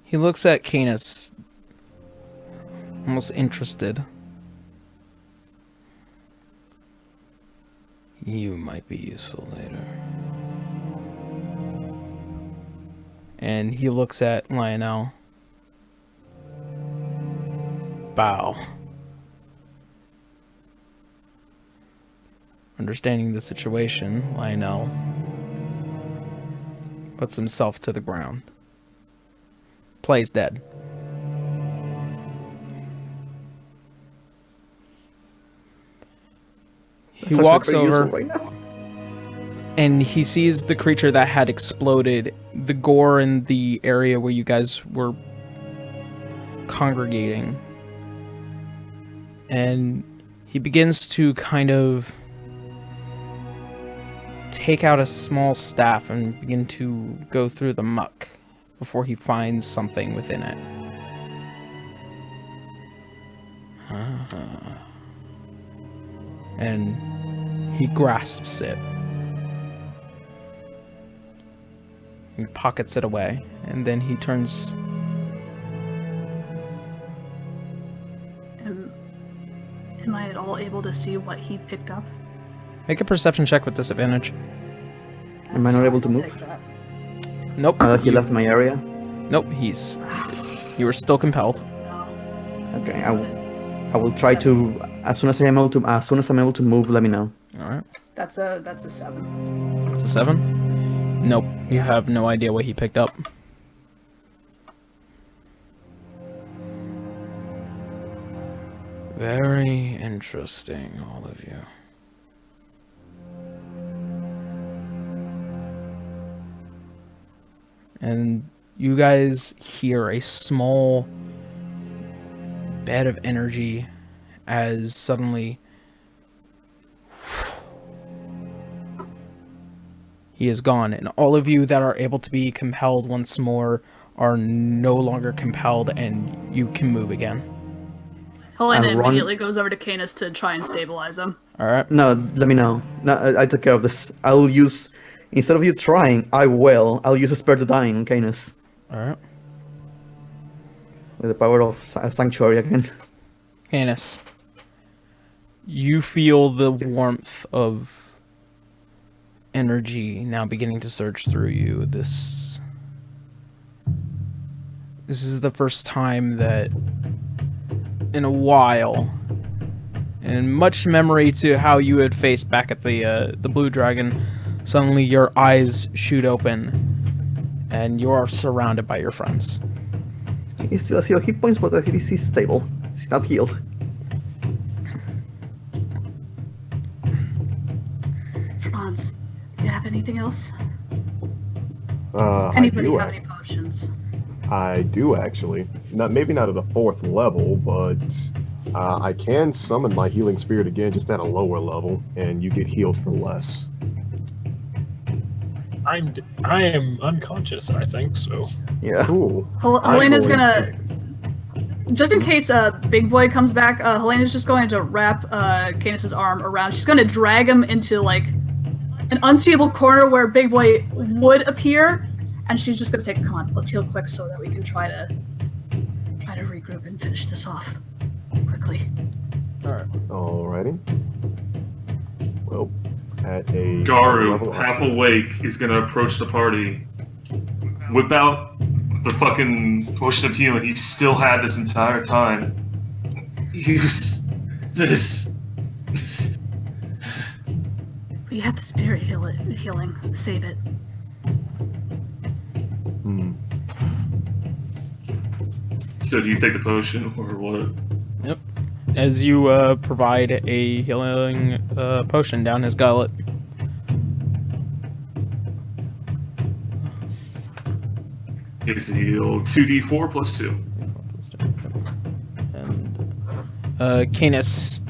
He looks at Canis, almost interested. You might be useful later. And he looks at Lionel. Bow. Understanding the situation, Lionel puts himself to the ground. Plays dead. He That's actually walks pretty useful over right now. and he sees the creature that had exploded, the gore in the area where you guys were congregating. And he begins to kind of take out a small staff and begin to go through the muck before he finds something within it. And he grasps it. He pockets it away, and then he turns. Am I at all able to see what he picked up? Make a perception check with disadvantage. Am I not able to move? Take that. Nope. He left my area. Nope. You were still compelled. No. Okay, I will try to as soon as I'm able to move. Let me know. All right. That's a 7. It's a 7. Nope. You have no idea what he picked up. Very interesting, all of you. And you guys hear a small bed of energy as suddenly he is gone, and all of you that are able to be compelled once more are no longer compelled, and you can move again. Helena I'll run- immediately goes over to Canis to try and stabilize him. Alright? No, let me know. No, I took care of this. I'll use, instead of you trying, I'll use a spare to dying on Canis. Alright. With the power of Sanctuary again. Canis, you feel the warmth of energy now beginning to surge through you. This is the first time that in a while, and much memory to how you had faced back at the Blue Dragon, suddenly your eyes shoot open and you are surrounded by your friends. He still has 0 hit points, but at least he's stable. He's not healed. Franz, do you have anything else? I Does anybody do, have any potions? I do actually. Maybe not at a 4th level, but I can summon my healing spirit again, just at a lower level, and you get healed for less. I am unconscious, I think, so. Yeah. Cool. Helena's I'm gonna, just in case Big Boy comes back, Helena's just going to wrap Canis' arm around. She's going to drag him into like an unseeable corner where Big Boy would appear, and she's just going to say, "Come on, let's heal quick so that we can try to regroup and finish this off quickly." Alrighty. Well, at a Garu, level, half awake, is gonna approach the party. Whip out the fucking potion of healing he still had this entire time. Use this. We have the spirit healing. Save it. So do you take the potion or what? Yep. As you provide a healing potion down his gullet. Gives the heal 2d4 plus 2. And Canis,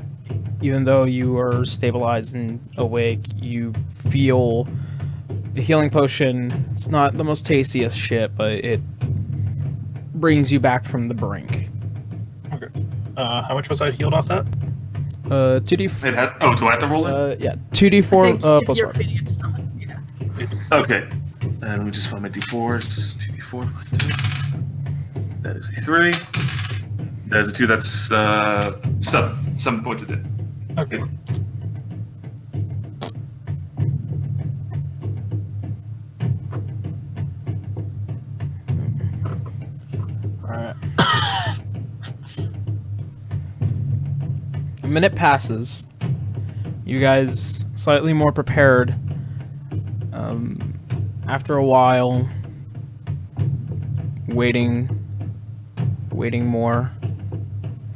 even though you are stabilized and awake, you feel the healing potion. It's not the most tastiest shit, but it brings you back from the brink. Okay. How much was I healed off that? 2d4. It had, oh, do I have to roll it? Yeah, 2d4 if plus you're 1. feeding it to someone, yeah. Okay. And let me just find my d4s. 2d4 plus 2. That is a 3. That is a 2. That's 7. 7 points a day. Okay. Alright. A minute passes. You guys slightly more prepared. After a while, waiting more.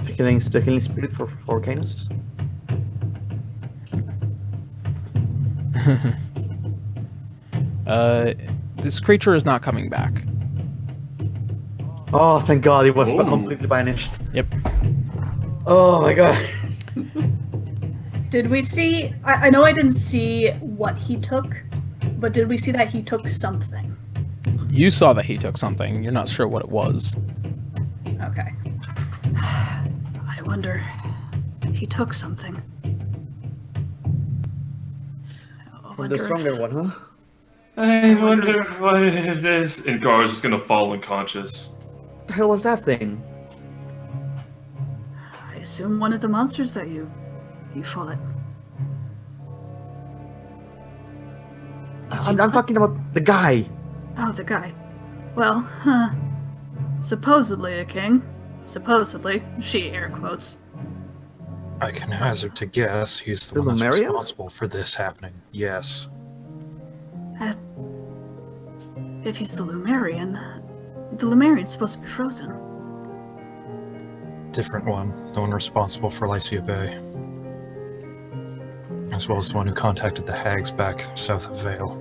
The healing spirit for Canis. This creature is not coming back. Oh, thank God, it was Oh. completely vanished. Yep. Oh my God. Did we see? I know I didn't see what he took, but did we see that he took something? You saw that he took something. You're not sure what it was. Okay. I wonder. He took something. I The wonder if- stronger one, huh? I wonder what it is. And Gar's just gonna fall unconscious. What the hell was that thing? I assume one of the monsters that you fought. I'm talking about the guy. Oh, the guy. Well, supposedly a king. Supposedly, she air quotes. I can hazard to guess he's the The one that's Lumerian? responsible for this happening. Yes. If he's the Lumerian's supposed to be frozen. different one, the one responsible for Lycia Bay, as well as the one who contacted the hags back south of Vale.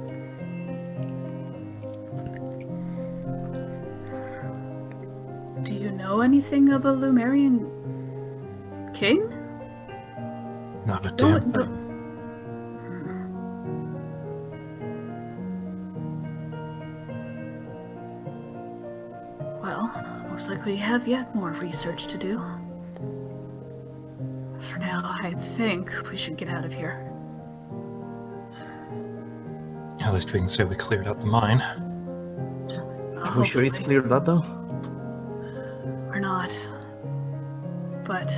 Do you know anything of a Lumerian king? Not a damn thing. Well, looks like we have yet more research to do. For now, I think we should get out of here. At least we can say we cleared out the mine. Are we sure it's cleared up though? We're not. But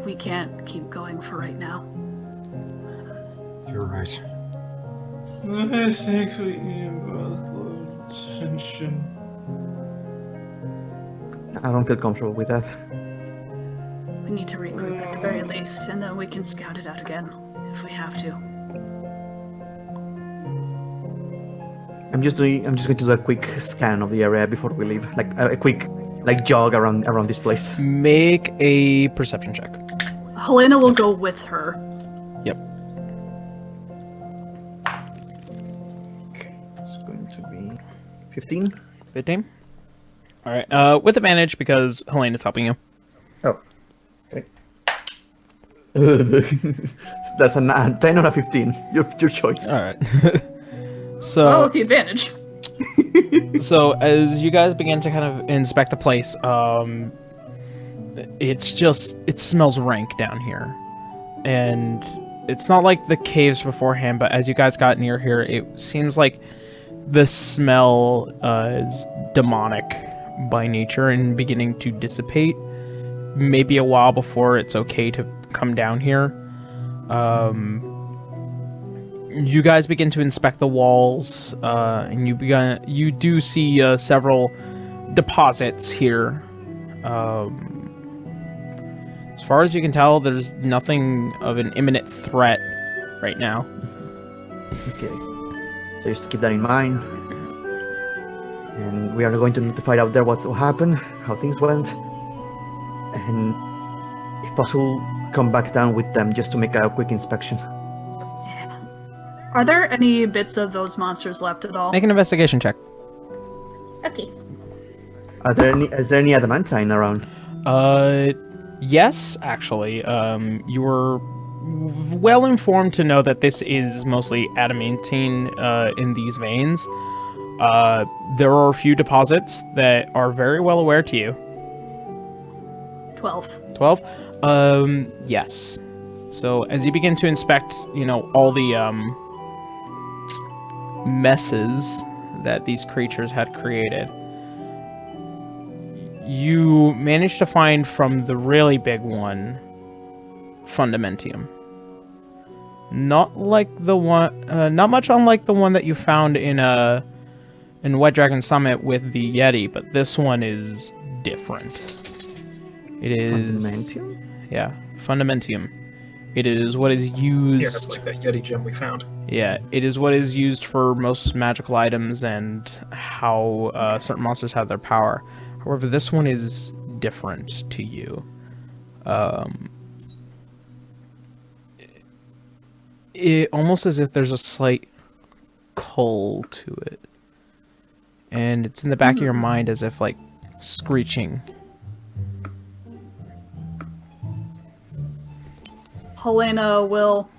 we can't keep going for right now. You're right. I think we need both attention. I don't feel comfortable with that. We need to regroup at the very least, and then we can scout it out again, if we have to. I'm just going to do a quick scan of the area before we leave, like a quick jog around this place. Make a perception check. Helena will go with her. Yep. Okay, it's going to be 15. 15. All right. With advantage because Helena's helping you. Oh, okay. That's a 10 or a 15. Your choice. All right. So. Oh, with the advantage. So as you guys begin to kind of inspect the place, it smells rank down here, and it's not like the caves beforehand, but as you guys got near here, it seems like the smell is demonic by nature and beginning to dissipate. Maybe a while before it's okay to come down here. You guys begin to inspect the walls, and you do see several deposits here. As far as you can tell, there's nothing of an imminent threat right now. Okay. So just keep that in mind. And we are going to notify out there what happened, how things went, and if possible, come back down with them just to make a quick inspection. Are there any bits of those monsters left at all? Make an investigation check. Okay. Is there any adamantine around? Yes, actually. You were well informed to know that this is mostly adamantine in these veins. There are a few deposits that are very well aware to you. 12. 12? Yes. So as you begin to inspect, all the messes that these creatures had created, you managed to find from the really big one fundamentium. Not like the one, not much unlike the one that you found in White Dragon Summit with the Yeti, but this one is different. It is Fundamentium? Yeah, fundamentium. It is what is used. Yeah, that's like that Yeti gem we found. Yeah, it is what is used for most magical items and how certain monsters have their power. However, this one is different to you. It almost as if there's a slight cull to it. And it's in the back of your mind as if like screeching. Helena will...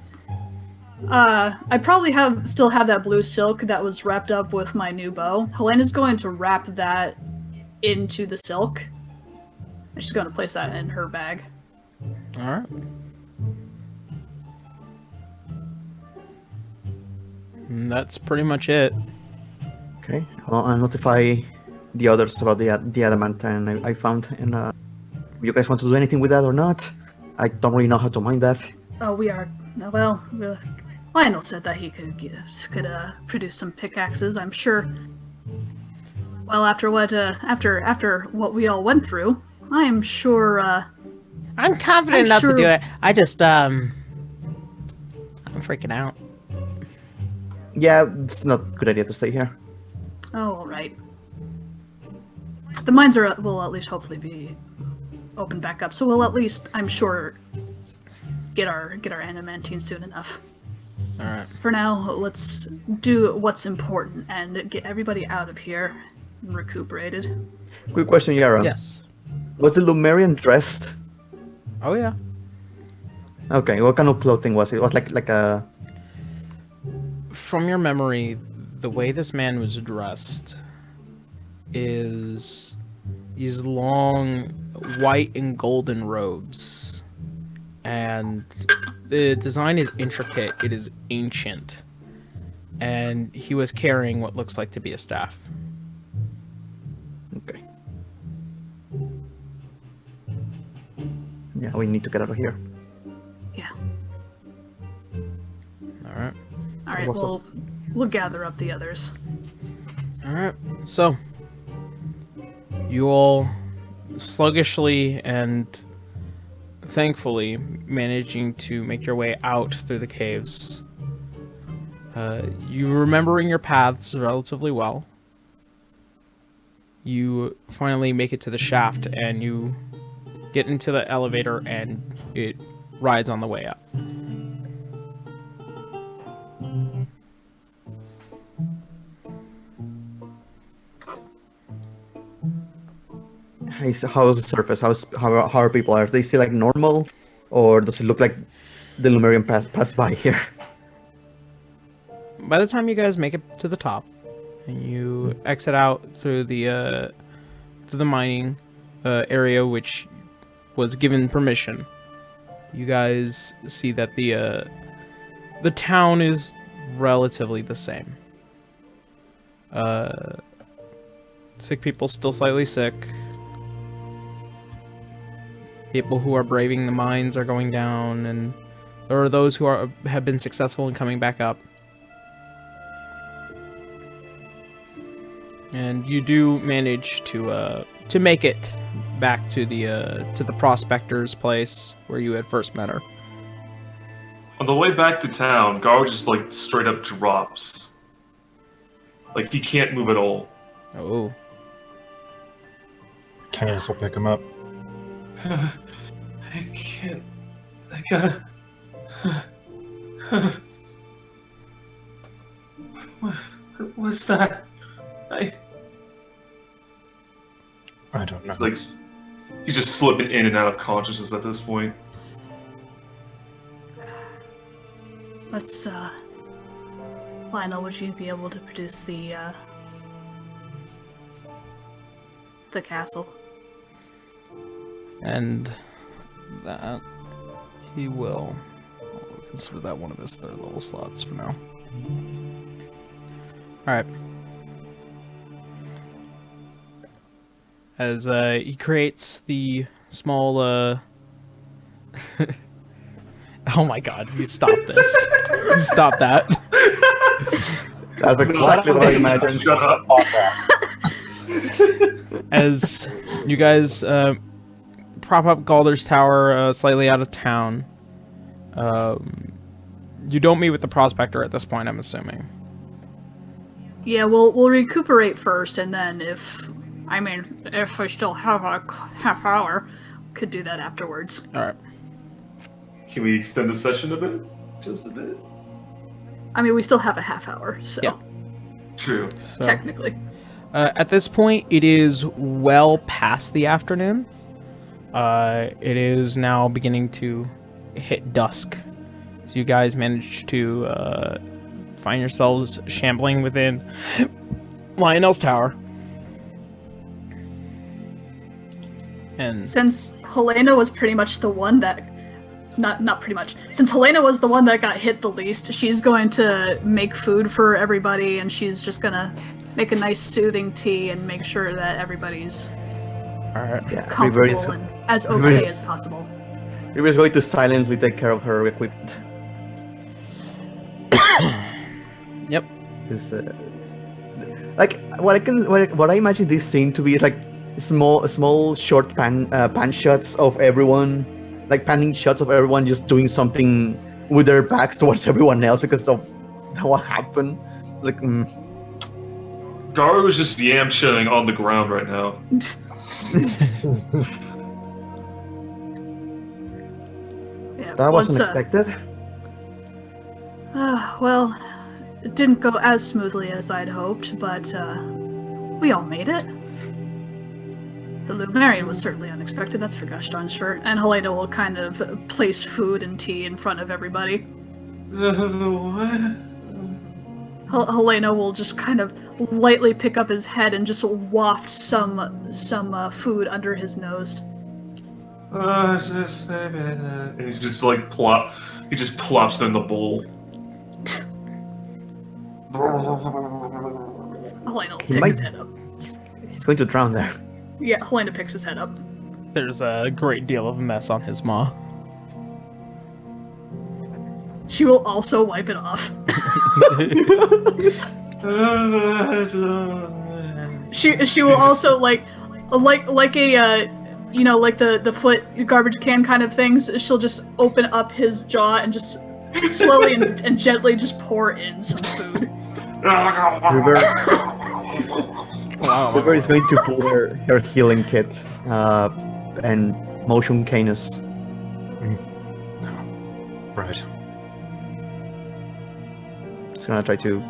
I probably still have that blue silk that was wrapped up with my new bow. Helena's going to wrap that into the silk. And she's going to place that in her bag. Alright. That's pretty much it. Okay, I'll notify the others about the adamantine I found. And you guys want to do anything with that or not? I don't really know how to mine that. Oh, we are... Well, Lionel said that he could produce some pickaxes, I'm sure. Well, after what we all went through, I am sure, I'm confident enough to do it. I just, I'm freaking out. Yeah, it's not a good idea to stay here. Oh, alright. the mines will at least hopefully be opened back up. So we'll at least, I'm sure, get our adamantine soon enough. All right. For now, let's do what's important and get everybody out of here and recuperated. Quick question, Yara. Yes. Was the Lumerian dressed? Oh yeah. Okay, what kind of clothing was it? It was like a... From your memory, the way this man was dressed is these long white and golden robes. And the design is intricate, it is ancient. And he was carrying what looks like to be a staff. Okay. Yeah, we need to get out of here. Yeah. Alright. All right, What's up? we'll gather up the others. Alright. So, you all sluggishly and thankfully managing to make your way out through the caves. You remembering your paths relatively well. You finally make it to the shaft and you get into the elevator and it rides on the way up. Hey, so how's the surface? How are people? Are they still like normal? Or does it look like the Lumerian passed by here? By the time you guys make it to the top and you exit out through the mining area, which was given permission, you guys see that the town is relatively the same. Sick people still slightly sick. People who are braving the mines are going down, and there are those who have been successful in coming back up. And you do manage to make it back to the prospector's place where you had first met her. On the way back to town, Gar just like straight up drops. Like he can't move at all. Oh. Candace will pick him up. I can't. I gotta. What's that? I don't know. Like he's just slipping in and out of consciousness at this point. Let's, Lionel, would you be able to produce the castle? And that he will. I'll consider that one of his third level slots for now. Alright. As he creates the small oh my god, you stop this. You stop that. That's exactly what I imagined. Shut up. As you guys prop up Galder's Tower slightly out of town, you don't meet with the prospector at this point, I'm assuming. Yeah, we'll recuperate first, and then if we still have a half hour, could do that afterwards. Alright. Can we extend the session a bit? Just a bit? I mean, we still have a half hour, so Yeah. True. So, technically. at this point, it is well past the afternoon. It is now beginning to hit dusk. So you guys managed to find yourselves shambling within Lionel's Tower. And Since Helena was pretty much the one that... Not pretty much. Since Helena was the one that got hit the least, she's going to make food for everybody, and she's just gonna make a nice soothing tea and make sure that everybody's alright. Yeah, comfortable and as okay as possible. River's going to silently take care of her equipment. Yep. Is like what I imagine this scene to be is like small short pan shots of everyone, like panning shots of everyone just doing something with their backs towards everyone else because of what happened. Like Garu is just yamching on the ground right now. Yeah, That wasn't once, expected. Well, it didn't go as smoothly as I'd hoped, but we all made it. The Lumerian was certainly unexpected, that's for gosh darn sure. And Helena will kind of place food and tea in front of everybody. The what? Helena will just kind of lightly pick up his head and just waft some food under his nose. And he's just like he just plops it in the bowl. Helena will He pick might- his head up. He's going to drown there. Yeah, Helena picks his head up. There's a great deal of mess on his maw. She will also wipe it off. She will also like a you know, like the foot garbage can kind of things. She'll just open up his jaw and just slowly and gently just pour in some food. River is going to pull her healing kit and motion Canis. Right. She's gonna try to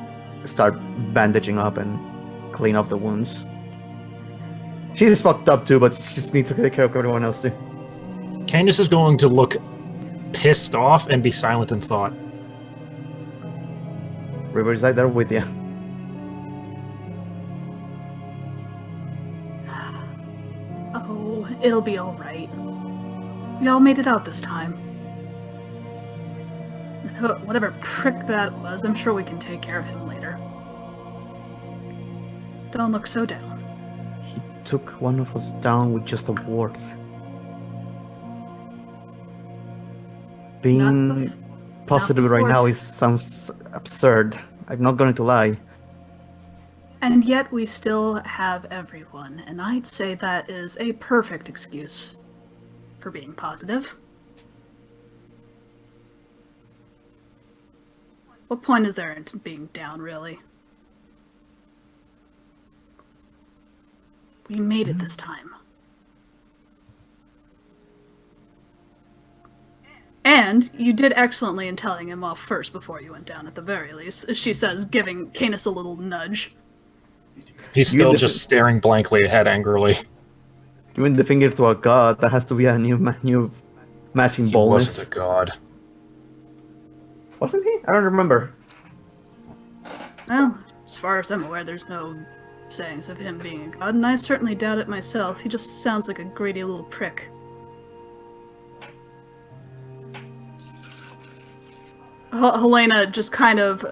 start bandaging up and clean off the wounds. She's fucked up too, but she just needs to take care of everyone else too. Candace is going to look pissed off and be silent in thought. River is right there with you. Oh, it'll be all right. We all made it out this time. And whatever prick that was, I'm sure we can take care of him later. Don't look so down. He took one of us down with just a word. Being positive right now sounds absurd. I'm not going to lie. And yet we still have everyone, and I'd say that is a perfect excuse for being positive. What point is there in being down, really? We made it this time. And you did excellently in telling him off first before you went down, at the very least, she says, giving Canis a little nudge. He's still just staring blankly ahead angrily. Giving the finger to a god, that has to be a new matching He boldness. wasn't a god. Wasn't he? I don't remember. Well, as far as I'm aware, there's no sayings of him being a god, and I certainly doubt it myself. He just sounds like a greedy little prick. Helena just kind of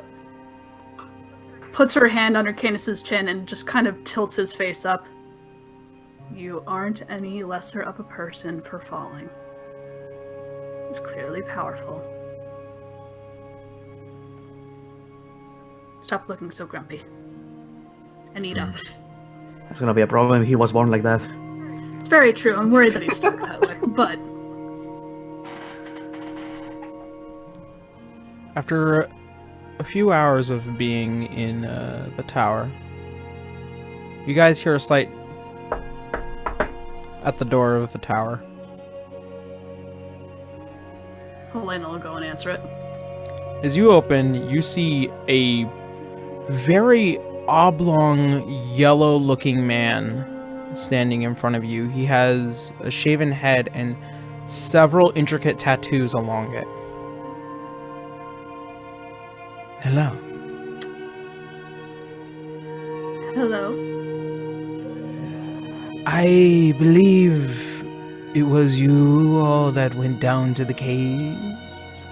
puts her hand under Canis's chin and just kind of tilts his face up. You aren't any lesser of a person for falling. He's clearly powerful. Stop looking so grumpy. And eat up. That's gonna be a problem if he was born like that. It's very true. I'm worried that he's stuck that way. But After a few hours of being in the tower, you guys hear a slight at the door of the tower. Helena will go and answer it. As you open, you see a very oblong, yellow-looking man standing in front of you. He has a shaven head and several intricate tattoos along it. Hello. Hello. I believe it was you all that went down to the caves.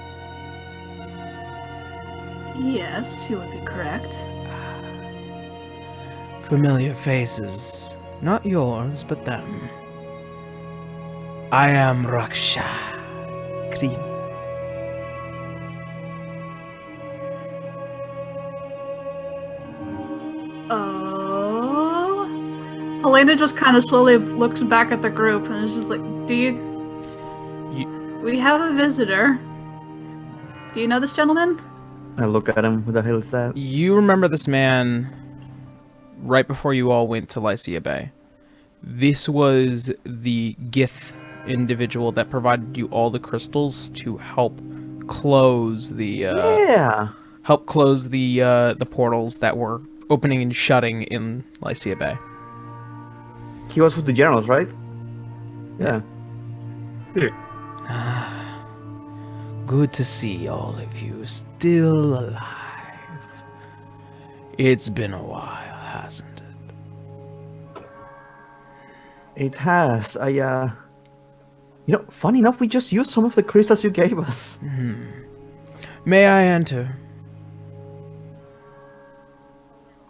Yes, you would be correct. Familiar faces. Not yours, but them. I am Raksha Kree. Oh. Helena just kind of slowly looks back at the group and is just like, we have a visitor. Do you know this gentleman? I look at him. Who the hell is that? You remember this man right before you all went to Lycia Bay. This was the Gith individual that provided you all the crystals to help close the the portals that were opening and shutting in Lycia Bay. He was with the generals, right? Yeah. Good to see all of you still alive. It's been a while, hasn't it? It has. Funny enough, we just used some of the crystals you gave us. May I enter?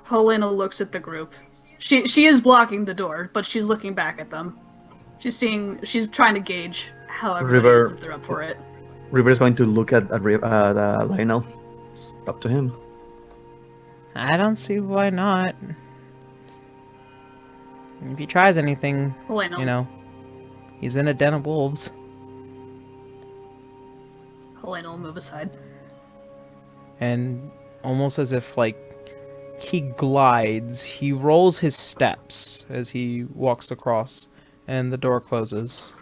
Helena looks at the group. She is blocking the door, but she's looking back at them. She's trying to gauge how everybody is, if they're up for it. River's going to look at Lionel. It's up to him. I don't see why not. If he tries anything, Helena. He's in a den of wolves. Helena will move aside. And almost as if, he glides, he rolls his steps as he walks across, and the door closes.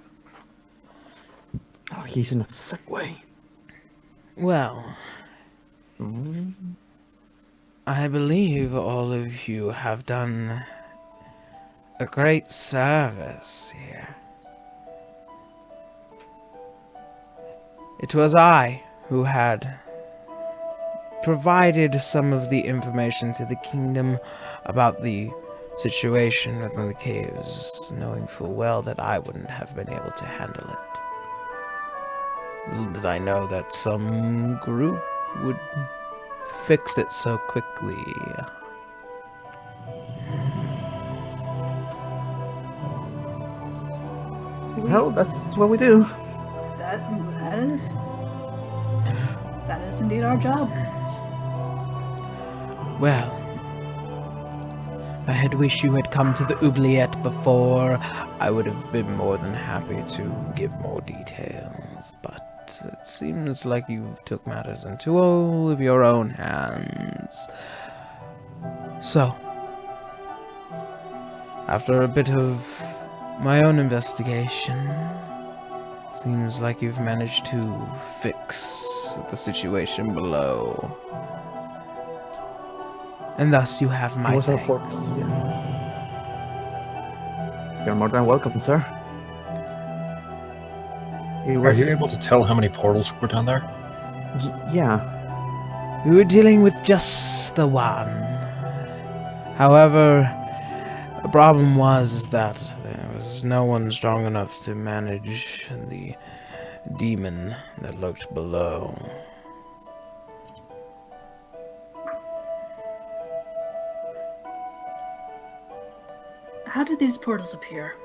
Oh, he's in a Segway. Well, I believe all of you have done a great service here. It was I who had provided some of the information to the kingdom about the situation within the caves, knowing full well that I wouldn't have been able to handle it. Little did I know that some group would fix it so quickly. Well, that's what we do. That is indeed our job. Well, I had wished you had come to the oubliette before. I would have been more than happy to give more details, but it seems like you took matters into all of your own hands. So, after a bit of my own investigation, seems like you've managed to fix the situation below. And thus you have my thanks. You're more than welcome, sir. Are you able to tell how many portals were down there? Yeah. We were dealing with just the one. However, the problem was that there was no one strong enough to manage the demon that lurked below. How did these portals appear?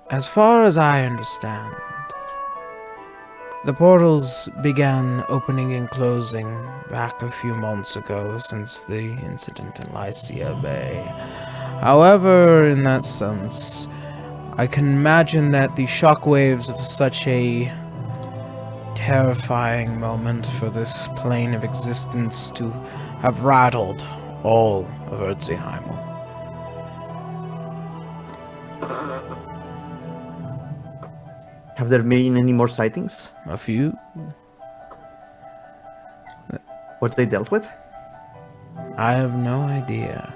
As far as I understand, the portals began opening and closing back a few months ago since the incident in Lycia Bay. However, in that sense, I can imagine that the shockwaves of such a terrifying moment for this plane of existence to have rattled all of Erzheimel. Have there been any more sightings? A few. What they dealt with? I have no idea.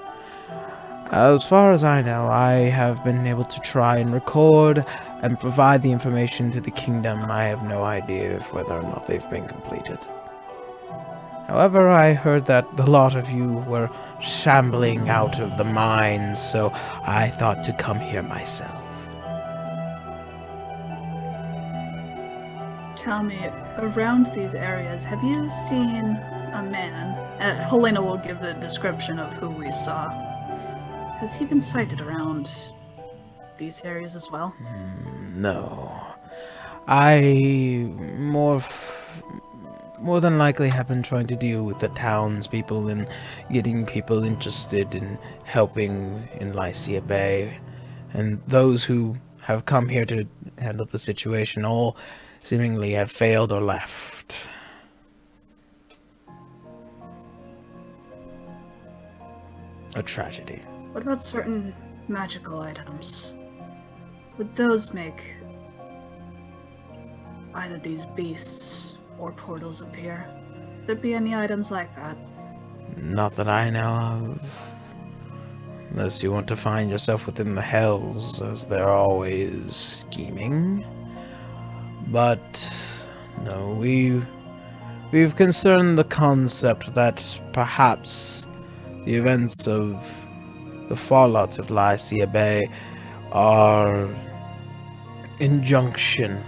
As far as I know, I have been able to try and record and provide the information to the kingdom. I have no idea of whether or not they've been completed. However, I heard that a lot of you were shambling out of the mines, so I thought to come here myself. Tell me, around these areas, have you seen a man? Helena will give the description of who we saw. Has he been sighted around these areas as well? No. I more than likely have been trying to deal with the townspeople and getting people interested in helping in Lycia Bay. And those who have come here to handle the situation all seemingly have failed or left. a tragedy. What about certain magical items? Would those make either these beasts or portals appear? Would there be any items like that? Not that I know of. Unless you want to find yourself within the hells, as they're always scheming. But no, we've concerned the concept that perhaps the events of the fallout of Lycia Bay are in junction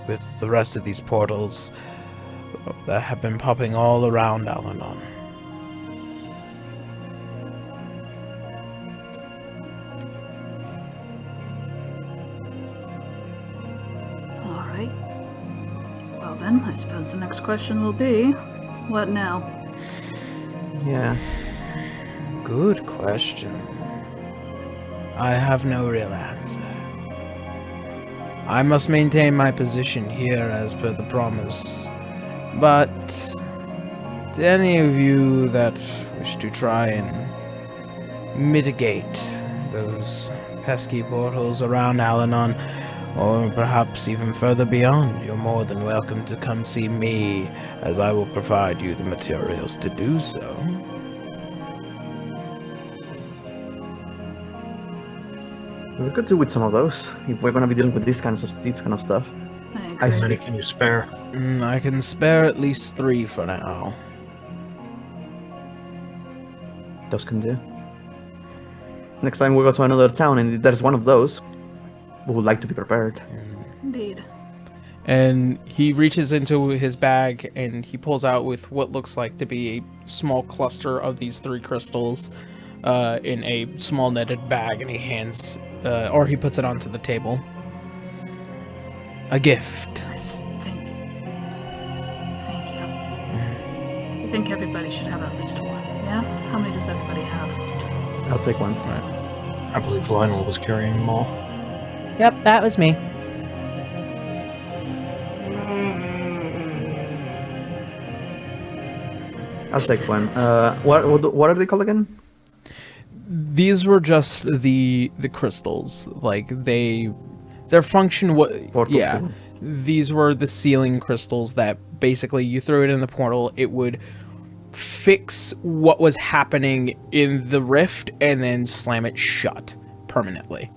with the rest of these portals that have been popping all around Al-Anon. Alright. Well then, I suppose the next question will be, what now? Yeah. Good question. I have no real answer. I must maintain my position here as per the promise. But to any of you that wish to try and mitigate those pesky portals around Al-Anon, or perhaps even further beyond, you're more than welcome to come see me, as I will provide you the materials to do so. We could do with some of those if we're gonna be dealing with this kind of stuff. I I agree. see. Many can you spare? I can spare at least 3 for now. Those can do. Next time we go to another town and there's one of those, we would like to be prepared. Indeed. And he reaches into his bag and he pulls out with what looks like to be a small cluster of these 3 crystals in a small netted bag, and he hands, or he puts it onto the table. A gift. I think. Thank you. I think everybody should have at least one. Yeah? How many does everybody have? I'll take one. I believe Lionel was carrying them all. Yep, that was me. I'll take one. What are they called again? These were just the crystals. Like their function was Portals, yeah. too. These were the sealing crystals that basically you threw it in the portal, it would fix what was happening in the rift and then slam it shut permanently.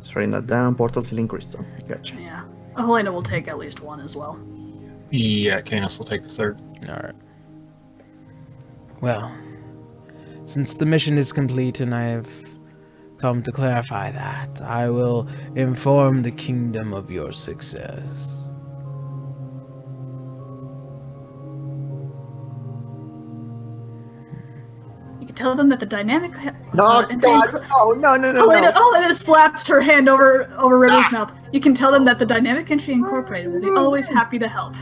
Just writing that down. Portal sealing crystal. Gotcha. Yeah. Helena will take at least one as well. Yeah, Canis will take the third. All right. Well, since the mission is complete and I have come to clarify that, I will inform the kingdom of your success. You can tell them that the dynamic. No, God! No! Helena slaps her hand over River's mouth. You can tell them that the Dynamic Entry Incorporated will be always happy to help.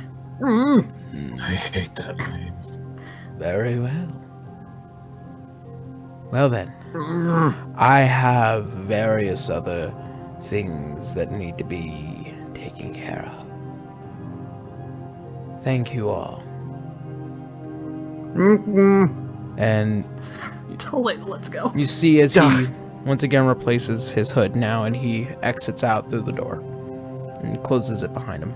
I hate that name. Very well. Well then, I have various other things that need to be taken care of. Thank you all. And Totally, let's go. you see as he once again replaces his hood now and he exits out through the door and closes it behind him.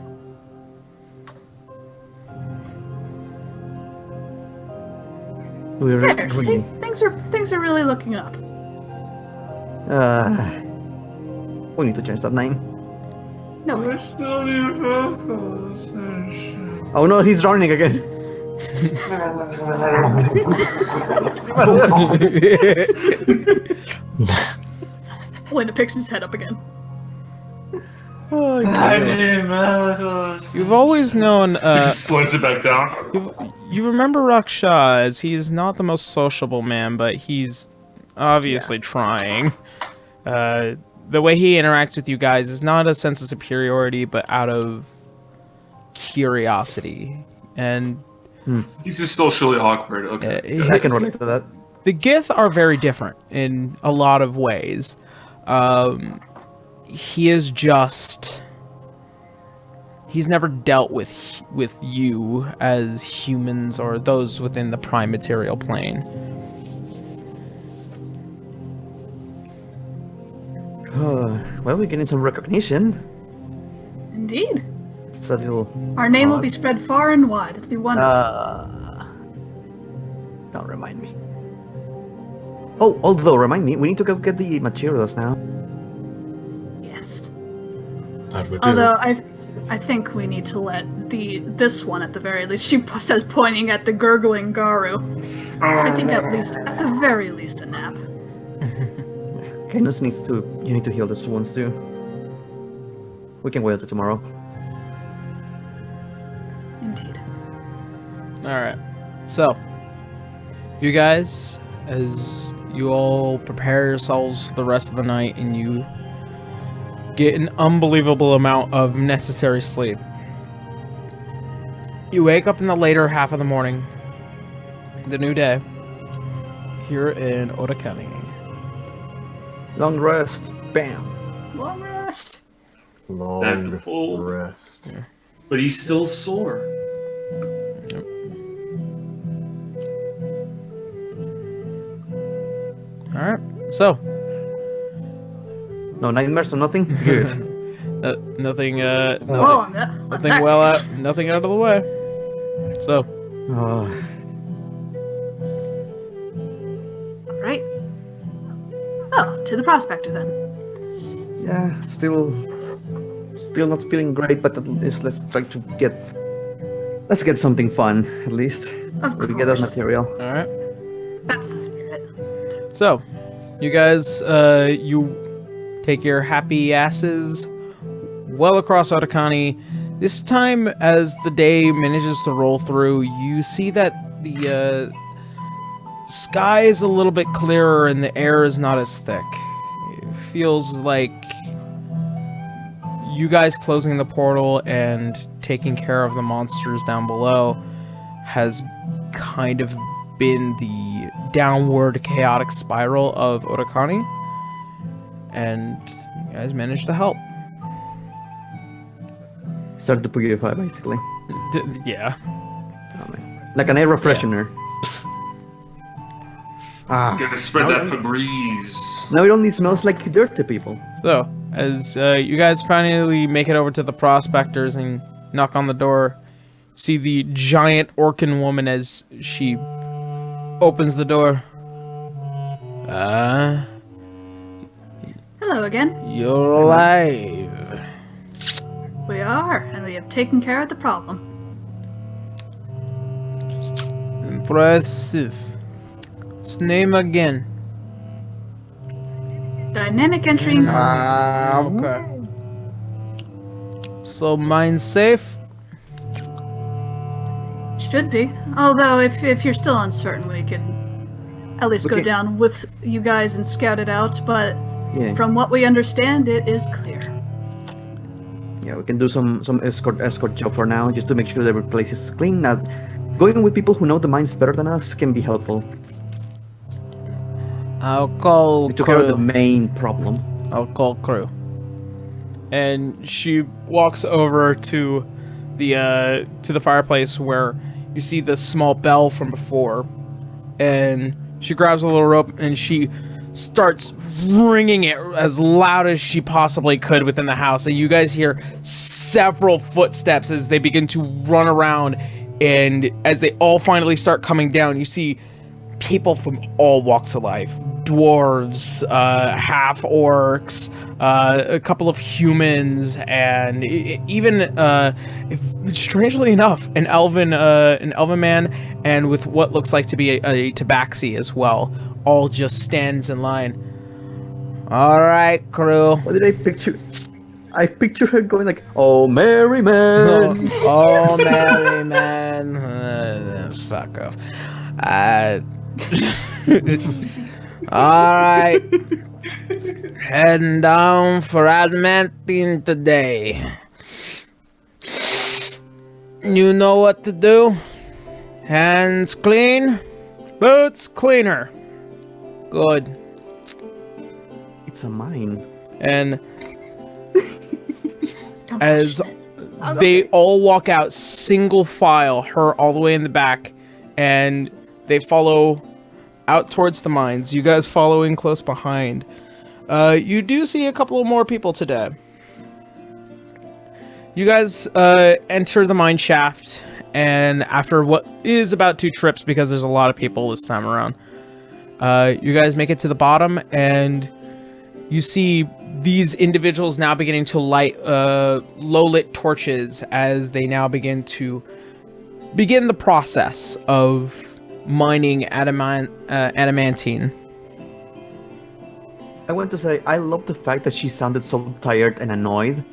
There, see, things are really looking up. We need to change that name. No, Oh no, he's running again. Helena picks his head up again. You've always known Slams it back down. you remember Raksha as he's not the most sociable man, but he's obviously trying. The way he interacts with you guys is not a sense of superiority, but out of curiosity. And He's just socially awkward. Okay. I can relate to that. the Gith are very different in a lot of ways. He is just... He's never dealt with you as humans or those within the prime material plane. Well, we're getting some recognition. Indeed. It's a little. Our name will odd. be spread far and wide. It'll be wonderful. Don't remind me. Oh, although remind me, we need to go get the materials now. Yes. That would do. Although I think we need to let this one at the very least. She says, pointing at the gurgling Garu. I think at the very least, a nap. Canis needs to. You need to heal this ones too. We can wait until tomorrow. Indeed. All right. So, you guys, as you all prepare yourselves for the rest of the night, and you get an unbelievable amount of necessary sleep. You wake up in the later half of the morning, the new day, here in Orocani. Long rest. Bam. Long rest. Long Wonderful. rest. But he's still sore. All right. So, No nightmares or nothing. Good. nothing. Oh, Nothing nothing out of the way. So, Oh, All right. Oh, to the prospector then. yeah. Still not feeling great, but at least let's try to get. Let's get something fun at least. Of We get that course. material. all right. That's the spirit. So, you guys, you take your happy asses well across Orocani. This time, as the day manages to roll through, you see that the sky is a little bit clearer and the air is not as thick. It feels like you guys closing the portal and taking care of the monsters down below has kind of been the downward chaotic spiral of Orocani, and you guys managed to help. Start to purify basically. Yeah. Oh, man. Like an air freshener. Psst. Ah. Gonna spread that Febreze. Now it only smells like dirt to people. So, as you guys finally make it over to the prospectors and knock on the door, see the giant Orcan woman as she opens the door. Hello again. You're alive. We are, and we have taken care of the problem. Impressive. What's name again? Dynamic entry. Okay. So mine's safe? Should be. Although, if you're still uncertain, we could at least go Okay. down with you guys and scout it out. But Yeah. from what we understand, it is clear. Yeah, we can do some escort job for now, just to make sure that every place is clean. Now, going with people who know the mines better than us can be helpful. I'll call We took care of the crew. main problem. I'll call crew. And she walks over to the fireplace where you see the small bell from before, and she grabs a little rope and she starts ringing it as loud as she possibly could within the house. And you guys hear several footsteps as they begin to run around, and as they all finally start coming down, you see people from all walks of life. Dwarves, half orcs, a couple of humans, and even strangely enough, an elven man, and with what looks like to be a tabaxi as well, all just stands in line. All right, crew. What did I picture? I picture her going like, "Oh, merry man." Oh, merry man. Fuck off. Alright. Heading down for Adamantine today. You know what to do? Hands clean, boots cleaner. Good. It's a mine. And Don't as question it. they all walk out single file, her all the way in the back, and they follow out towards the mines. You guys follow in close behind. You do see a couple of more people today. You guys enter the mine shaft, and after what is about 2 trips, because there's a lot of people this time around, you guys make it to the bottom, and you see these individuals now beginning to light low-lit torches as they now begin the process of mining adamantine. I want to say I love the fact that she sounded so tired and annoyed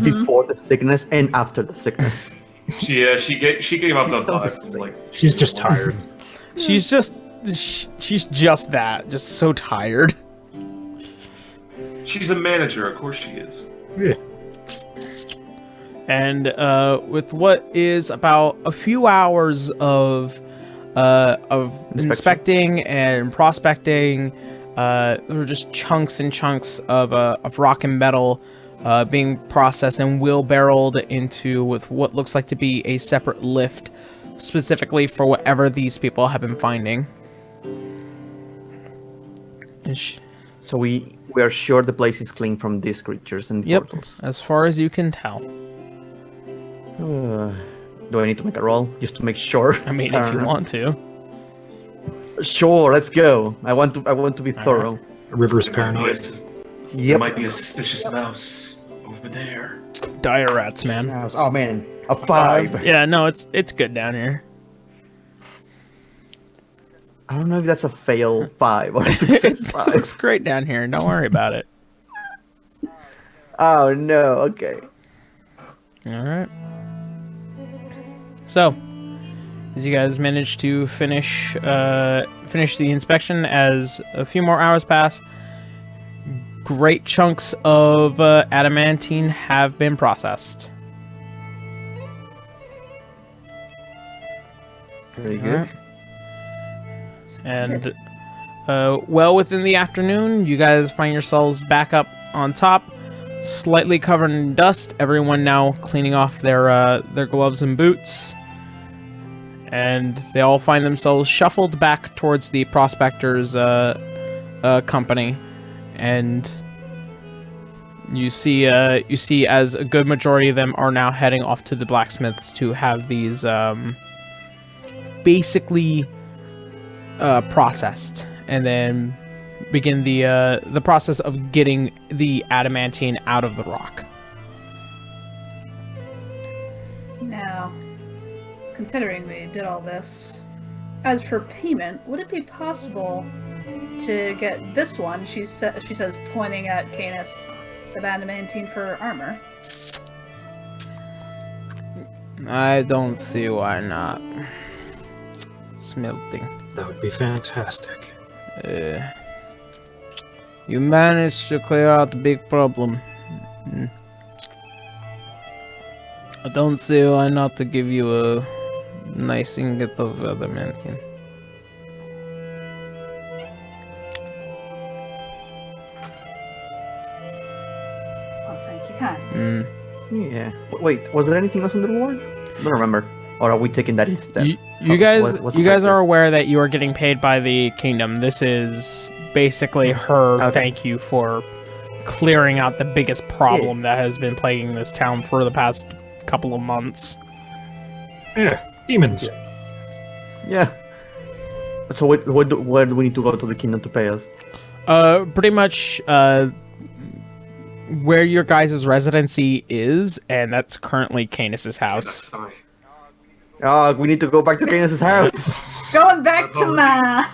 before the sickness and after the sickness. She gave up those sounds vibes. Like, She's just tired. She's just that, just so tired. she's a manager, of course she is. Yeah. And with what is about a few hours of inspecting and prospecting, there were just chunks and chunks of rock and metal being processed and wheelbarrowed into with what looks like to be a separate lift, specifically for whatever these people have been finding. So we are sure the place is clean from these creatures and Yep, portals. as far as you can tell. Do I need to make a roll just to make sure? I mean, if you want to. Sure, let's go. I want to be thorough. River's paranoid. There Yep. might be a suspicious mouse over there. Dire rats, man. Oh man, a 5. Yeah, no, it's good down here. I don't know if that's a fail 5 or a success 5. Looks great down here. Don't worry about it. Oh no. Okay. All right. So, as you guys manage to finish the inspection, as a few more hours pass, great chunks of adamantine have been processed. Very All good. right. And well within the afternoon, you guys find yourselves back up on top, slightly covered in dust. Everyone now cleaning off their gloves and boots, and they all find themselves shuffled back towards the prospectors' company. And you see as a good majority of them are now heading off to the blacksmiths to have these basically processed, and then begin the process of getting the adamantine out of the rock. Now, considering we did all this, as for payment, would it be possible to get this one? She says, pointing at Canis, some adamantine for armor. I don't see why not. Smelting. That would be fantastic. You managed to clear out the big problem. I don't see why not to give you a nice ingot of adamantine. Oh, thank you kindly. Yeah. Wait, was there anything else on the reward? I don't remember. Or are we taking that instead? You guys, what's you the guys factor? are aware that you are getting paid by the kingdom. This is basically her Okay. thank you for clearing out the biggest problem that has been plaguing this town for the past couple of months. Yeah, demons. Yeah. So where do we need to go to the kingdom to pay us? Pretty much, where your guys' residency is, and that's currently Canis's house. Sorry. Oh, we need to go back to Canis' house. Going back to my...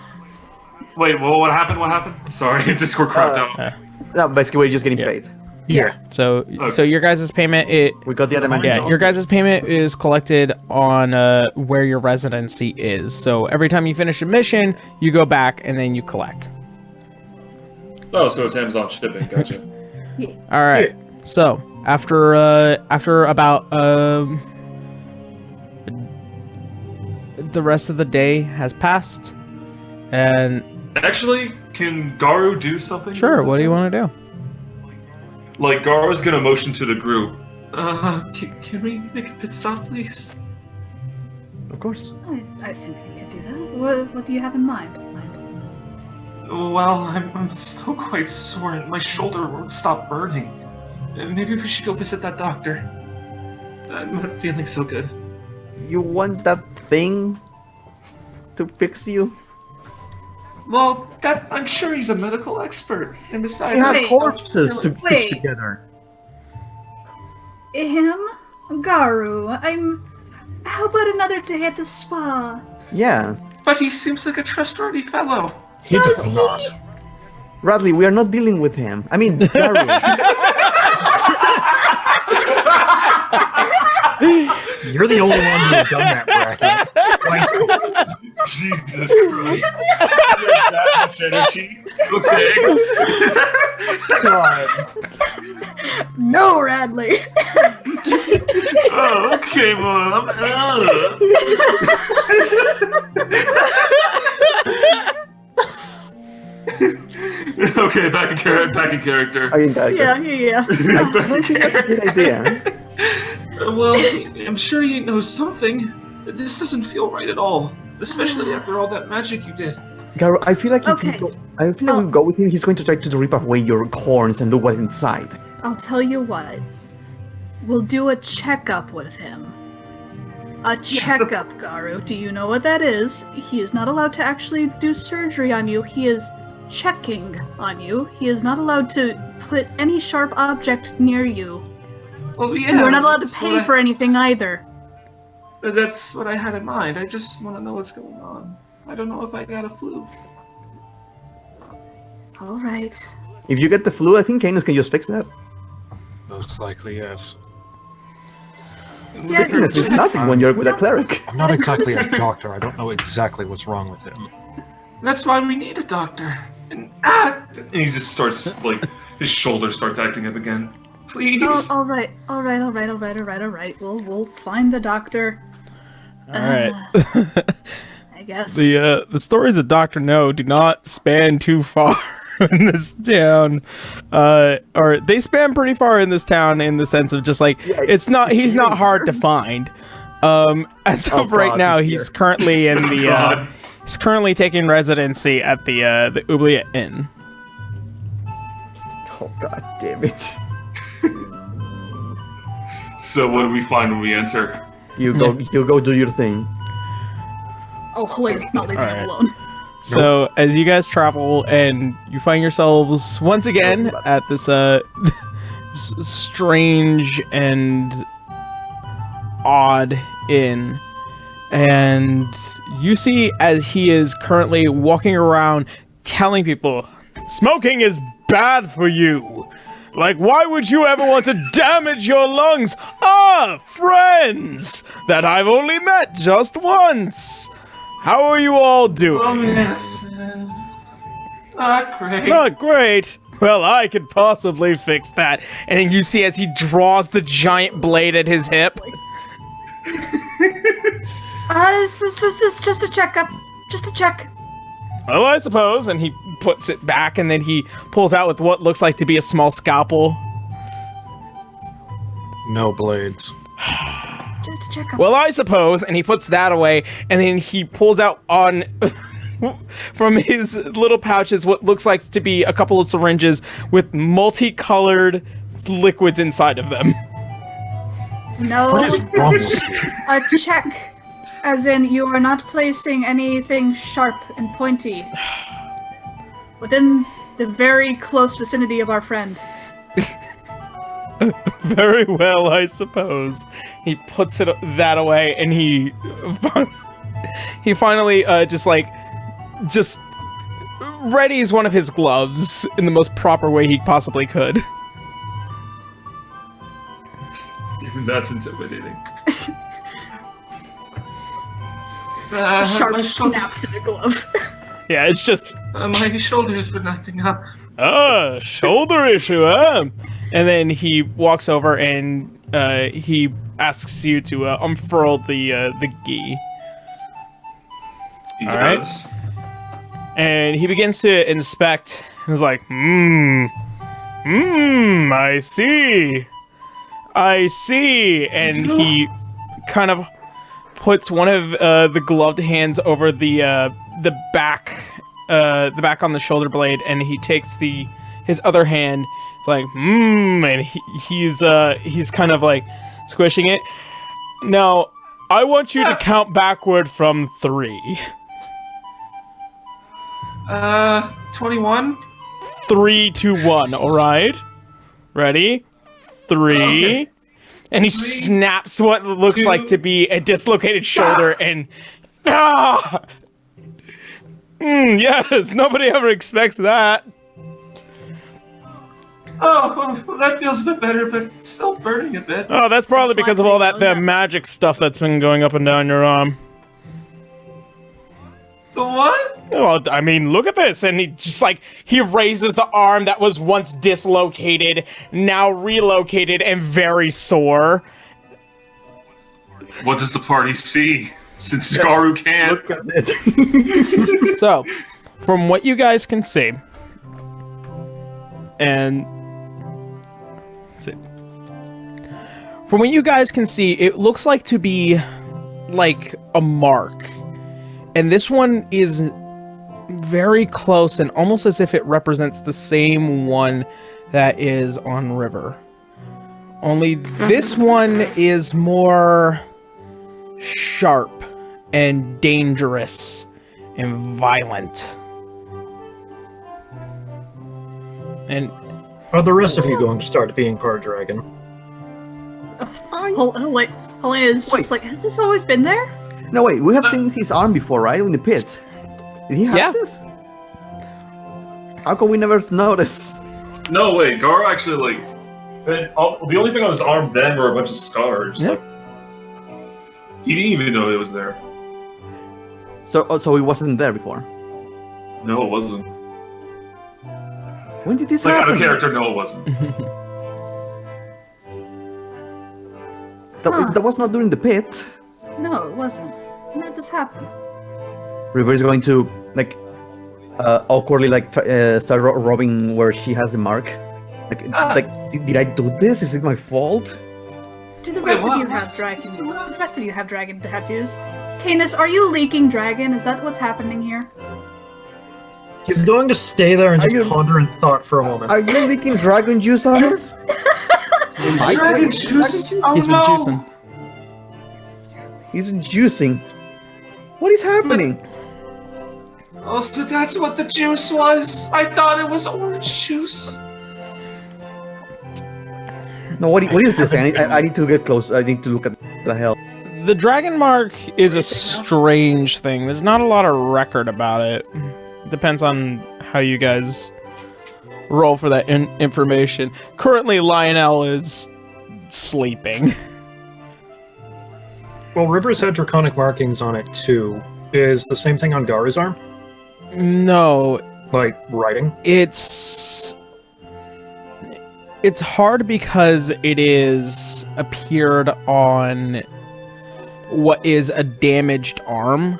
Wait, well, what happened? What happened? I'm sorry, Discord crapped out. No, basically we're just getting paid. Yeah. So your guys' payment, We got the other man. your guys' payment is collected on where your residency is. So every time you finish a mission, you go back and then you collect. Oh, so it's Amazon shipping. Gotcha. All right. So after about the rest of the day has passed, and Actually, can Garu do something? sure, what do you want to do? Like, Garu's gonna motion to the group. Can we make a pit stop, please? Of course. I think we could do that. What do you have in mind? Well, I'm still quite sore and my shoulder won't stop burning. Maybe we should go visit that doctor. I'm not feeling so good. You want that thing to fix you? Well, I'm sure he's a medical expert. And besides, We have Wait, corpses to wait. stitch together. Him? Garu, how about another day at the spa? Yeah. But he seems like a trustworthy fellow. He does not. Radley, we are not dealing with him. I mean, Garu. You're the only one who has done that, bracket. Twice. Jesus Christ. You have that much energy? Okay. God. No, Radley. Oh, okay, Mom. Okay, back in character. Yeah. I don't think that's a good idea. Well, I'm sure you know something. This doesn't feel right at all, especially after all that magic you did. Garu, I feel like if Okay. we go with him, he's going to try to rip away your horns and look what's inside. I'll tell you what. We'll do a checkup with him. A checkup, Garu. Do you know what that is? He is not allowed to actually do surgery on you. He is checking on you. He is not allowed to put any sharp object near you. Well, yeah. And you're not allowed to that's pay what for anything either. That's what I had in mind. I just want to know what's going on. I don't know if I got a flu. All right. If you get the flu, I think Canis can just fix that. Most likely, yes. Yeah, Sickness is nothing when you're with a cleric. I'm not exactly a doctor. I don't know exactly what's wrong with him. That's why we need a doctor. And he just starts like his shoulder starts acting up again. Please. Oh, all right. We'll find the doctor. All right. I guess. The stories of Dr. No do not span too far in this town. Or they span pretty far in this town in the sense of just like he's not hard to find. As of right now, he's currently in the he's currently taking residency at the Oubliette Inn. Oh god damn it. So what do we find when we enter? You go do your thing. Oh, Helena's not leaving him alone. So as you guys travel and you find yourselves once again at this strange and odd inn, and you see as he is currently walking around telling people smoking is bad for you. Like, why would you ever want to damage your lungs? Friends that I've only met just once. How are you all doing? Oh yes. Not great. Not great. Well, I could possibly fix that. And you see as he draws the giant blade at his hip. This is just a checkup. Just a check. Well, I suppose. And he puts it back, and then he pulls out with what looks like to be a small scalpel. No blades. Just a checkup. Well, I suppose. And he puts that away, and then he pulls out on from his little pouches what looks like to be a couple of syringes with multicolored liquids inside of them. No. What is wrong with you? A check. As in, you are not placing anything sharp and pointy within the very close vicinity of our friend. Very well, I suppose. He puts that away, and he finally just readies one of his gloves in the most proper way he possibly could. That's intimidating. Sharp my shoulder- snap to the glove. Yeah, it's just my shoulder's been acting up. shoulder issue, huh? And then he walks over and he asks you to unfurl the gi. He All right. does. And he begins to inspect. He's like, I see. And he kind of puts one of the gloved hands over the back the back on the shoulder blade, and he takes his other hand, like and he's kind of like squishing it. Now, I want you to count backward from 3. 21. 3, 2, 1. All right, ready? 3. Okay. And he snaps what looks like to be a dislocated shoulder, and yes, nobody ever expects that. Oh, well, that feels a bit better, but still burning a bit. Oh, that's probably because of all that magic stuff that's been going up and down your arm. The what? Well, I mean, look at this, and he raises the arm that was once dislocated, now relocated and very sore. What does the party see? Since Garu can't. Look at it. So, from what you guys can see, and from what you guys can see, it looks like to be like a mark, and this one is very close and almost as if it represents the same one that is on River. Only this one is more sharp and dangerous and violent. And Are the rest of you going to start being part dragon? Helena's just like, has this always been there? No, wait, we have seen his arm before, right? In the pit. Did he have this? How come we never noticed? No, wait, Garu actually, the only thing on his arm then were a bunch of scars. Yeah. He didn't even know it was there. So he wasn't there before? No, it wasn't. When did this Out happen? of character, no, it wasn't. That was not during the pit. No, it wasn't. When did this happen? River is going to awkwardly start rubbing where she has the mark. Did I do this? Is it my fault? Do the rest of you have dragon? Do the rest of you have dragon tattoos? Canis, are you leaking dragon? Is that what's happening here? He's going to stay there and just ponder in thought for a moment. Are you leaking dragon juice on us? Dragon juice? Oh, he's been juicing. He's been juicing. What is happening? Oh, so that's what the juice was? I thought it was orange juice. No, what is this thing? I need to get close. I need to look at the hell. The dragon mark is a strange thing. There's not a lot of record about it. Depends on how you guys roll for that information. Currently, Lionel is sleeping. Well, River's had draconic markings on it too. Is the same thing on Garu's arm? No. Like writing? It's hard because it is appeared on what is a damaged arm,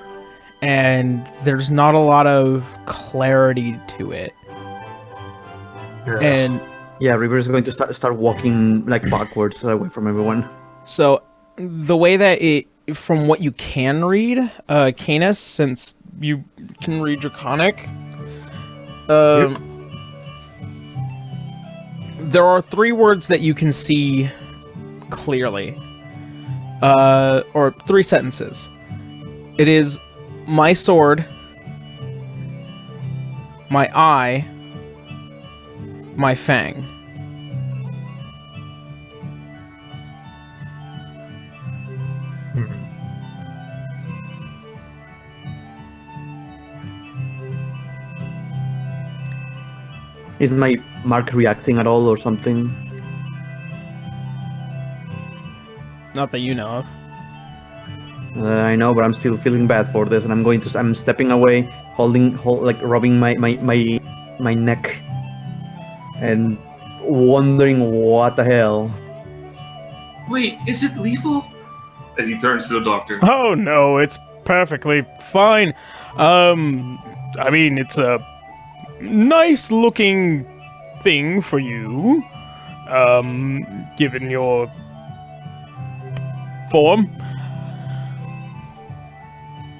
and there's not a lot of clarity to it. And yeah, River is going to start walking backwards away from everyone. So the way that it, from what you can read, Canis, since you can read Draconic, there are 3 words that you can see clearly, or 3 sentences. It is my sword, my eye, my fang. Is my mark reacting at all or something? Not that you know of. I know, but I'm still feeling bad for this, and I'm stepping away, rubbing my neck, and wondering what the hell. Wait, is it lethal? As he turns to the doctor. Oh no, it's perfectly fine. I mean, it's a nice looking thing for you, given your form.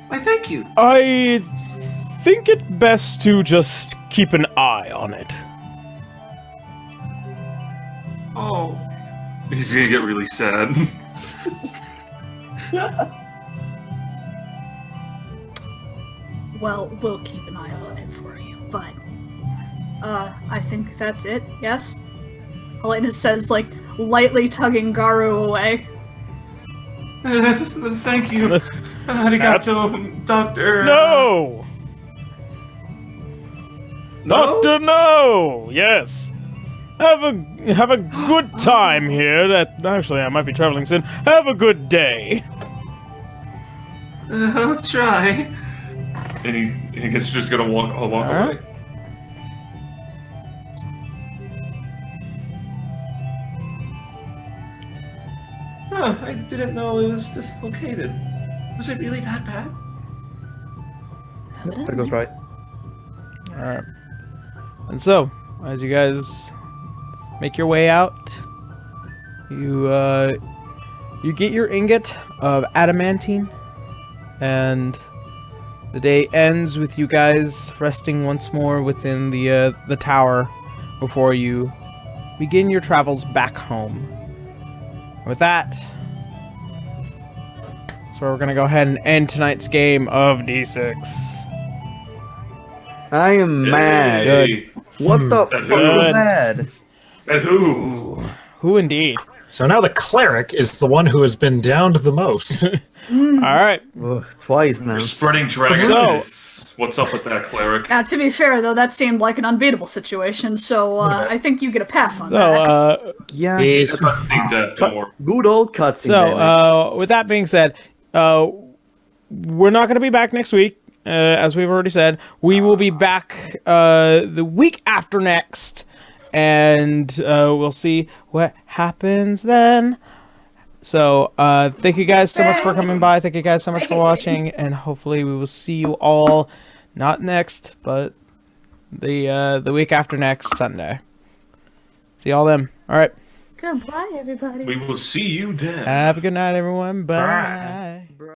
Why, thank you. I think it best to just keep an eye on it. Oh. He's gonna get really sad. Well, we'll keep an eye on it for you, but I think that's it. Yes. Helena says, like, lightly tugging Garu away. Thank you. Arigato, Doctor. No! Doctor, no! Yes. Have a good time here. Actually, I might be traveling soon. Have a good day. I'll try. And he gets just gonna walk away. Huh, I didn't know it was dislocated. Was it really that bad? There goes Right. Alright. And so, as you guys make your way out, you get your ingot of adamantine, and the day ends with you guys resting once more within the tower before you begin your travels back home. With that, so we're gonna go ahead and end tonight's game of D6. I am mad. Good. What the fuck was that? And who? Who indeed? So now the cleric is the one who has been downed the most. All right. Ugh, twice now. You're spreading dragon So- piss. What's up with that, cleric? Now, to be fair, though, that seemed like an unbeatable situation, so I think you get a pass on that. So, Yeah. He's Let's think that more. Good old cutscene damage. with that being said, we're not going to be back next week, as we've already said. We will be back the week after next, and we'll see what happens then. So, thank you guys so much for coming by. Thank you guys so much for watching, and hopefully we will see you all, not next, but the week after next Sunday. See y'all then. All right. Goodbye, everybody. We will see you then. Have a good night, everyone. Bye.